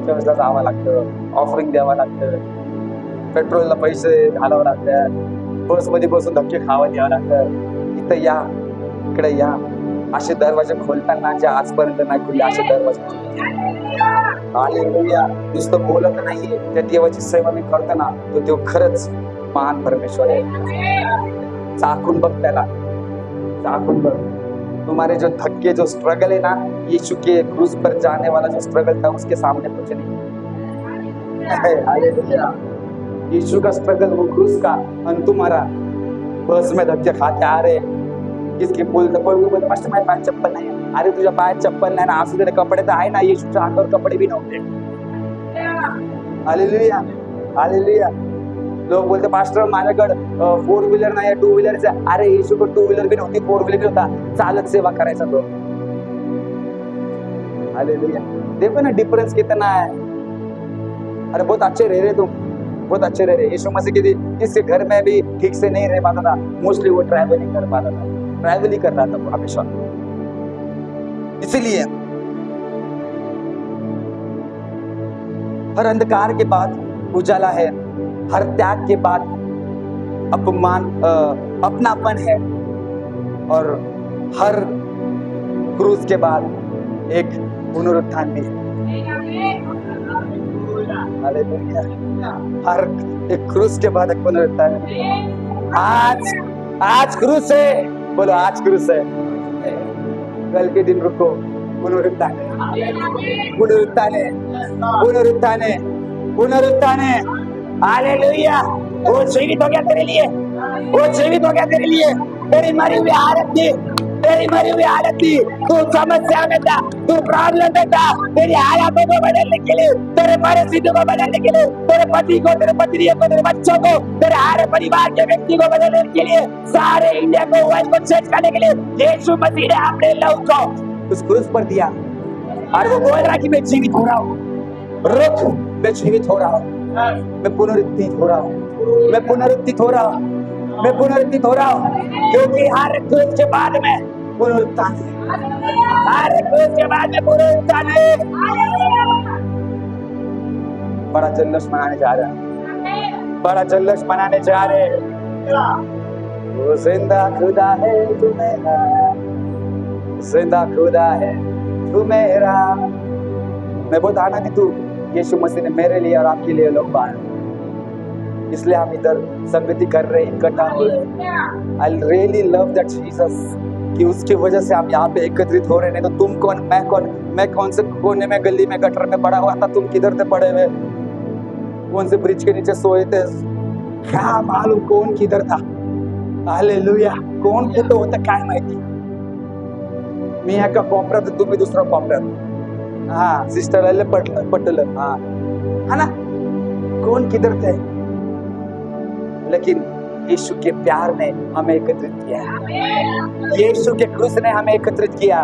चर्चला जावं लागतं, ऑफरिंग द्यावं लागतं, पेट्रोलला पैसे घालावं लागतात, बसमध्ये बसून धक्के खावं द्यावं लागतं, इथं या, इकडे या, असे दरवाजे खोलताना जे आजपर्यंत नाही खुलले असे दरवाजे। हालेलुया। नुसतं बोलत नाहीये, त्या देवाची सेवा मी करतो ना, तो देव खरंच महान परमेश्वर आहे। चाकून बघ त्याला, चाकून बघ। तुम्हारे जो धक्के, जो स्ट्रगल है ना, यीशु के क्रूस पर जाने वाला जो स्ट्रगल था, उसके सामने कुछ नहीं। हालेलुया। यीशु का स्ट्रगल वो क्रूस का, और तुम्हारा बस में धक्के खाते आ रहे, किसकी बोलते कोई मास्टर माझ्या पायात चप्पल नाही, अरे तुझ्या पायात चप्पल नाही ना, असू दे, कपडे तर आहे ना, येशूच्या अंगावर कपडे भी नव्हते। Hallelujah, hallelujah. लोग बोलते पास्टर माझ्याकडे 4 व्हीलर नाही, 2 व्हीलर आहे। अरे येशूकडे 2 व्हीलर भी नव्हती, 4 व्हीलर भी होता, चालत सेवा करायचा तो। हालेलुया। देखो ना डिफरेंस कितना है। अरे बहुत अच्छे रह रहे तुम, बहुत अच्छे रह रहे। यीशु मसीह के दिन किसके घर में भी ठीक से नहीं रह पाता था, मोस्टली वो ट्रैवलिंग कर पाता था, ट्रैवल ही कर रहा था वो हमेशा। इसीलिए हर अंधकार के बाद उजाला है, हर त्याग के बाद अपनापन है, और हर क्रूस के बाद एक पुनरुत्थान भी है। हालेलुया। हर एक क्रूस के बाद एक पुनरुत्थान है। आज क्रूस है, बोलो आज क्रूस है। कल के दिन रुको, पुनरुत्थान है, पुनरुत्थान है, पुनरुत्थान है, पुनरुत्थान है। हालेलुया। वो जीवित हो गया तेरे लिए, वो जीवित हो गया तेरे लिए। तेरी मरी हुई हालत थी, तेरी मरी हुई हालत थी, तू समस्या में था, तू प्रॉब्लम में था, तेरी हालातों को बदलने के लिए, तेरे परिस्थितियों को बदलने के लिए, तेरे पति को, तेरे पत्नी को, तेरे बच्चों को, तेरे हर परिवार के व्यक्ति को बदलने के लिए, सारे इंडिया को वर्ल्ड को चेंज करने के लिए यीशु मसीह ने अपने लहू को उस क्रूस पर दिया। और वो बोल रहा कि मैं जीवित हो रहा हूँ, रुक, मैं जीवित हो रहा हूँ, मैं पुनरुत्थित हो रहा हूँ, मैं पुनरुत्थित हो रहा हूँ, मैं पुनरुत्थित हो रहा हूँ, क्योंकि हर क्रूस के बाद में पुनरुत्थान है, हर क्रूस के बाद में पुनरुत्थान है। बड़ा जल्लोष मनाने जा रहे हैं, बड़ा जल्लोष मनाने जा रहे हैं। वो जिंदा खुदा है तू मेरा, जिंदा खुदा है तू मेरा। मैं बता ना कि तू यीशु मसीह ने मेरे लिए और आपके लिए लौटा है, इसलिए हम इधर संगति कर रहे हैं, इकट्ठा हो रहे हैं। I really love that Jesus कि उसकी वजह से हम यहाँ पे एकत्रित हो रहे। नहीं तो तुम कौन, मैं कौन से कोने में, गली में, गटर में पड़ा हुआ था, तुम किधर थे पड़े हुए, कौन से ब्रिज के नीचे सोए थे, क्या मालूम कौन किधर था। हालेलुया, कौन कुठं होतं काय माहिती। मी एका कोपऱ्यात, तुम्ही दुसऱ्या कोपऱ्यात। हाँ, सिस्टर पटलं हाँ, है ना, कौन किधर थे, लेकिन यीशु के प्यार ने हमें एकत्रित किया, यीशु के क्रूस ने हमें एकत्रित किया,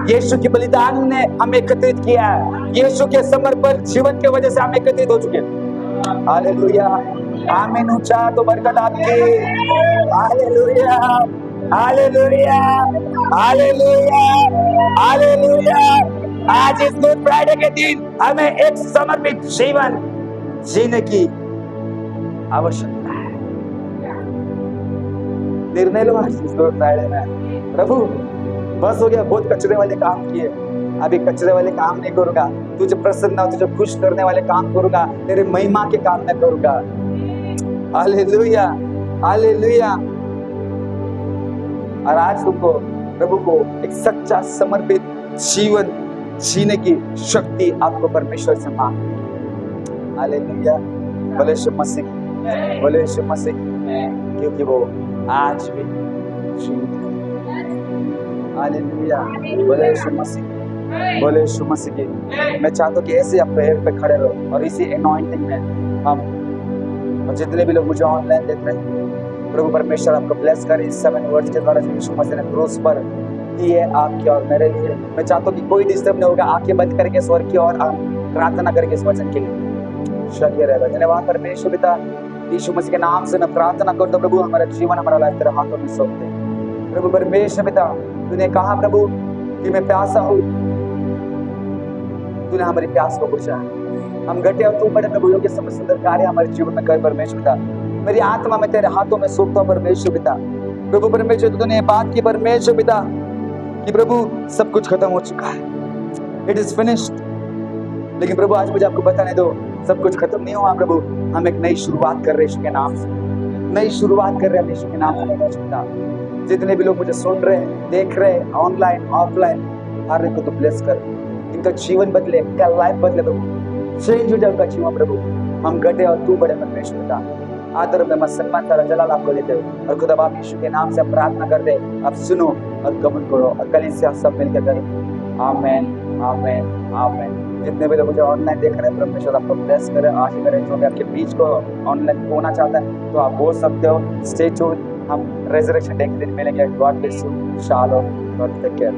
यीशु के बलिदान ने हमें एकत्रित किया, यीशु के समर्पण जीवन के वजह से हम एकत्रित हो चुके हैं। हालेलुया, आमीन। ऊंचा तो बरकत आपकी। Hallelujah, hallelujah, hallelujah, hallelujah. आज इस गुड फ्राइडे के दिन हमें एक समर्पित जीवन जीने की आवश्यकता है। निर्णय लो आज इस गुड फ्राइडे में, प्रभु बस हो गया, बहुत कचरे वाले काम किए, अभी कचरे वाले काम नहीं करूंगा, तुझे प्रसन्न, तुझे खुश करने वाले काम करूंगा, तेरे महिमा के काम मैं करूंगा। Hallelujah, hallelujah. और आज तुमको प्रभु को एक सच्चा समर्पित जीवन जीने की शक्ति आपको परमेश्वर से मांग। हालेलुया, बोले यीशु मसीह, बोले यीशु मसीह, क्योंकि वो आज भी जीवित है। हालेलुया, बोले यीशु मसीह, बोले यीशु मसीह की। मैं चाहता हूँ कि ऐसे आप पैर पे खड़े रहो और इसी एनॉइंटिंग में हम, और जितने भी लोग मुझे ऑनलाइन देख रहे हैं, प्रभु परमेश्वर आपको ब्लेस करे इस 7 वर्ड्स के द्वारा जो यीशु मसीह ने क्रूस पर दिए आपके और मेरे लिए। मैं चाहता हूँ कि कोई डिस्टर्ब नहीं होगा, आंखें बंद करके स्वर की और हम प्रार्थना करके इस वचन के लिए शक्य रहेगा। धन्यवाद परमेश्वर पिता, यीशु मसीह के नाम से मैं प्रार्थना करता हूँ प्रभु, हमारा जीवन, हमारा लाइफ तेरे हाथों में सौंपते हैं। प्रभु परमेश्वर पिता, तूने कहा प्रभु कि मैं प्यासा हूँ, तूने हमारी प्यास को बुझा, हम घटे और तू बड़े प्रभु योग्य समय सुंदर कार्य हमारे जीवन में कर परमेश्वर पिता। मेरी आत्मा में तेरे हाथों में सौंपता हूं परमेश्वर पिता। प्रभु परमेश्वर, तूने ये बात की परमेश्वर पिता कि प्रभु सब कुछ खत्म हो चुका है, इट इज फिनिश्ड। लेकिन प्रभु आज मुझे आपको बताने दो, सब कुछ खत्म नहीं हुआ प्रभु, हम एक नई शुरुआत कर रहे यीशु के नाम से, नई शुरुआत कर रहे हैं यीशु के नाम से परमेश्वर पिता। जितने भी लोग मुझे सुन रहे हैं, देख रहे हैं, ऑनलाइन ऑफलाइन, हर एक को तो ब्लेस कर, इनका जीवन बदले, इनका लाइफ बदले प्रभु, चेंज हो जाए उनका जीवन प्रभु। हम घटे और तू बड़े परमेश्वर पिता। आदर में सम्मान सारा जलाल आपको देते हो और खुदा बाप यीशु के नाम से प्रार्थना कर दे, आप सुनो और कबूल करो और कलीसिया सब मिलकर करें। आमेन, आमेन, आमेन। जितने भी लोग मुझे ऑनलाइन देख रहे हैं, परमेश्वर आपको ब्लेस करे, आशीष करे। जो भी आपके बीच को ऑनलाइन होना चाहता है तो आप बोल सकते हो। स्टे ट्यून्ड, हम रेजरेक्शन डे के दिन मिलेंगे। God bless you, shalom, God take care.